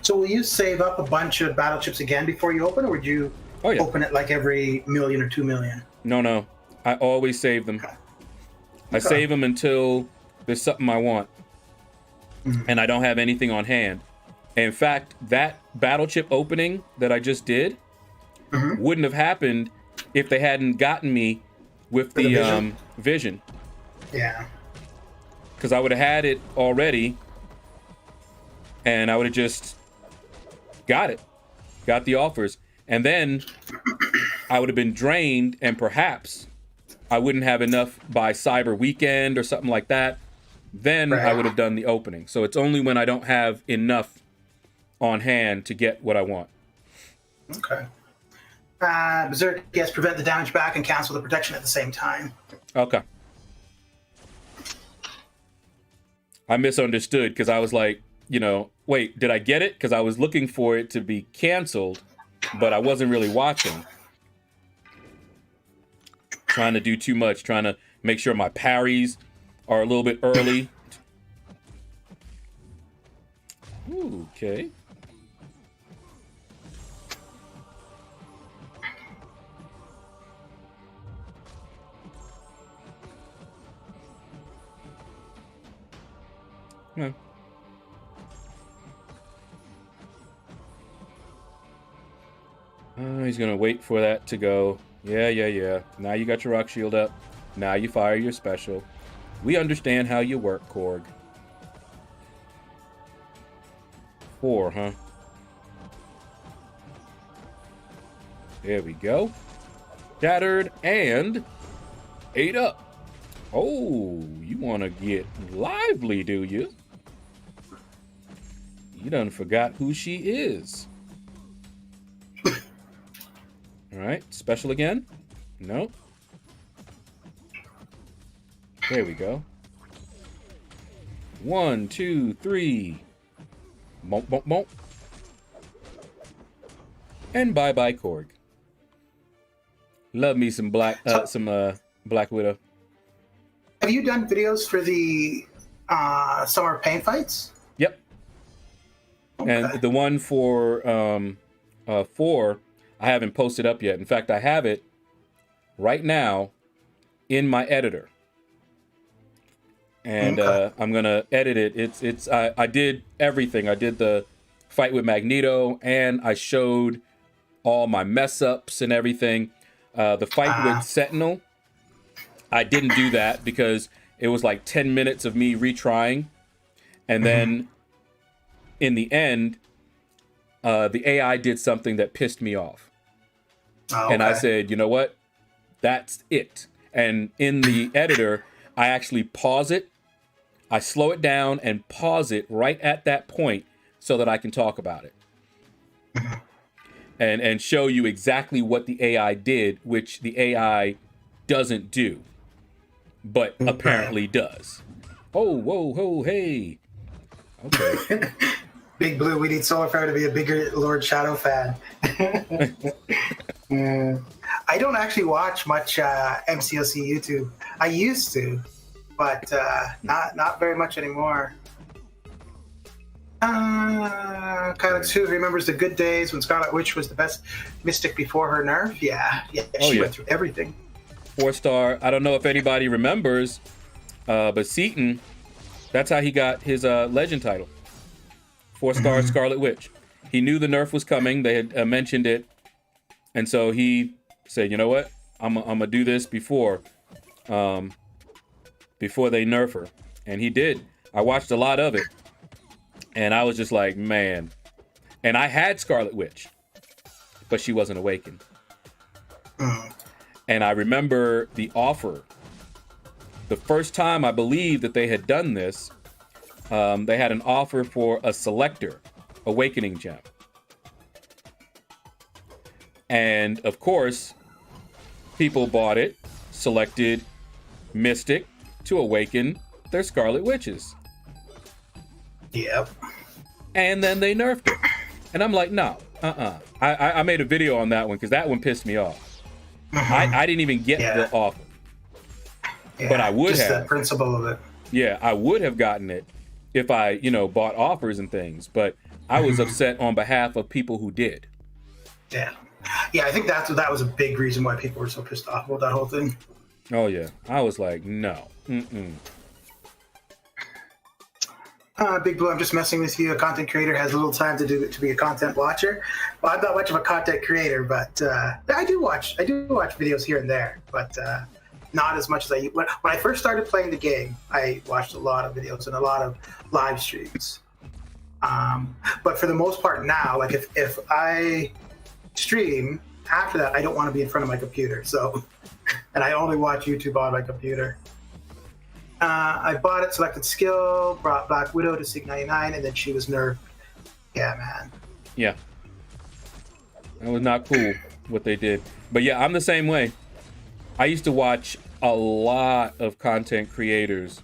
Speaker 2: So will you save up a bunch of battle chips again before you open, or would you open it like every million or 2 million?
Speaker 1: No. I always save them.
Speaker 2: Okay.
Speaker 1: I save them until there's something I want.
Speaker 2: Mm-hmm.
Speaker 1: And I don't have anything on hand. In fact, that battle chip opening that I just did wouldn't have happened if they hadn't gotten me with the vision.
Speaker 2: Yeah.
Speaker 1: Because I would have had it already, and I would have just got the offers, and then I would have been drained, and perhaps I wouldn't have enough by Cyber Weekend or something like that. Then I would have done the opening. So it's only when I don't have enough on hand to get what I want.
Speaker 2: Okay. Berserk, yes, prevent the damage back and cancel the protection at the same time.
Speaker 1: Okay. I misunderstood because I was like, wait, did I get it? Because I was looking for it to be canceled, but I wasn't really watching. Trying to do too much, trying to make sure my parries are a little bit early. Ooh, okay. Yeah. He's gonna wait for that to go. Yeah. Now you got your rock shield up. Now you fire your special. We understand how you work, Korg. 4, huh? There we go. Shattered and 8 up. Oh, you want to get lively, do you? You done forgot who she is. All right, special again? No. There we go. 1, 2, 3. Bonk, bonk, bonk. And bye-bye, Korg. Love me some Black Widow.
Speaker 2: Have you done videos for the Summer Pain fights?
Speaker 1: Yep.
Speaker 2: Okay.
Speaker 1: And the one for 4, I haven't posted up yet. In fact, I have it right now in my editor. And I'm gonna edit it. I did everything. I did the fight with Magneto, and I showed all my mess ups and everything. The fight with Sentinel, I didn't do that because it was like 10 minutes of me retrying, and then in the end, the AI did something that pissed me off. And I said, you know what? That's it. And in the editor, I actually pause it. I slow it down and pause it right at that point so that I can talk about it. And show you exactly what the AI did, which the AI doesn't do, but apparently does. Oh, whoa, ho, hey. Okay.
Speaker 2: Big Blue, we need Solar Fire to be a bigger LordShaedow fan. I don't actually watch much MCOC YouTube. I used to, but not very much anymore. Kind of who remembers the good days when Scarlet Witch was the best mystic before her nerf? Yeah, she went through everything.
Speaker 1: 4-star. I don't know if anybody remembers, but Seaton, that's how he got his legend title. 4-star Scarlet Witch. He knew the nerf was coming. They had mentioned it, and so he said, "You know what? I'm gonna do this before they nerf her," and he did. I watched a lot of it. And I was just like, man. And I had Scarlet Witch, but she wasn't awakened. And I remember the offer. The first time I believe that they had done this, they had an offer for a selector awakening gem. And of course, people bought it, selected Mystic to awaken their Scarlet Witches.
Speaker 2: Yep.
Speaker 1: And then they nerfed it. And I'm like, no, I made a video on that one because that one pissed me off. I didn't even get the offer.
Speaker 2: Yeah,
Speaker 1: but I would
Speaker 2: just
Speaker 1: have.
Speaker 2: The principle of it.
Speaker 1: Yeah, I would have gotten it if I, bought offers and things. But I was upset on behalf of people who did.
Speaker 2: Yeah. Yeah, I think that was a big reason why people were so pissed off about that whole thing.
Speaker 1: Oh, yeah. I was like, no.
Speaker 2: Big Blue, I'm just messing with you. A content creator has little time to be a content watcher. Well, I'm not much of a content creator, but I do watch videos here and there, but not as much as I. When I first started playing the game, I watched a lot of videos and a lot of live streams. But for the most part now, like if I stream after that, I don't want to be in front of my computer. So, and I only watch YouTube on my computer. I bought it, selected skill, brought Black Widow to Sig 99, and then she was nerfed. Yeah, man.
Speaker 1: Yeah. That was not cool what they did. But yeah, I'm the same way. I used to watch a lot of content creators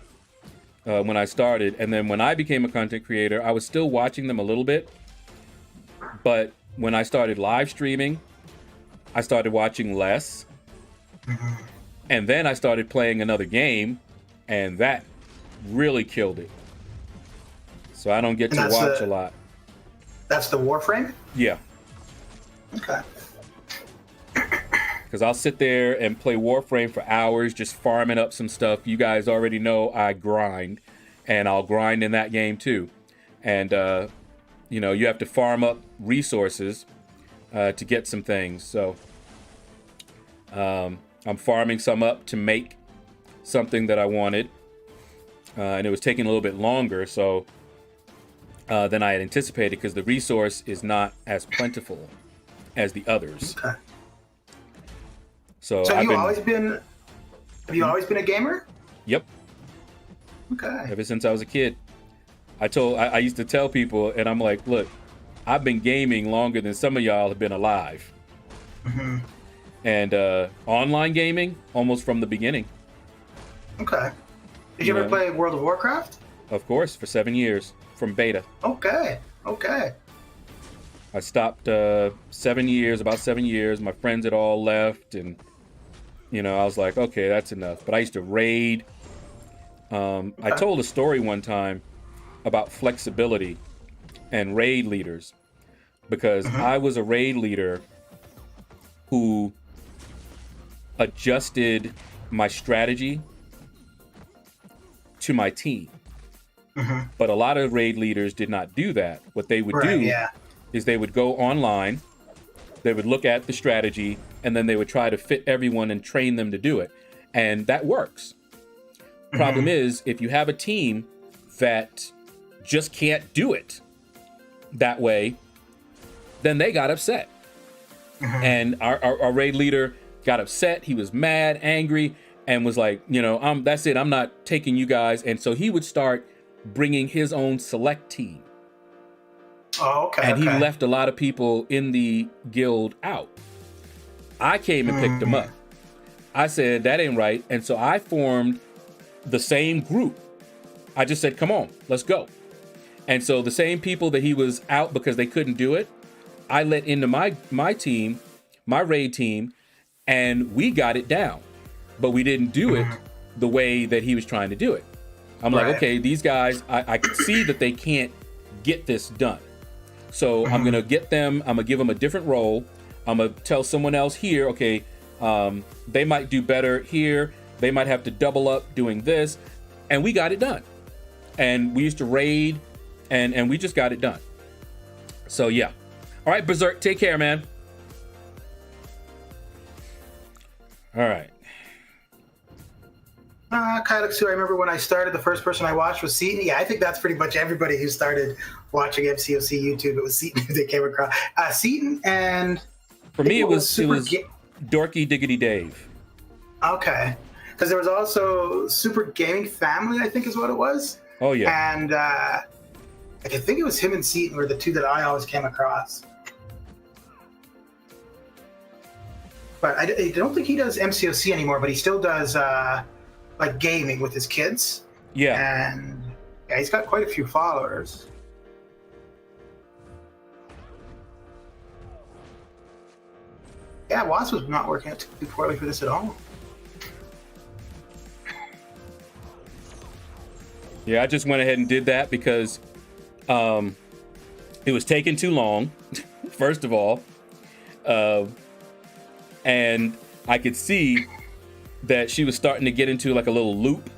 Speaker 1: when I started. And then when I became a content creator, I was still watching them a little bit. But when I started live streaming, I started watching less. And then I started playing another game. And that really killed it. So I don't get to watch a lot.
Speaker 2: That's the Warframe?
Speaker 1: Yeah.
Speaker 2: Okay.
Speaker 1: Because I'll sit there and play Warframe for hours, just farming up some stuff. You guys already know I grind. And I'll grind in that game too. And, you have to farm up resources to get some things. So I'm farming some up to make something that I wanted, and it was taking a little bit longer than I had anticipated because the resource is not as plentiful as the others.
Speaker 2: Okay.
Speaker 1: So
Speaker 2: have you always been a gamer?
Speaker 1: Yep.
Speaker 2: Okay.
Speaker 1: Ever since I was a kid. I used to tell people, and I'm like, look, I've been gaming longer than some of y'all have been alive.
Speaker 2: Mm-hmm.
Speaker 1: And online gaming, almost from the beginning.
Speaker 2: Okay. Did you ever play World of Warcraft?
Speaker 1: Of course, for 7 years, from beta.
Speaker 2: Okay.
Speaker 1: I stopped 7 years, about 7 years. My friends had all left, and, I was like, okay, that's enough. But I used to raid. I told a story one time about flexibility and raid leaders, because I was a raid leader who adjusted my strategy to my team. But a lot of raid leaders did not do that. What they would do is they would go online, they would look at the strategy, and then they would try to fit everyone and train them to do it. And that works. Problem is, if you have a team that just can't do it that way, then they got upset. And our raid leader got upset. He was mad, angry, and was like, that's it. I'm not taking you guys. And so he would start bringing his own select team.
Speaker 2: Oh, okay.
Speaker 1: And he left a lot of people in the guild out. I came and picked him up. I said, that ain't right. And so I formed the same group. I just said, come on, let's go. And so the same people that he was out because they couldn't do it, I let into my team, my raid team, and we got it down. But we didn't do it the way that he was trying to do it. I'm like, okay, these guys, I can see that they can't get this done. So I'm going to get them, I'm going to give them a different role. I'm going to tell someone else here, okay, they might do better here. They might have to double up doing this. And we got it done. And we used to raid, and we just got it done. So, yeah. All right, Berserk, take care, man. All right.
Speaker 2: Kylix too. I remember when I started, the first person I watched was Seaton. Yeah, I think that's pretty much everybody who started watching MCOC YouTube. It was Seaton who they came across. Seaton, and
Speaker 1: for me it was Dorky Diggity Dave.
Speaker 2: Okay, because there was also Super Gaming Family, I think is what it was.
Speaker 1: Oh yeah.
Speaker 2: And I think it was him and Seaton were the two that I always came across. But I don't think he does MCOC anymore, but he still does like gaming with his kids.
Speaker 1: Yeah.
Speaker 2: And yeah, he's got quite a few followers. Yeah, Wasp was not working out too poorly for this at all.
Speaker 1: Yeah, I just went ahead and did that because it was taking too long, first of all. And I could see that she was starting to get into like a little loop.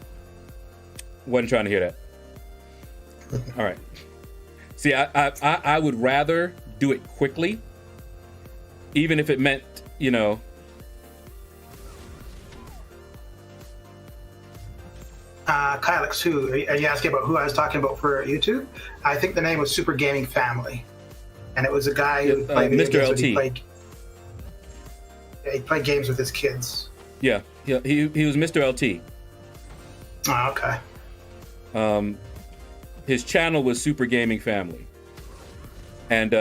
Speaker 1: Wasn't trying to hear that. All right. See, I would rather do it quickly, even if it meant,
Speaker 2: Kylix, who are you asking about? Who I was talking about for YouTube? I think the name was Super Gaming Family, and it was a guy who played
Speaker 1: Mr. LT.
Speaker 2: He played games with his kids.
Speaker 1: Yeah, he was Mr. LT.
Speaker 2: Oh, okay.
Speaker 1: His channel was Super Gaming Family, and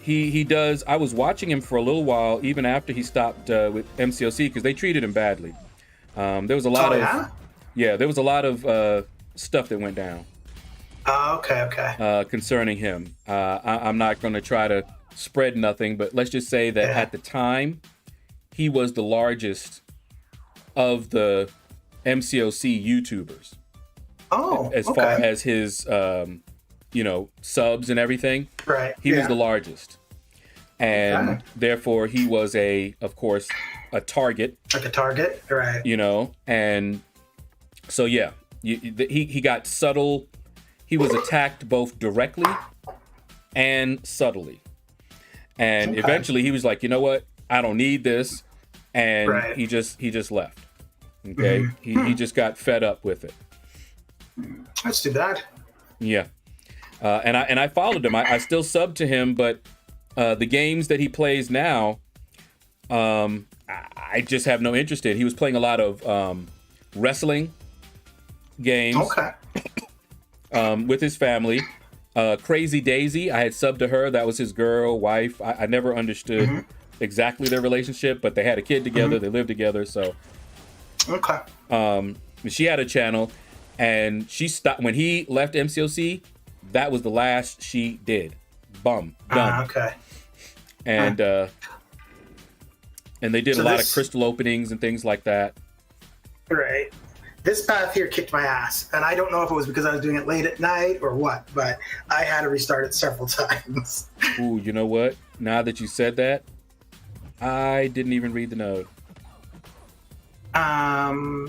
Speaker 1: he does. I was watching him for a little while, even after he stopped with MCOC, because they treated him badly. There was a lot there was a lot of stuff that went down.
Speaker 2: Oh, okay.
Speaker 1: Concerning him, I'm not going to try to spread nothing, but let's just say that at the time, he was the largest of the MCOC YouTubers.
Speaker 2: Oh,
Speaker 1: as far as his, subs and everything.
Speaker 2: Right.
Speaker 1: He was the largest. And therefore he was of course, a target.
Speaker 2: Like a target, right.
Speaker 1: And so, yeah, he got subtle. He was attacked both directly and subtly. And eventually he was like, you know what? I don't need this. And he just left. Okay. He just got fed up with it.
Speaker 2: That's too bad.
Speaker 1: Yeah. And I followed him. I still sub to him, but the games that he plays now, I just have no interest in. He was playing a lot of wrestling games.
Speaker 2: Okay.
Speaker 1: with his family. Crazy Daisy, I had subbed to her. That was his girl, wife. I never understood exactly their relationship, but they had a kid together. They lived together, so.
Speaker 2: Okay.
Speaker 1: She had a channel, and she stopped when he left MCOC. That was the last she did. Done.
Speaker 2: Okay.
Speaker 1: And they did a lot of crystal openings and things like that.
Speaker 2: Right. This path here kicked my ass, and I don't know if it was because I was doing it late at night or what, but I had to restart it several times.
Speaker 1: Ooh, you know what? Now that you said that, I didn't even read the node.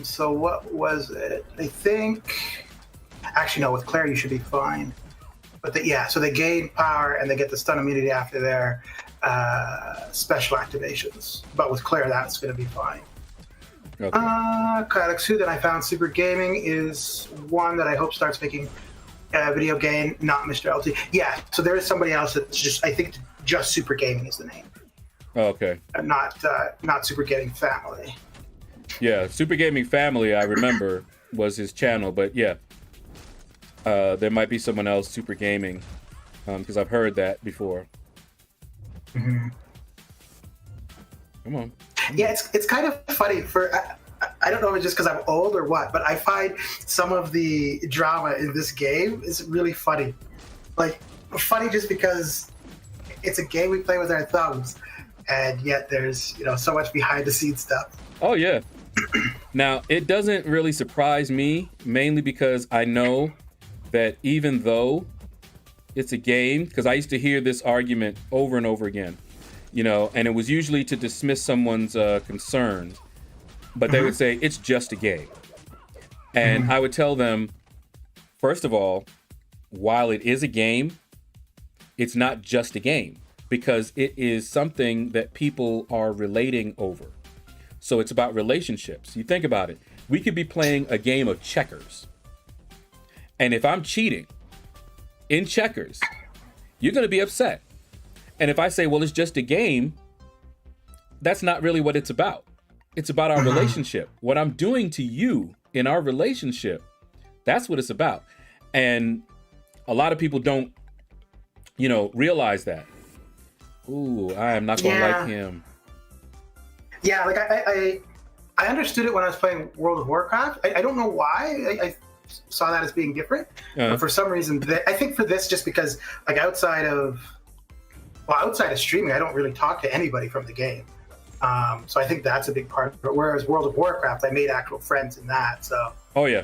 Speaker 2: So what was it? I think... Actually, no, with Claire you should be fine. But so they gain power and they get the stun immunity after their special activations. But with Claire, that's going to be fine.
Speaker 1: Okay.
Speaker 2: Kylex, who then I found Super Gaming is one that I hope starts making video game, not Mr. LT. Yeah, so there is somebody else that's just, I think just Super Gaming is the name.
Speaker 1: Oh, okay.
Speaker 2: Not Super Gaming Family.
Speaker 1: Yeah, Super Gaming Family, I remember, was his channel, but yeah. There might be someone else, Super Gaming, because I've heard that before.
Speaker 2: Mm-hmm.
Speaker 1: Come on.
Speaker 2: Yeah, it's kind of funny. I don't know if it's just because I'm old or what, but I find some of the drama in this game is really funny. Like, funny just because it's a game we play with our thumbs, and yet there's so much behind the scenes stuff.
Speaker 1: Oh yeah. Now it doesn't really surprise me, mainly because I know that even though it's a game, because I used to hear this argument over and over again. And it was usually to dismiss someone's concerns, but they would say, it's just a game. And I would tell them, first of all, while it is a game, it's not just a game, because it is something that people are relating over. So it's about relationships. You think about it. We could be playing a game of checkers. And if I'm cheating in checkers, you're going to be upset. And if I say, well, it's just a game, that's not really what it's about. It's about our relationship. What I'm doing to you in our relationship, that's what it's about. And a lot of people don't, realize that. Ooh, I am not going to like him.
Speaker 2: Yeah, like I understood it when I was playing World of Warcraft. I don't know why. I saw that as being different. But for some reason, I think for this, just because like outside of streaming, I don't really talk to anybody from the game. So I think that's a big part of it. Whereas World of Warcraft, I made actual friends in that. So. Oh
Speaker 1: yeah,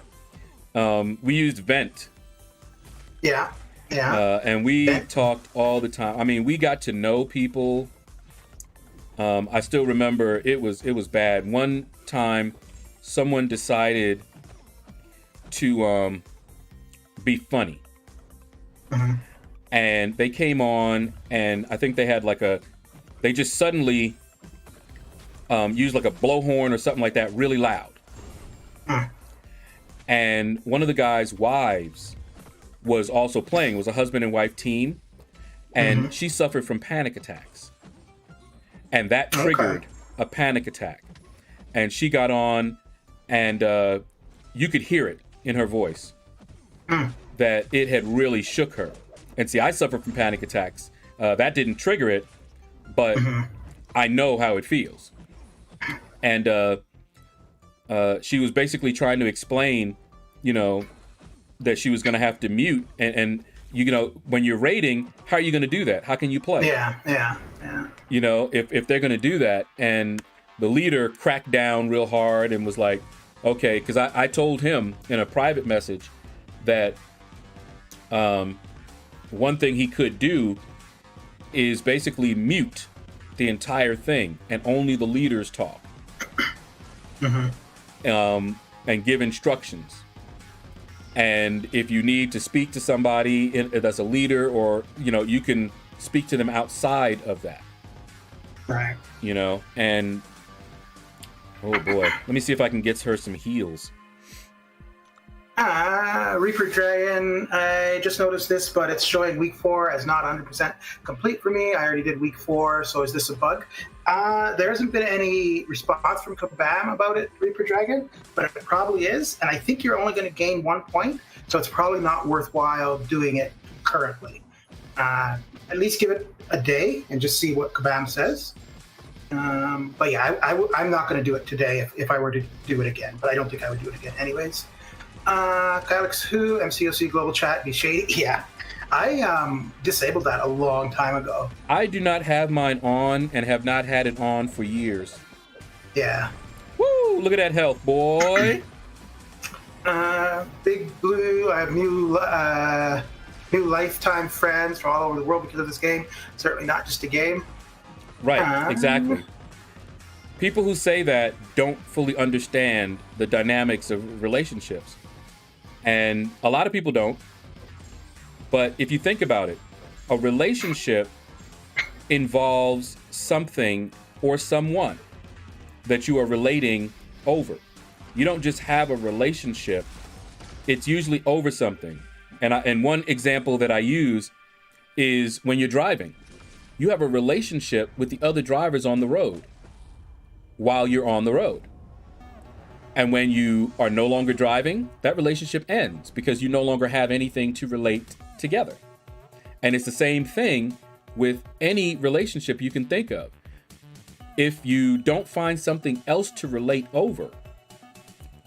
Speaker 1: we used Vent.
Speaker 2: Yeah.
Speaker 1: And we talked all the time. I mean, we got to know people. I still remember it was bad. One time, someone decided to be funny. And they came on, and I think they had they just suddenly used like a blowhorn or something like that really loud. And one of the guy's wives was also playing. It was a husband and wife team, and she suffered from panic attacks. And that triggered a panic attack. And she got on, and you could hear it in her voice that it had really shook her. And see, I suffer from panic attacks. That didn't trigger it, but I know how it feels. And she was basically trying to explain, that she was going to have to mute. And when you're raiding, how are you going to do that? How can you play?
Speaker 2: Yeah.
Speaker 1: If they're going to do that. And the leader cracked down real hard and was like, okay, because I told him in a private message that one thing he could do is basically mute the entire thing and only the leaders talk. And give instructions. And if you need to speak to somebody that's a leader, or you can speak to them outside of that.
Speaker 2: Right.
Speaker 1: And oh boy, let me see if I can get her some heals.
Speaker 2: Reaper Dragon, I just noticed this, but it's showing week 4 as not 100% complete for me. I already did week 4, so is this a bug? There hasn't been any response from Kabam about it, Reaper Dragon, but it probably is. And I think you're only going to gain 1 point So it's probably not worthwhile doing it currently. At least give it a day and just see what Kabam says. But yeah, I'm not going to do it today if I were to do it again. But I don't think I would do it again anyways. Kylix Who, MCOC Global Chat, be shady. Yeah, I disabled that a long time ago.
Speaker 1: I do not have mine on and have not had it on for years.
Speaker 2: Yeah.
Speaker 1: Woo! Look at that health, boy.
Speaker 2: Big Blue. I have new lifetime friends from all over the world because of this game. Certainly not just a game.
Speaker 1: Right. Exactly. People who say that don't fully understand the dynamics of relationships. And a lot of people don't. But if you think about it, a relationship involves something or someone that you are relating over. You don't just have a relationship. It's usually over something. And one example that I use is when you're driving. You have a relationship with the other drivers on the road while you're on the road. And when you are no longer driving, that relationship ends because you no longer have anything to relate together. And it's the same thing with any relationship you can think of. If you don't find something else to relate over,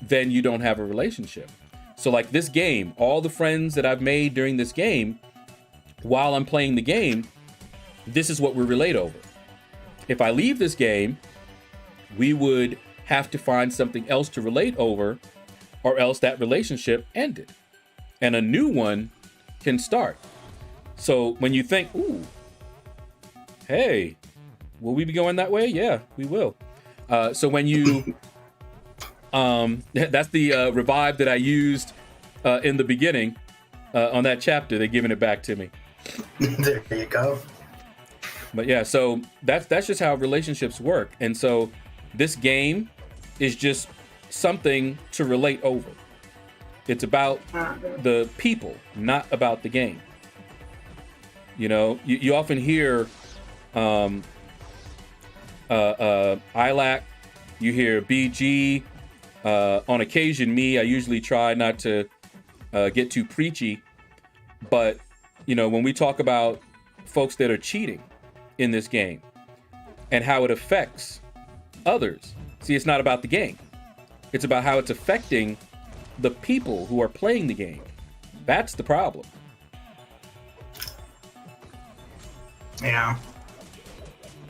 Speaker 1: then you don't have a relationship. So like this game, all the friends that I've made during this game, while I'm playing the game, this is what we relate over. If I leave this game, we would have to find something else to relate over, or else that relationship ended and a new one can start. So when you think, ooh, hey, will we be going that way? Yeah, we will. So when you, that's the revive that I used in the beginning on that chapter. They're giving it back to me.
Speaker 2: There you go.
Speaker 1: But yeah, so that's just how relationships work. And so this game is just something to relate over. It's about the people, not about the game. You know, you often hear ILAC, you hear BG, on occasion me, I usually try not to get too preachy, but you know, when we talk about folks that are cheating in this game and how it affects others, see, it's not about the game. It's about how it's affecting the people who are playing the game. That's the problem.
Speaker 2: Yeah.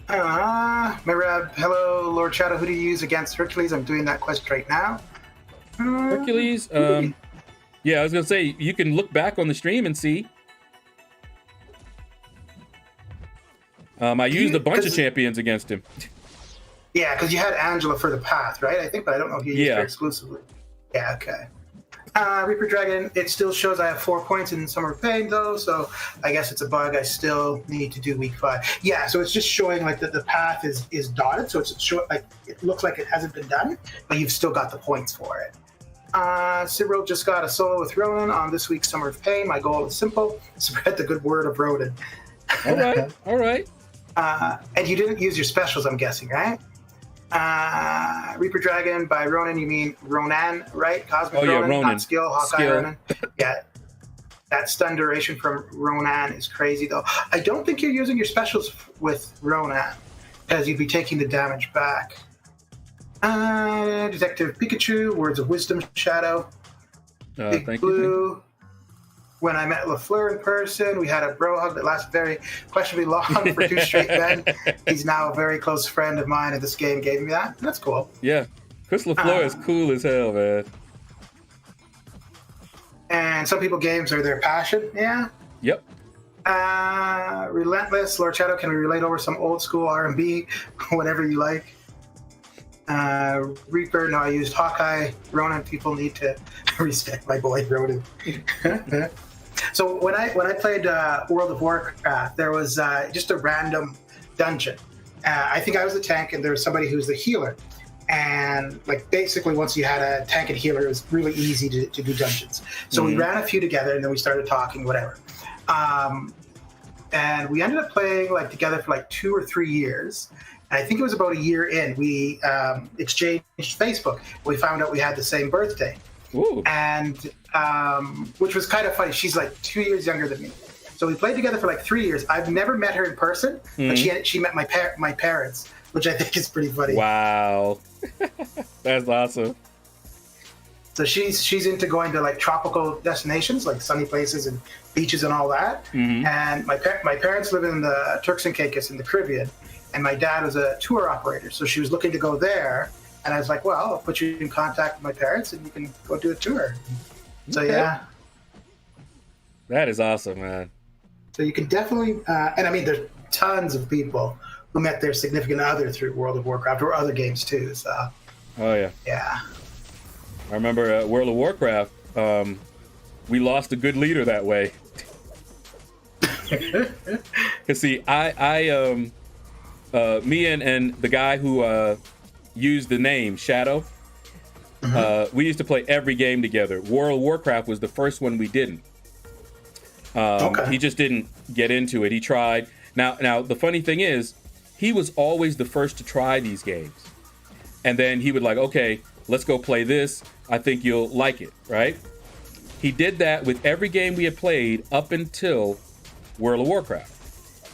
Speaker 2: Mirab, hello, LordShaedow. Who do you use against Hercules? I'm doing that quest right now.
Speaker 1: Hercules? Yeah, I was going to say, you can look back on the stream and see. I used a bunch of champions against him.
Speaker 2: Yeah, because you had Angela for the path, right? I think, but I don't know if you used her exclusively. Yeah, okay. Reaper Dragon, it still shows I have 4 points in Summer of Pain, though, so I guess it's a bug I still need to do week 5. Yeah, so it's just showing like that the path is dotted, so it's short, like it looks like it hasn't been done, but you've still got the points for it. Cyril just got a solo with Ronan on this week's Summer of Pain. My goal is simple: spread the good word of Ronan.
Speaker 1: All right.
Speaker 2: And you didn't use your specials, I'm guessing, right? Reaper Dragon, by Ronan, you mean Ronan, right? Cosmic Ronan, not skill, Hawkeye Ronan. Yeah, that stun duration from Ronan is crazy, though. I don't think you're using your specials with Ronan, because you'd be taking the damage back. Detective Pikachu, Words of Wisdom, Shaedow. Big Blue. When I met LaFleur in person, we had a bro hug that lasted very questionably long for 2 straight men. He's now a very close friend of mine, and this game gave me that. That's cool.
Speaker 1: Yeah. Chris LaFleur is cool as hell, man.
Speaker 2: And some people, games are their passion. Yeah.
Speaker 1: Yep.
Speaker 2: Relentless, LordShaedow, can we relate over some old school R&B? Whatever you like. Reaper, no, I used Hawkeye. Ronan, people need to respect my boy Ronan. So when I played World of Warcraft, there was just a random dungeon. I think I was the tank, and there was somebody who was the healer. And like basically, once you had a tank and healer, it was really easy to do dungeons. So we ran a few together, and then we started talking, whatever. And we ended up playing like together for like 2 or 3 years. And I think it was about a year in, we exchanged Facebook. We found out we had the same birthday.
Speaker 1: Ooh.
Speaker 2: And which was kind of funny. She's like 2 years younger than me. So we played together for like 3 years. I've never met her in person, but she met my parents, which I think is pretty funny.
Speaker 1: Wow. That's awesome.
Speaker 2: So she's into going to like tropical destinations, like sunny places and beaches and all that. And my parents live in the Turks and Caicos in the Caribbean, and my dad was a tour operator. So she was looking to go there, and I was like, well, I'll put you in contact with my parents, and you can go do a tour. So yeah.
Speaker 1: That is awesome, man.
Speaker 2: So you can definitely, and I mean, there's tons of people who met their significant other through World of Warcraft or other games too. So.
Speaker 1: Oh yeah.
Speaker 2: Yeah.
Speaker 1: I remember World of Warcraft. We lost a good leader that way. Cause see, me and the guy who used the name Shaedow, we used to play every game together. World of Warcraft was the first one we didn't. He just didn't get into it. He tried. Now the funny thing is, he was always the first to try these games. And then he would like, okay, let's go play this. I think you'll like it, right? He did that with every game we had played up until World of Warcraft.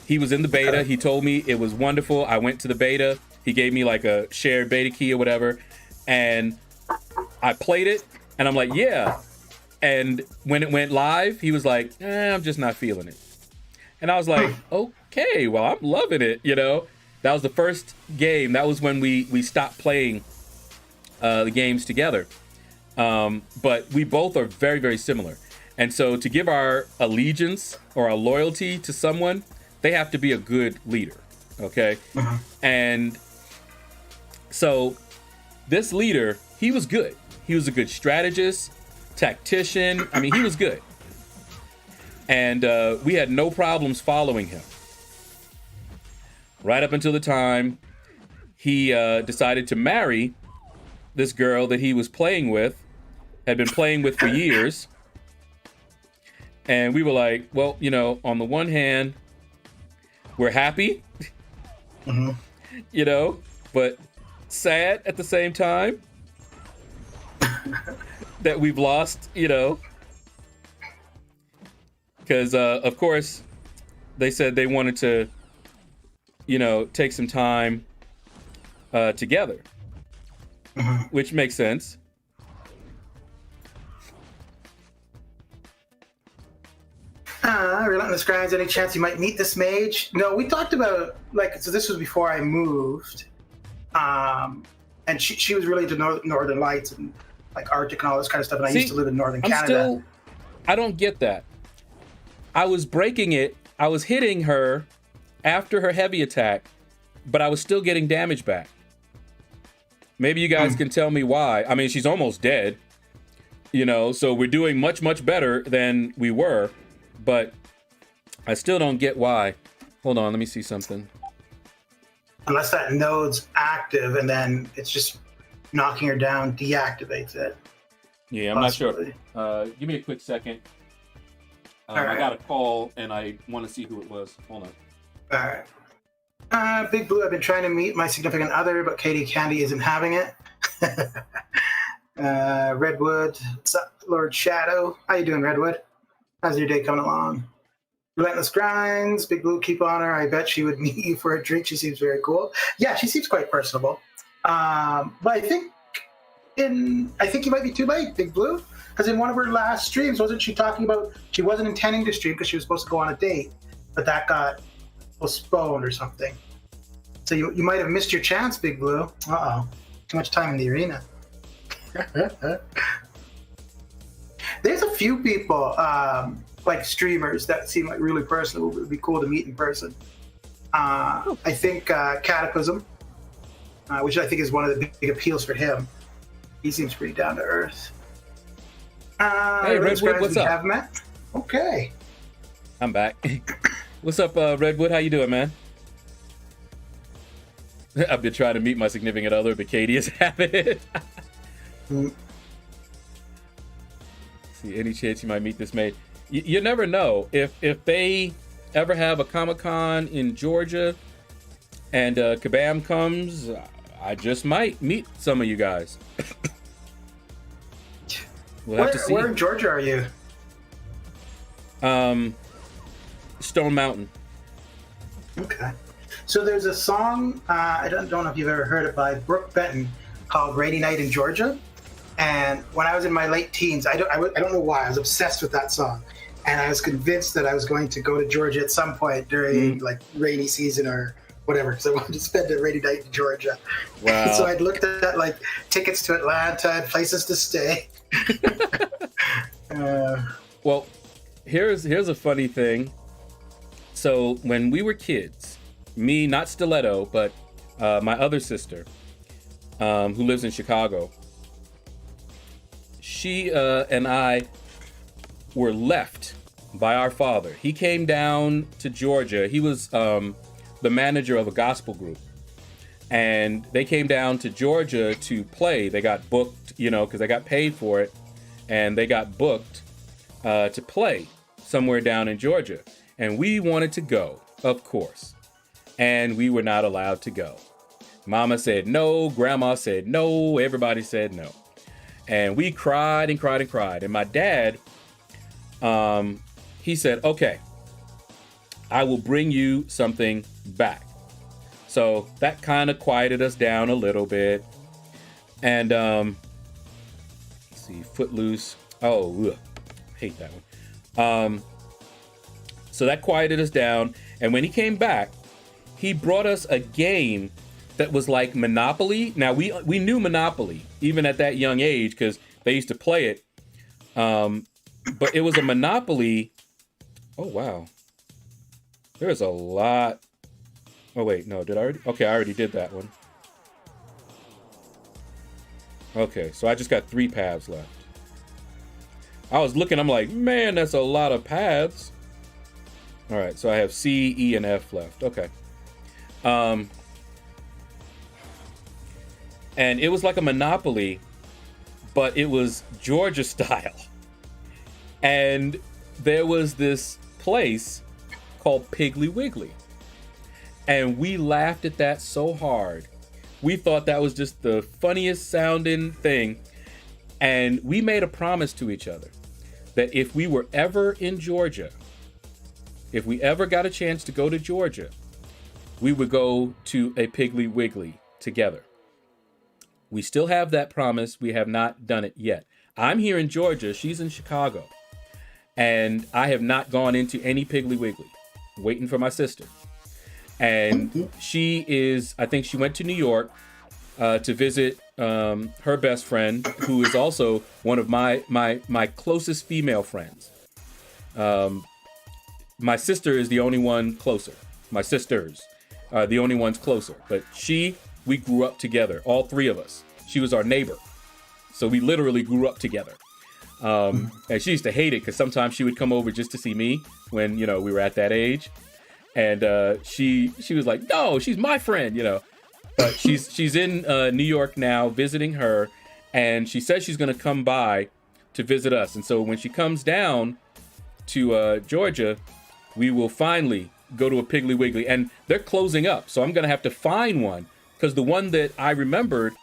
Speaker 1: He was in the beta. He told me it was wonderful. I went to the beta. He gave me like a shared beta key or whatever. And I played it and I'm like, yeah. And when it went live, he was like, I'm just not feeling it. And I was like, okay, well, I'm loving it, you know? That was the first game. That was when we stopped playing the games together. But we both are very, very similar. And so to give our allegiance or our loyalty to someone, they have to be a good leader, okay? And so this leader, he was good. He was a good strategist, tactician. I mean, he was good. And we had no problems following him. Right up until the time he decided to marry this girl that he was playing with, had been playing with for years. And we were like, well, you know, on the one hand, we're happy, you know, but sad at the same time that we've lost, you know, because, of course, they said they wanted to, you know, take some time together, which makes sense.
Speaker 2: Relentless Grinds, any chance you might meet this mage? No, we talked about, like, so this was before I moved. And she was really into Northern Lights and, like, Arctic and all this kind of stuff. And I used to live in Northern Canada.
Speaker 1: I don't get that. I was breaking it. I was hitting her after her heavy attack, but I was still getting damage back. Maybe you guys can tell me why. I mean, she's almost dead, you know, so we're doing much, much better than we were. But I still don't get why. Hold on, let me see something.
Speaker 2: Unless that node's active and then it's just knocking her down, deactivates it.
Speaker 1: Yeah, I'm not sure. Give me a quick second. Right. I got a call and I want to see who it was. Hold on.
Speaker 2: All right. Big Blue, I've been trying to meet my significant other, but Katie Candy isn't having it. Redwood, what's up, LordShaedow? How you doing, Redwood? How's your day coming along? Relentless Grinds, Big Blue, keep on her. I bet she would meet you for a drink. She seems very cool. Yeah, she seems quite personable. But I think you might be too late, Big Blue, because in one of her last streams, wasn't she talking about she wasn't intending to stream because she was supposed to go on a date, but that got postponed or something. So you might have missed your chance, Big Blue. Uh-oh. Too much time in the arena. There's a few people, like streamers, that seem like really personable. It would be cool to meet in person. I think Cataclysm, which I think is one of the big appeals for him. He seems pretty down to earth.
Speaker 1: Hey, Redwood, what's up?
Speaker 2: Have met. Okay.
Speaker 1: I'm back. What's up, Redwood? How you doing, man? I've been trying to meet my significant other, but Katie is having it. See, any chance you might meet this mate? You never know. If they ever have a Comic-Con in Georgia and Kabam comes, I just might meet some of you guys. we'll have to see.
Speaker 2: Where in Georgia are you?
Speaker 1: Stone Mountain.
Speaker 2: Okay. So there's a song, I don't know if you've ever heard it, by Brooke Benton called Rainy Night in Georgia. And when I was in my late teens, I don't know why, I was obsessed with that song. And I was convinced that I was going to go to Georgia at some point during like rainy season or whatever, because I wanted to spend a rainy night in Georgia.
Speaker 1: Wow.
Speaker 2: So I'd looked at like tickets to Atlanta and places to stay.
Speaker 1: Well, here's a funny thing. So when we were kids, me, not Stiletto, but my other sister, who lives in Chicago, she and I were left by our father. He came down to Georgia. He was the manager of a gospel group. And they came down to Georgia to play. They got booked, because they got paid for it. And they got booked to play somewhere down in Georgia. And we wanted to go, of course. And we were not allowed to go. Mama said no, Grandma said no, everybody said no. And we cried and cried and cried. And my dad, he said, okay, I will bring you something back. So that kind of quieted us down a little bit. And let's see, Footloose. Oh, ugh, hate that one. So that quieted us down. And when he came back, he brought us a game that was like Monopoly. Now we knew Monopoly even at that young age because they used to play it. But it was a Monopoly. Oh, wow. There's a lot. Oh, wait, no, did I already? Okay, I already did that one. Okay, so I just got 3 paths left. I was looking, I'm like, man, that's a lot of paths. All right, so I have C, E, and F left. Okay. And it was like a Monopoly, but it was Georgia style. And there was this place called Piggly Wiggly. And we laughed at that so hard. We thought that was just the funniest sounding thing. And we made a promise to each other that if we were ever in Georgia, if we ever got a chance to go to Georgia, we would go to a Piggly Wiggly together. We still have that promise. We have not done it yet. I'm here in Georgia. She's in Chicago. And I have not gone into any Piggly Wiggly. Waiting for my sister. And she is, I think she went to New York to visit her best friend, who is also one of my closest female friends. My sister is the only one closer. My sisters are the only ones closer. But we grew up together, all 3 of us. She was our neighbor. So we literally grew up together. And she used to hate it because sometimes she would come over just to see me when, we were at that age. And she was like, no, she's my friend, But she's in New York now visiting her. And she says she's going to come by to visit us. And so when she comes down to Georgia, we will finally go to a Piggly Wiggly. And they're closing up. So I'm going to have to find one because the one that I remembered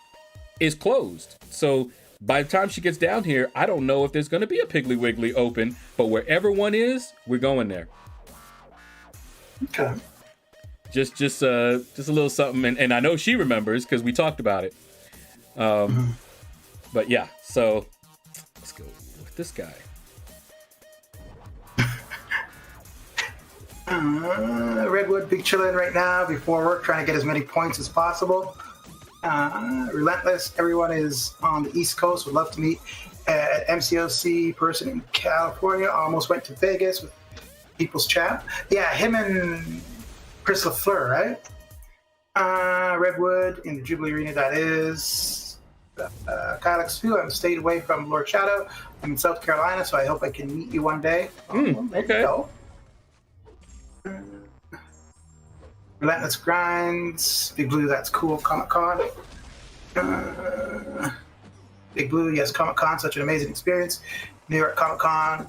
Speaker 1: is closed. So by the time she gets down here, I don't know if there's going to be a Piggly Wiggly open. But wherever one is, we're going there.
Speaker 2: Okay.
Speaker 1: Just a little something, and I know she remembers because we talked about it. But yeah, so let's go with this guy.
Speaker 2: Redwood, big chillin' right now before work, trying to get as many points as possible. Relentless, everyone is on the East Coast. Would love to meet at MCOC person in California. Almost went to Vegas with People's Champ. Yeah, him and Chris LaFleur, right? Redwood in the Jubilee Arena, that is. Kyle XFU, I'm stayed away from LordShaedow. I'm in South Carolina, so I hope I can meet you one day.
Speaker 1: Okay.
Speaker 2: Relentless Grinds. Big Blue, that's cool. Comic-Con. Big Blue, yes, Comic-Con, such an amazing experience. New York Comic-Con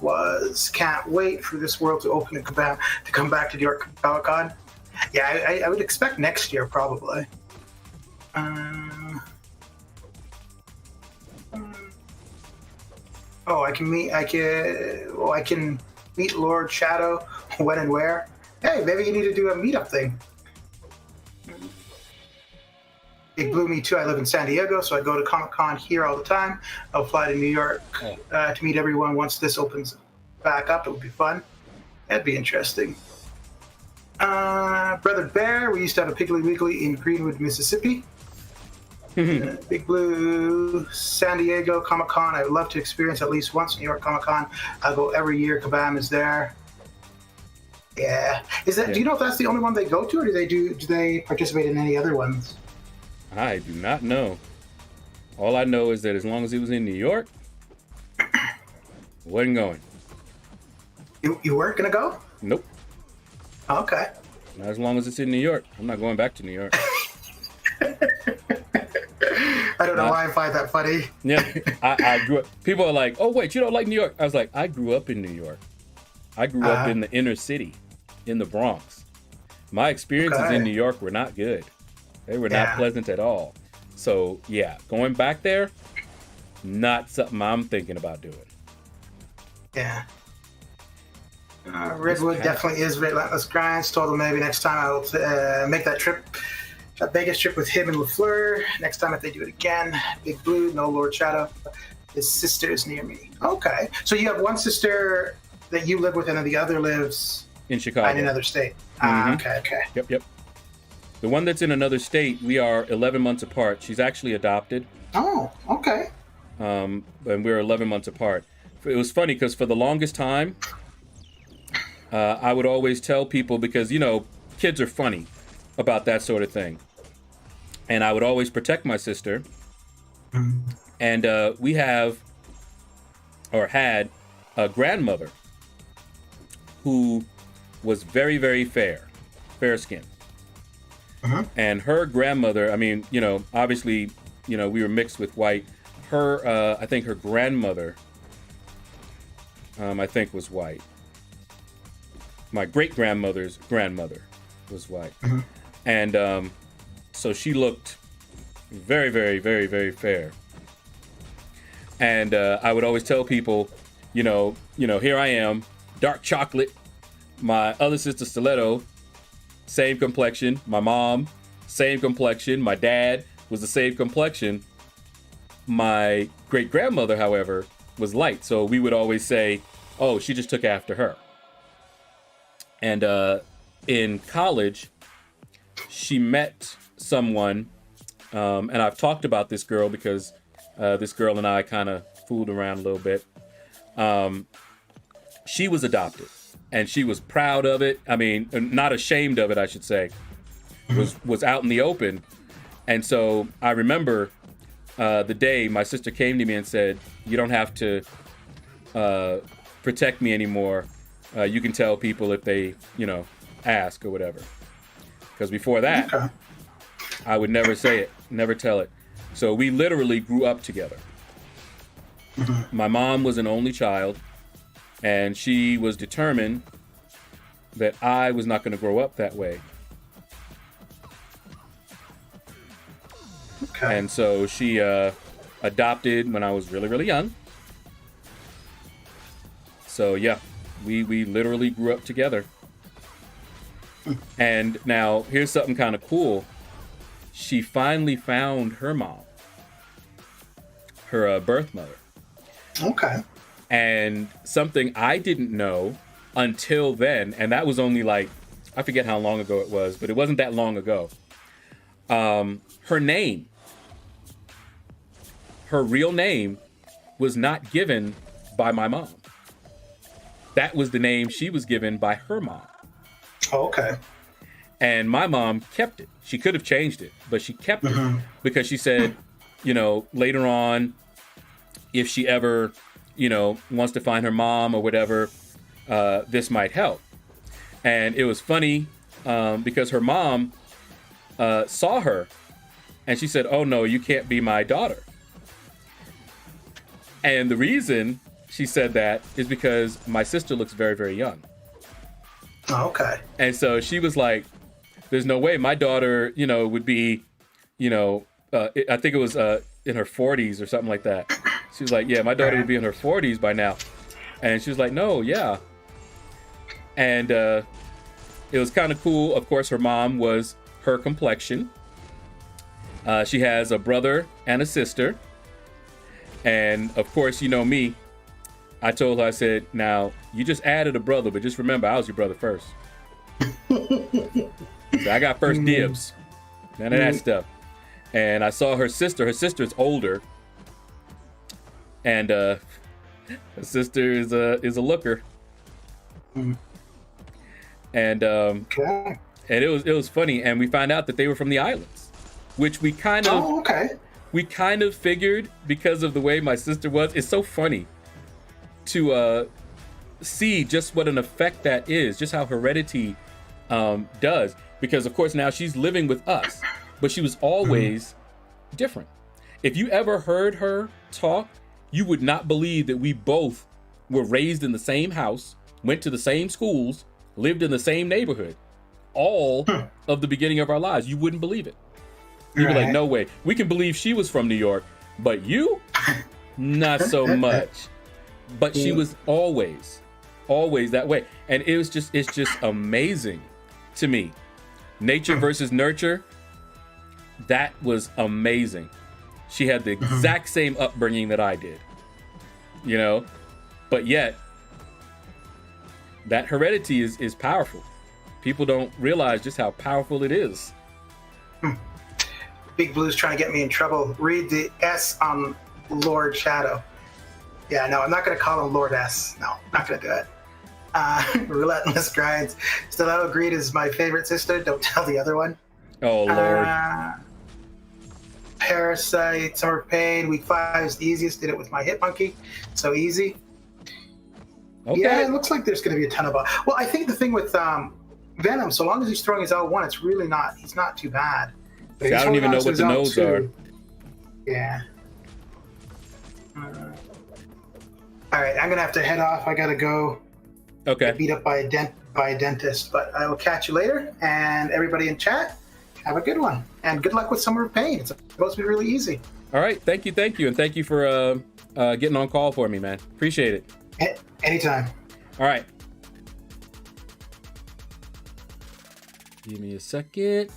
Speaker 2: can't wait for this world to open and come back to New York Comic-Con. Yeah, I would expect next year, probably. Oh, I can meet LordShaedow when and where. Hey, maybe you need to do a meetup thing. Big Blue, me too. I live in San Diego, so I go to Comic-Con here all the time. I'll fly to New York to meet everyone once this opens back up. It would be fun. That'd be interesting. Brother Bear, we used to have a Piggly Wiggly in Greenwood, Mississippi. Big Blue, San Diego Comic-Con. I would love to experience at least once New York Comic-Con. I'll go every year. Kabam is there. Yeah. Do you know if that's the only one they go to, or do they participate in any other ones?
Speaker 1: I do not know. All I know is that as long as it was in New York, I wasn't going.
Speaker 2: You weren't gonna go?
Speaker 1: Nope.
Speaker 2: Okay.
Speaker 1: Not as long as it's in New York. I'm not going back to New York.
Speaker 2: I don't know why I find that funny.
Speaker 1: Yeah, I grew up. People are like, "Oh wait, you don't like New York?" I was like, "I grew up in New York. I grew up in the inner city, in the Bronx. My experiences in New York were not good. They were not pleasant at all. So yeah, going back there, not something I'm thinking about doing."
Speaker 2: Yeah. Redwood definitely is relentless grinds. Told him maybe next time I'll make that trip, that Vegas trip with him and LaFleur. Next time if they do it again. Big Blue, no LordShaedow. His sister is near me. Okay. So you have one sister that you live with, and then the other lives
Speaker 1: in Chicago,
Speaker 2: in another state. Okay.
Speaker 1: Yep. The one that's in another state, we are 11 months apart. She's actually adopted.
Speaker 2: Oh, okay.
Speaker 1: And we're 11 months apart. It was funny because for the longest time, I would always tell people, because, kids are funny about that sort of thing. And I would always protect my sister. And we had a grandmother who was very, very fair-skinned. And her grandmother, obviously, we were mixed with white. I think her grandmother, was white. My great-grandmother's grandmother was white. And so she looked very, very, very, very fair. And I would always tell people, here I am, dark chocolate. My other sister, Stiletto, same complexion. My mom, same complexion. My dad was the same complexion. My great-grandmother, however, was light. So we would always say, oh, she just took after her. And in college, she met someone, and I've talked about this girl because this girl and I kind of fooled around a little bit. She was adopted, and she was proud of it. Not ashamed of it, I should say. Was out in the open. And so I remember the day my sister came to me and said, "You don't have to protect me anymore. You can tell people if they, ask or whatever." Because before that, I would never say it, never tell it. So we literally grew up together. My mom was an only child, and she was determined that I was not going to grow up that way. And so she adopted when I was really, really young. So yeah, we literally grew up together. And now here's something kind of cool. She finally found her mom, her birth mother.
Speaker 2: Okay.
Speaker 1: And something I didn't know until then, and that was only I forget how long ago it was, but it wasn't that long ago. Her name, her real name, was not given by my mom. That was the name she was given by her mom.
Speaker 2: Oh, okay.
Speaker 1: And my mom kept it. She could have changed it, but she kept it because she said, later on, if she ever, wants to find her mom or whatever, this might help. And it was funny because her mom saw her and she said, "Oh no, you can't be my daughter." And the reason she said that is because my sister looks very, very young.
Speaker 2: Oh, okay.
Speaker 1: And so she was like, "There's no way my daughter, would be, I think it was in her 40s or something like that." She was like, yeah, my daughter would be in her 40s by now. And she was like, no, yeah. And it was kind of cool. Of course, her mom was her complexion. She has a brother and a sister. And of course, you know me. I told her, I said, now, you just added a brother, but just remember, I was your brother first. So I got first dibs. None of that stuff. And I saw her sister. Her sister's older. And her sister is a looker. And and it was funny. And we found out that they were from the islands, which we kind of we kind of figured because of the way my sister was. It's so funny to see just what an effect that is, just how heredity does. Because of course now she's living with us, but she was always different. If you ever heard her talk, you would not believe that we both were raised in the same house, went to the same schools, lived in the same neighborhood, all of the beginning of our lives. You wouldn't believe it. You'd be like, no way. We can believe she was from New York, but you, not so much. But she was always that way. And it's just amazing to me. Nature versus nurture, that was amazing. She had the exact same upbringing that I did, you know, but yet that heredity is powerful. People don't realize just how powerful it is.
Speaker 2: Big Blue's trying to get me in trouble. Read the S on LordShaedow. Yeah, no, I'm not going to call him Lord S. No, not going to do it. Relentless Grinds. Stiletto Greed is my favorite sister. Don't tell the other one.
Speaker 1: Oh, Lord.
Speaker 2: Parasite, Summer Pain. Week 5 is the easiest. Did it with my Hit Monkey. So easy. Okay. Yeah, it looks like there's going to be a ton of... Well, I think the thing with Venom, so long as he's throwing his L1, it's really not... He's not too bad.
Speaker 1: See, I don't even know what the nodes are.
Speaker 2: Yeah. All right, I'm going to have to head off. I got to go get beat up by a dentist. But I will catch you later. And everybody in chat, have a good one. And good luck with Summer Pain. It's supposed to be really easy.
Speaker 1: All right. Thank you. And thank you for getting on call for me, man. Appreciate it.
Speaker 2: Anytime.
Speaker 1: All right. Give me a second.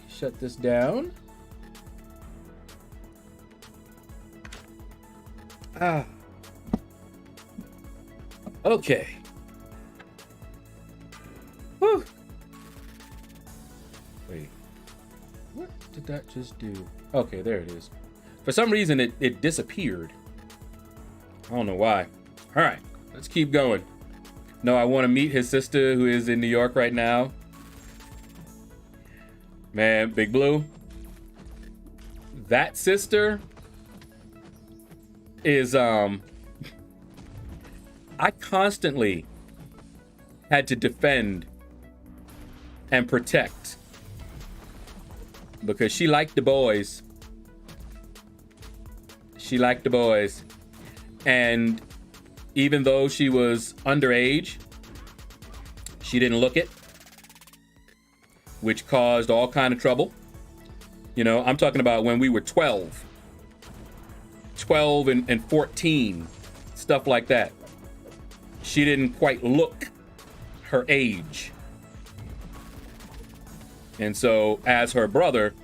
Speaker 1: Shut this down. Okay. Whew. Wait. What did that just do? Okay, there it is. For some reason, it disappeared. I don't know why. All right, let's keep going. No, I want to meet his sister who is in New York right now. Man, Big Blue. That sister is, I constantly had to defend and protect because she liked the boys. She liked the boys. And even though she was underage, she didn't look it, which caused all kind of trouble. You know, I'm talking about when we were 12 and 14, stuff like that. She didn't quite look her age. And so as her brother,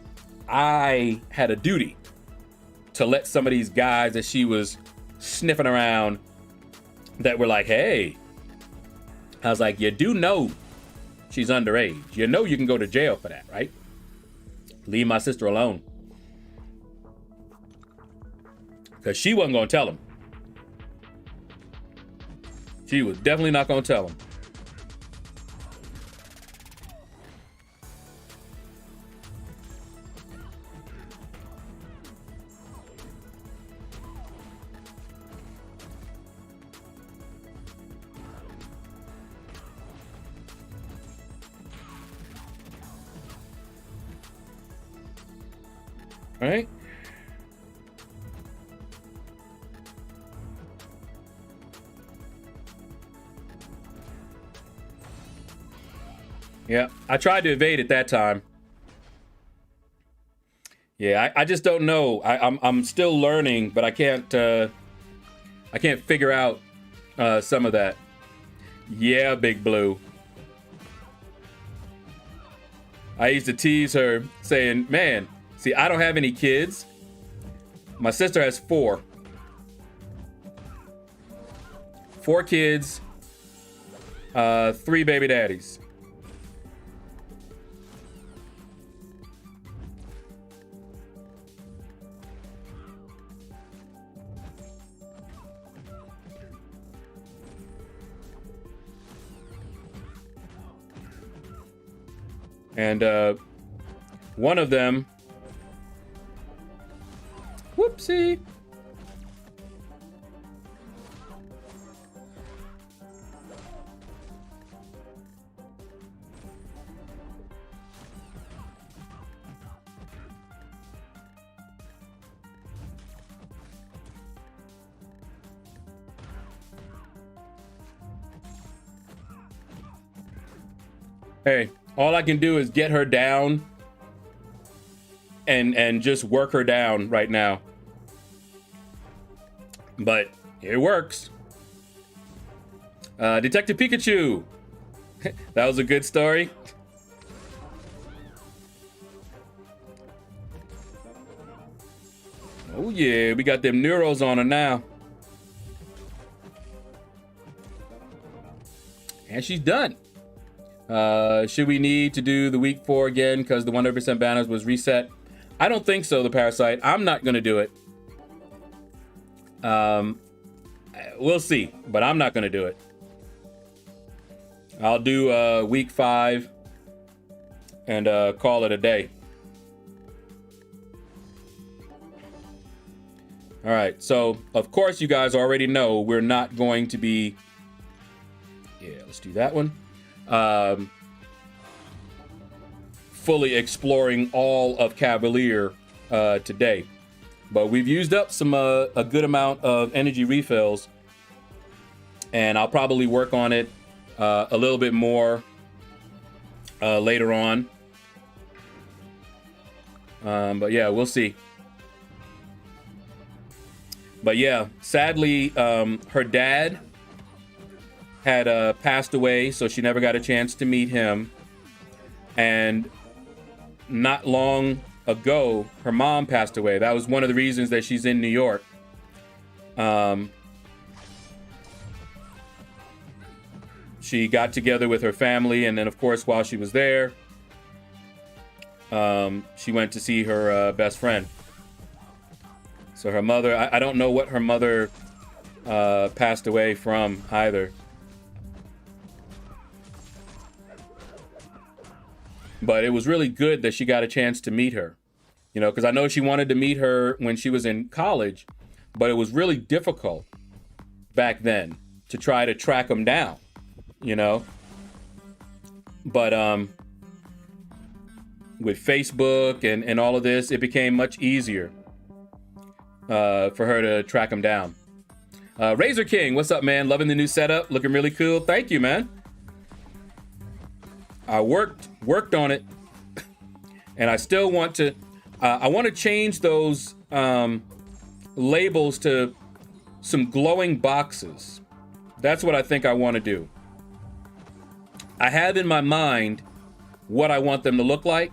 Speaker 1: I had a duty to let some of these guys that she was sniffing around that were like, hey, I was like, you do know she's underage. You know you can go to jail for that, right? Leave my sister alone. Because she wasn't going to tell him. She was definitely not going to tell him. All right. Yeah, I tried to evade at that time. Yeah, I just don't know. I'm still learning, but I can't figure out some of that. Yeah, Big Blue. I used to tease her saying, man, see, I don't have any kids. My sister has 4. 4 kids, 3 baby daddies. And one of them, whoopsie. Hey, all I can do is get her down and just work her down right now. But it works. Detective Pikachu. That was a good story. Oh yeah, we got them neuros on her now. And she's done. Should we need to do the week 4 again because the 100% banners was reset? I don't think so, the Parasite. I'm not going to do it. We'll see, but I'm not going to do it. I'll do week 5 and call it a day. All right, so of course you guys already know we're not going to be... Yeah, let's do that one. Fully exploring all of Cavalier today, but we've used up some a good amount of energy refills, and I'll probably work on it a little bit more later on. But yeah, we'll see. But yeah, sadly, her dad had passed away, so she never got a chance to meet him. And not long ago, her mom passed away. That was one of the reasons that she's in New York. She got together with her family, and then, of course, while she was there, she went to see her best friend. So her mother, I don't know what her mother passed away from either. But it was really good that she got a chance to meet her, you know, because I know she wanted to meet her when she was in college, but it was really difficult back then to try to track them down, you know. But with Facebook and all of this, it became much easier for her to track them down. Razor King, what's up, man? Loving the new setup, looking really cool. Thank you, man. I worked on it, and I still want to. I want to change those labels to some glowing boxes. That's what I think I want to do. I have in my mind what I want them to look like,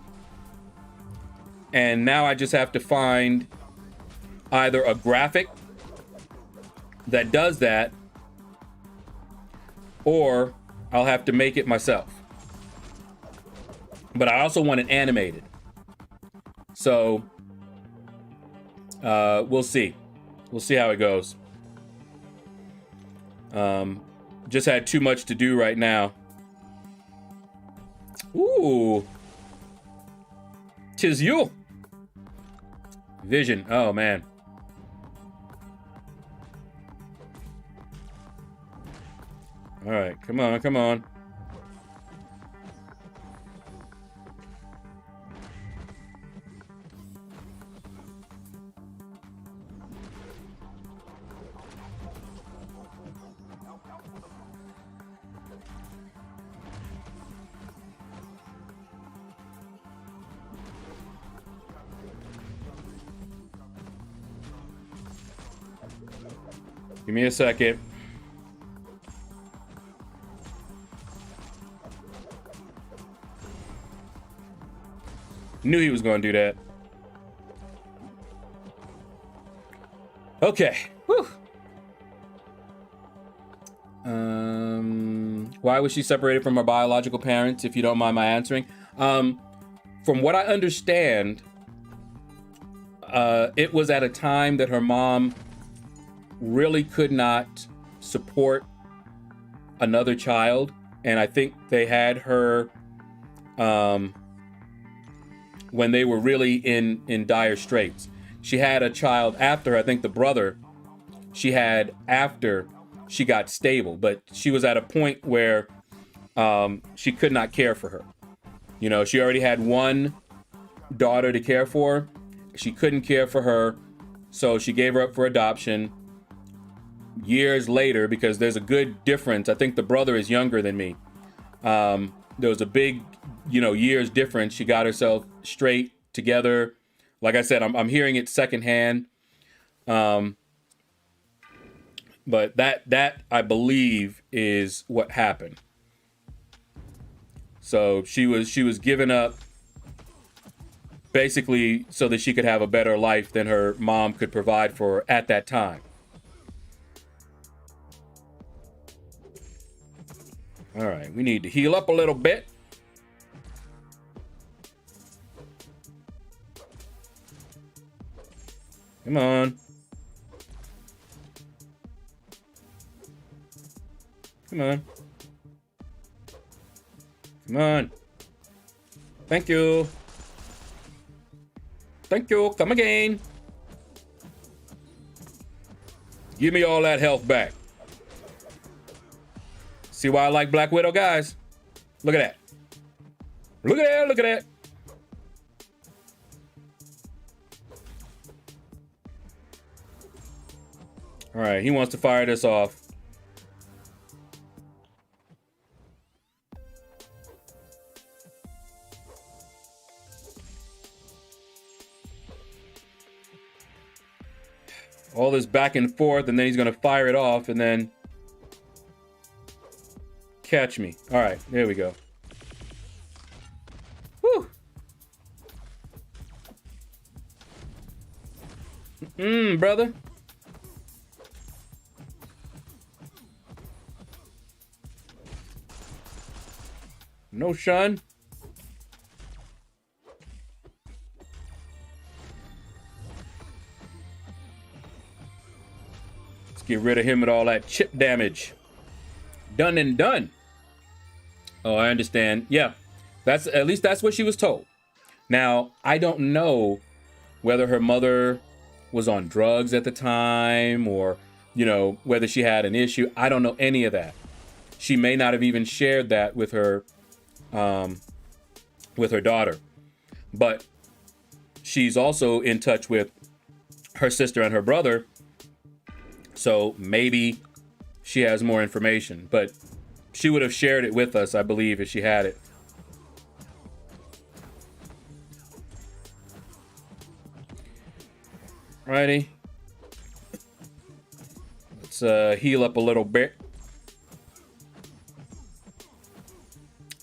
Speaker 1: and now I just have to find either a graphic that does that, or I'll have to make it myself. But I also want it animated. So we'll see. We'll see how it goes. Just had too much to do right now. Ooh. 'Tis you. Vision. Oh, man. All right. Come on. Come on. Give me a second. Knew he was going to do that. Okay. Whew. Why was she separated from her biological parents, if you don't mind my answering? From what I understand, it was at a time that her mom really could not support another child. And I think they had her when they were really in dire straits. She had a child after, I think the brother she had after she got stable, but she was at a point where she could not care for her. You know, she already had one daughter to care for. She couldn't care for her, so she gave her up for adoption. Years later, because there's a good difference, I think the brother is younger than me. There was a big, years difference. She got herself straight together. Like I said, I'm hearing it secondhand. But that I believe is what happened. So she was given up basically so that she could have a better life than her mom could provide for her at that time. All right, we need to heal up a little bit. Come on. Come on. Come on. Thank you. Thank you. Come again. Give me all that health back. See why I like Black Widow, guys? Look at that. Look at that. Look at that. All right, he wants to fire this off. All this back and forth, and then he's going to fire it off, and then catch me. All right, there we go. Woo! Brother. No, Sean. Let's get rid of him with all that chip damage. Done and done. Oh, I understand. Yeah, at least that's what she was told. Now, I don't know whether her mother was on drugs at the time or, whether she had an issue. I don't know any of that. She may not have even shared that with her daughter. But she's also in touch with her sister and her brother. So maybe she has more information. But she would have shared it with us, I believe, if she had it. Alrighty. Let's heal up a little bit.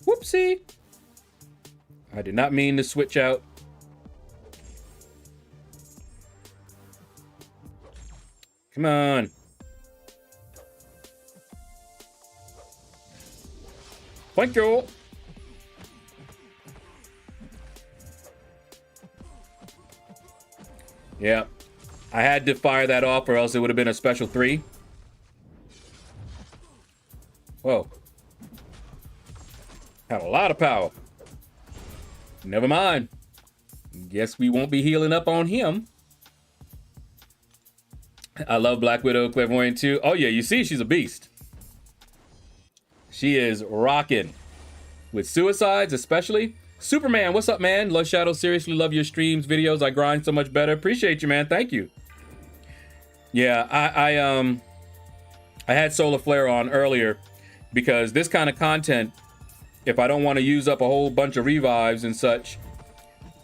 Speaker 1: Whoopsie. I did not mean to switch out. Come on. Thank you. Yeah. I had to fire that off or else it would have been a special 3. Whoa. Had a lot of power. Never mind. Guess we won't be healing up on him. I love Black Widow Clairvoyant too. Oh yeah, you see she's a beast. She is rocking. With suicides especially. Superman, what's up, man? LordShaedow, seriously love your streams, videos. I grind so much better. Appreciate you, man. Thank you. Yeah, I had Solar Flare on earlier because this kind of content, if I don't want to use up a whole bunch of revives and such,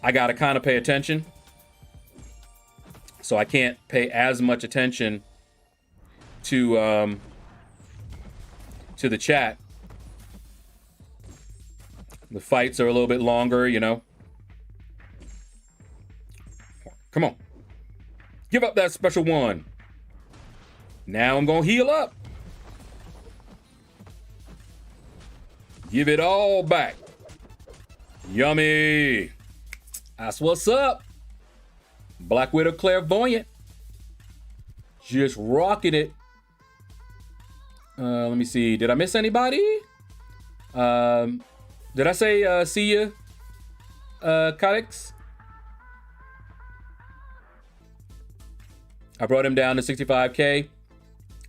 Speaker 1: I got to kind of pay attention. So I can't pay as much attention to the chat. The fights are a little bit longer, you know. Come on. Give up that special one. Now I'm gonna heal up. Give it all back. Yummy. That's what's up. Black Widow Clairvoyant. Just rocking it. Let me see. Did I miss anybody? Did I say see ya, Calix? I brought him down to 65K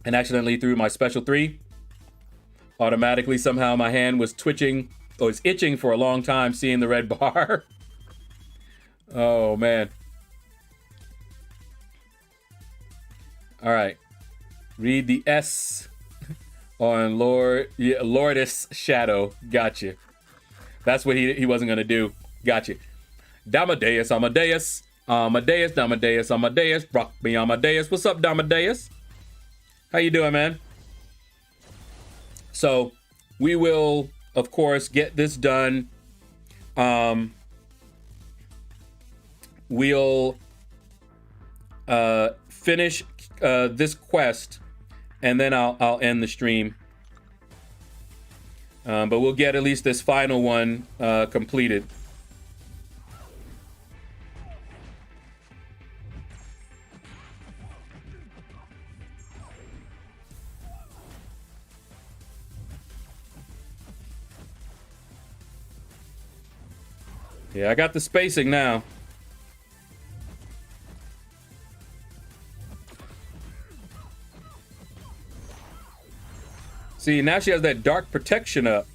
Speaker 1: and accidentally threw my special 3. Automatically, somehow my hand was twitching, or it's itching for a long time seeing the red bar. Oh, man. All right. Read the S on Lord's Shaedow. Gotcha. That's what he wasn't going to do. Gotcha. Damadeus, Amadeus. Amadeus, Damadeus, Amadeus. Rock me, Amadeus. What's up, Damadeus? How you doing, man? So we will, of course, get this done. We'll finish this quest, and then I'll end the stream. But we'll get at least this final one completed. Yeah, I got the spacing now. See, now she has that dark protection up.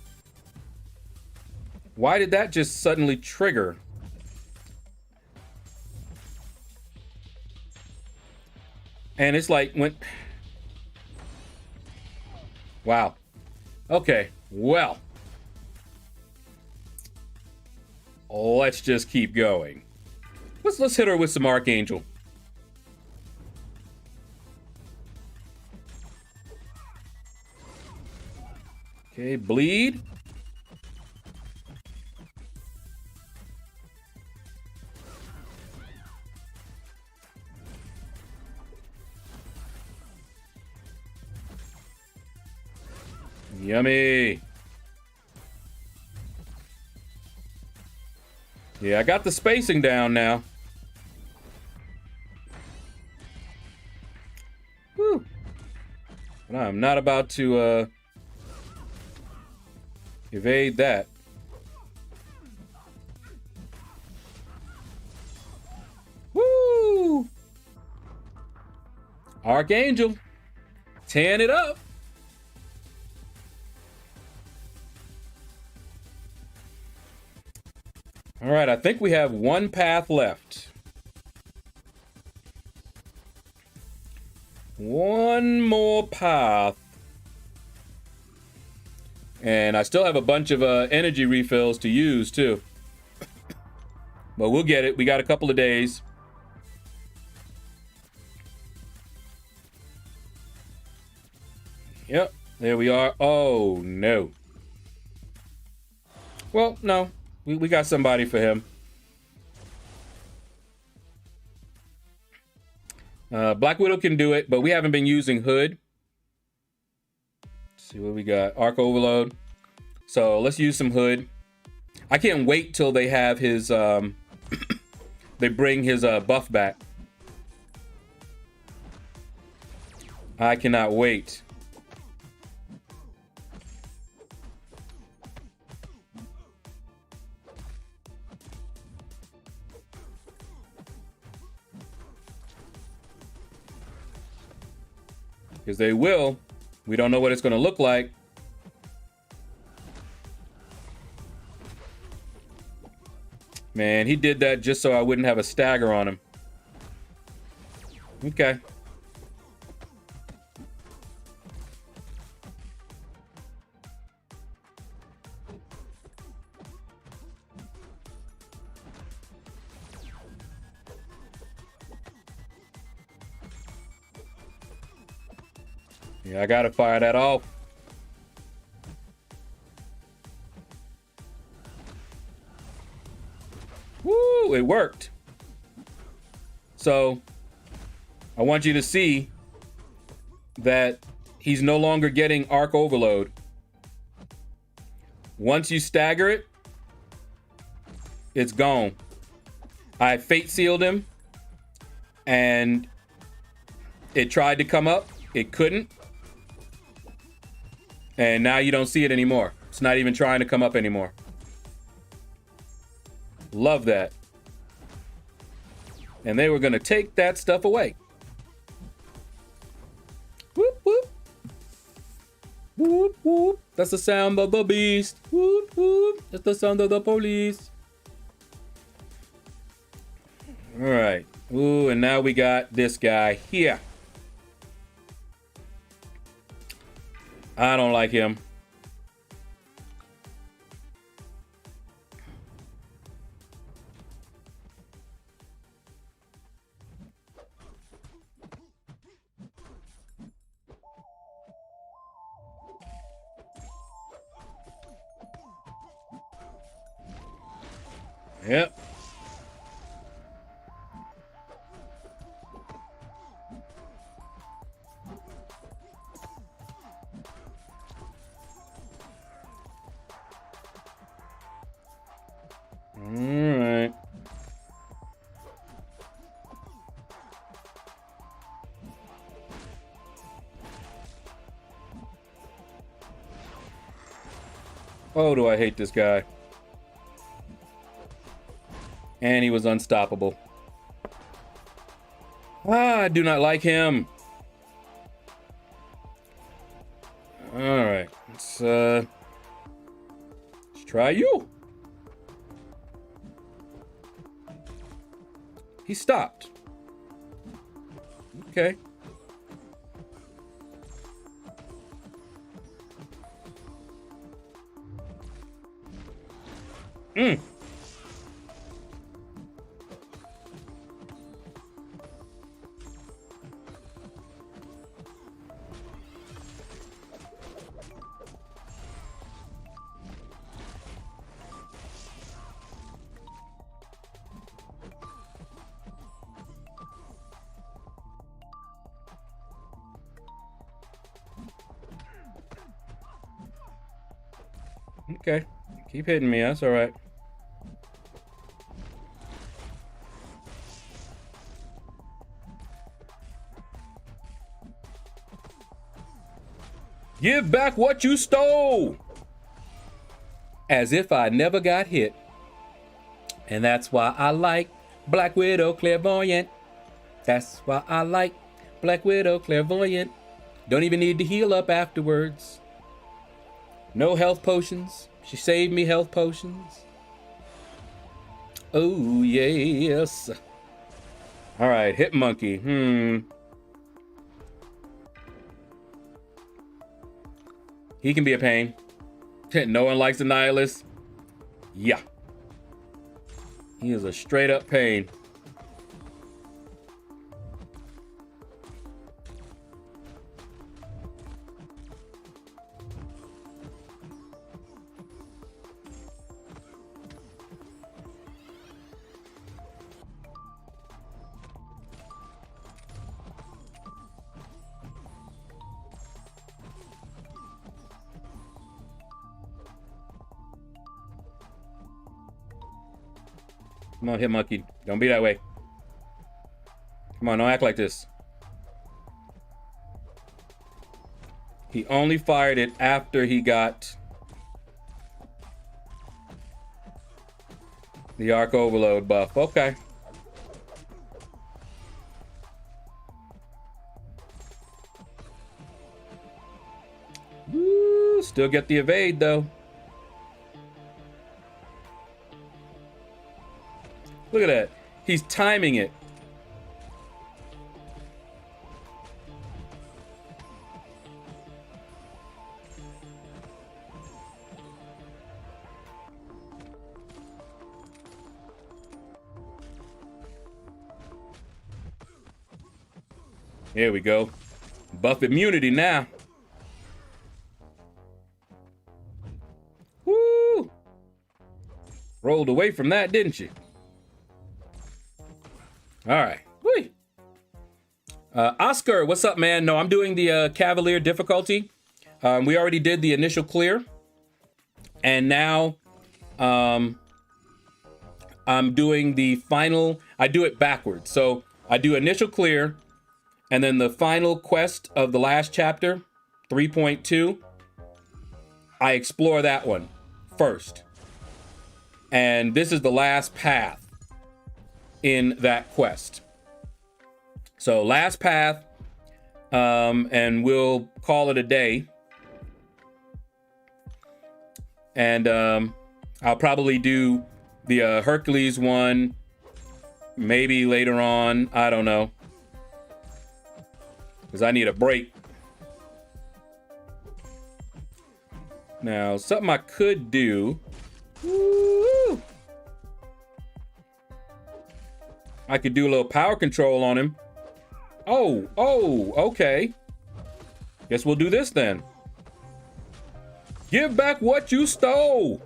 Speaker 1: Why did that just suddenly trigger? And it's like when... Wow. Okay, well. Let's just keep going. Let's hit her with some Archangel. Okay, bleed. Yummy. Yeah, I got the spacing down now. Whew. But I'm not about to evade that. Woo! Archangel, tearing it up. All right, I think we have one path left. One more path. And I still have a bunch of energy refills to use, too. But we'll get it. We got a couple of days. Yep, there we are. Oh, no. Well, no. We got somebody for him. Black Widow can do it, but we haven't been using Hood. Let's see what we got. Arc Overload. So let's use some Hood. I can't wait till they have his... they bring his buff back. I cannot wait. Because they will. We don't know what it's going to look like. Man, he did that just so I wouldn't have a stagger on him. Okay. Yeah, I gotta fire that off. Woo, it worked. So I want you to see that he's no longer getting arc overload. Once you stagger it, it's gone. I fate sealed him and it tried to come up. It couldn't. And now you don't see it anymore. It's not even trying to come up anymore. Love that. And they were going to take that stuff away. Whoop, whoop. Whoop, whoop. That's the sound of the beast. Whoop, whoop. That's the sound of the police. All right. Ooh, and now we got this guy here. I don't like him. Yep. All right. Oh, do I hate this guy. And he was unstoppable. I do not like him. All right, let's try you. He stopped. Okay. Okay. Keep hitting me. That's all right. Give back what you stole. As if I never got hit. And that's why I like Black Widow Clairvoyant. That's why I like Black Widow Clairvoyant. Don't even need to heal up afterwards. No health potions. She saved me health potions. Oh, yes. All right, Hit Monkey. He can be a pain. No one likes the Nihilist. Yeah. He is a straight up pain. Come on, Hit Monkey. Don't be that way. Come on, don't act like this. He only fired it after he got the arc overload buff. Okay. Woo, still get the evade though. Look at that. He's timing it. Here we go. buff immunity now. Woo! Rolled away from that, didn't you? All right. Whee. Oscar, what's up, man? No, I'm doing the Cavalier difficulty. We already did the initial clear. And now I'm doing the final. I do it backwards. So I do initial clear, and then the final quest of the last chapter, 3.2, I explore that one first. And this is the last path in that quest. So last path, and we'll call it a day. And I'll probably do the Hercules one maybe later on. I don't know, because I need a break. Now, something I could do. Woo, I could do a little power control on him. Oh, okay. Guess we'll do this then. Give back what you stole.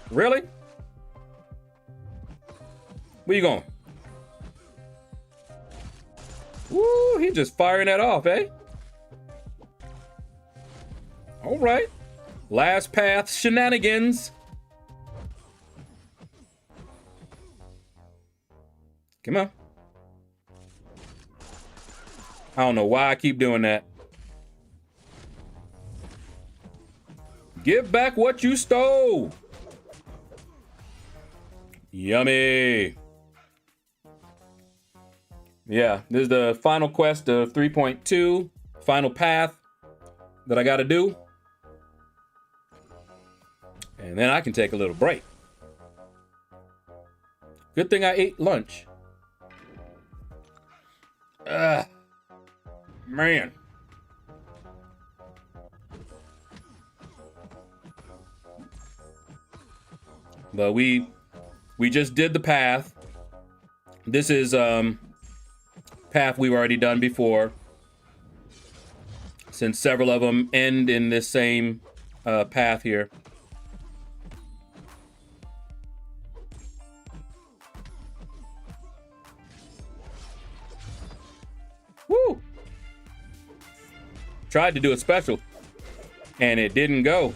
Speaker 1: Really? Where you going? Woo, he just firing that off, eh? All right. Last path shenanigans. Come on. I don't know why I keep doing that. Give back what you stole. Yummy. Yeah, this is the final quest of 3.2, final path that I got to do. And then I can take a little break. Good thing I ate lunch. Man. But we just did the path. This is path we've already done before, since several of them end in this same path here. Woo! Tried to do a special, and it didn't go.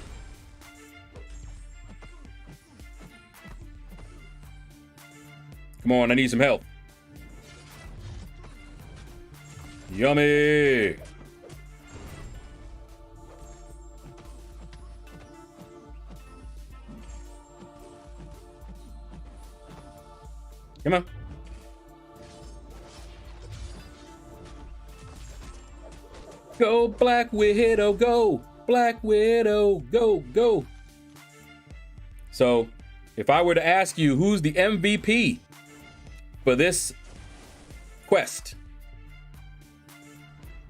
Speaker 1: Come on, I need some help. Yummy! Come on. Go, Black Widow, go! Black Widow, go, go! So, if I were to ask you who's the MVP for this quest,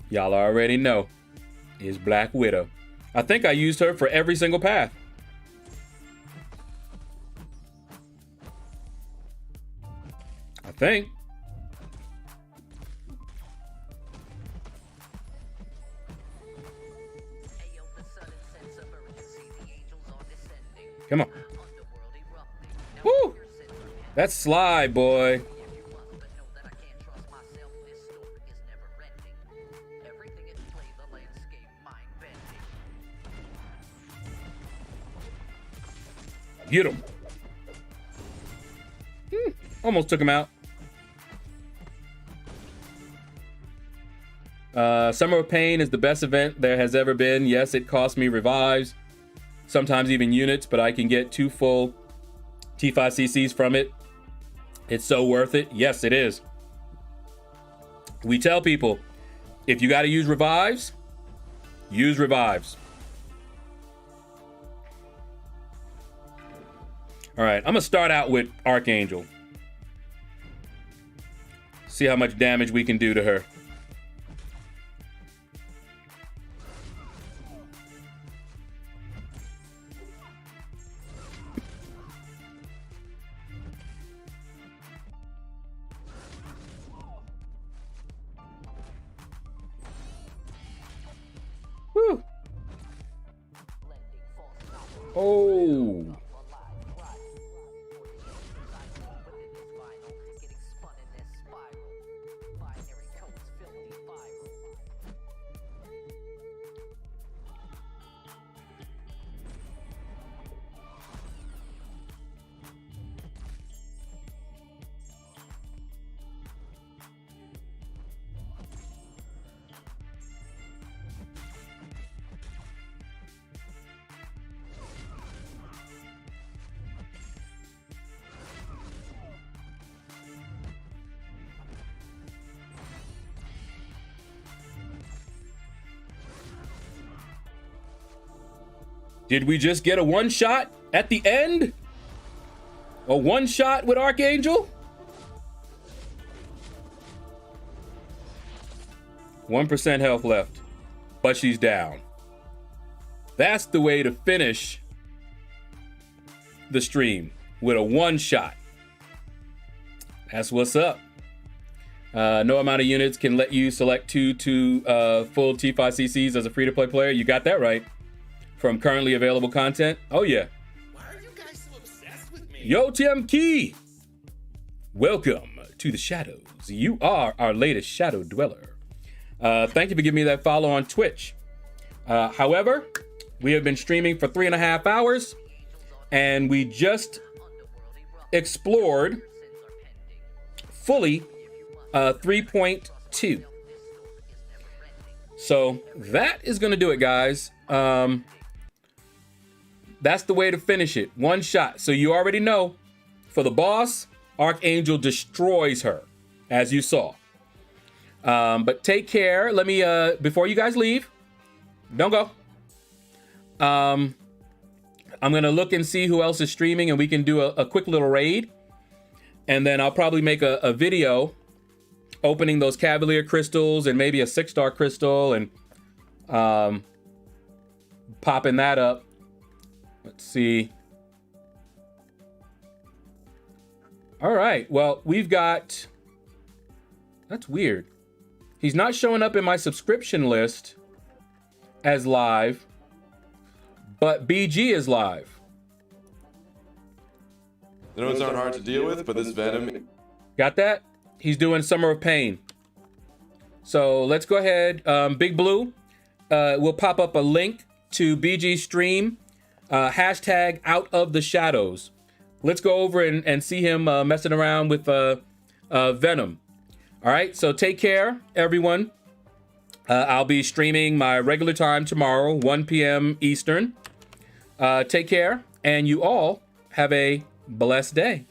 Speaker 1: y'all already know is Black Widow. I think I used her for every single path. I think. Come on. Woo! That's Sly, boy. Get him. Almost took him out. Summer of Pain is the best event there has ever been. Yes, it cost me revives, sometimes even units, but I can get 2 full T5CCs from it. It's so worth it. Yes, it is. We tell people, if you got to use revives, use revives. All right, I'm gonna start out with Archangel. See how much damage we can do to her. Oh. Did we just get a one shot at the end? A one shot with Archangel? 1% health left, but she's down. That's the way to finish the stream, with a one shot. That's what's up. No amount of units can let you select two full T5 CCs as a free-to-play player. You got that right. From currently available content. Oh yeah.
Speaker 3: Why are you guys so obsessed with me?
Speaker 1: Yo, Tim Key. Welcome to the Shadows. You are our latest Shadow Dweller. Thank you for giving me that follow on Twitch. However, we have been streaming for 3.5 hours, and we just explored fully 3.2. So that is going to do it, guys. That's the way to finish it. One shot. So you already know, for the boss, Archangel destroys her, as you saw. But take care. Let me, before you guys leave, don't go. I'm going to look and see who else is streaming, and we can do a quick little raid. And then I'll probably make a video opening those Cavalier crystals and maybe a 6-star crystal and popping that up. Let's see. All right. Well, we've got... That's weird. He's not showing up in my subscription list as live, but BG is live.
Speaker 4: The notes aren't hard to deal with, but this Venom...
Speaker 1: Got that? He's doing Summer of Pain. So let's go ahead. Big Blue will pop up a link to BG's stream. Hashtag Out of the Shadows. Let's go over and see him messing around with Venom. All right, so take care, everyone. I'll be streaming my regular time tomorrow, 1 p.m. Eastern. Take care, and you all have a blessed day.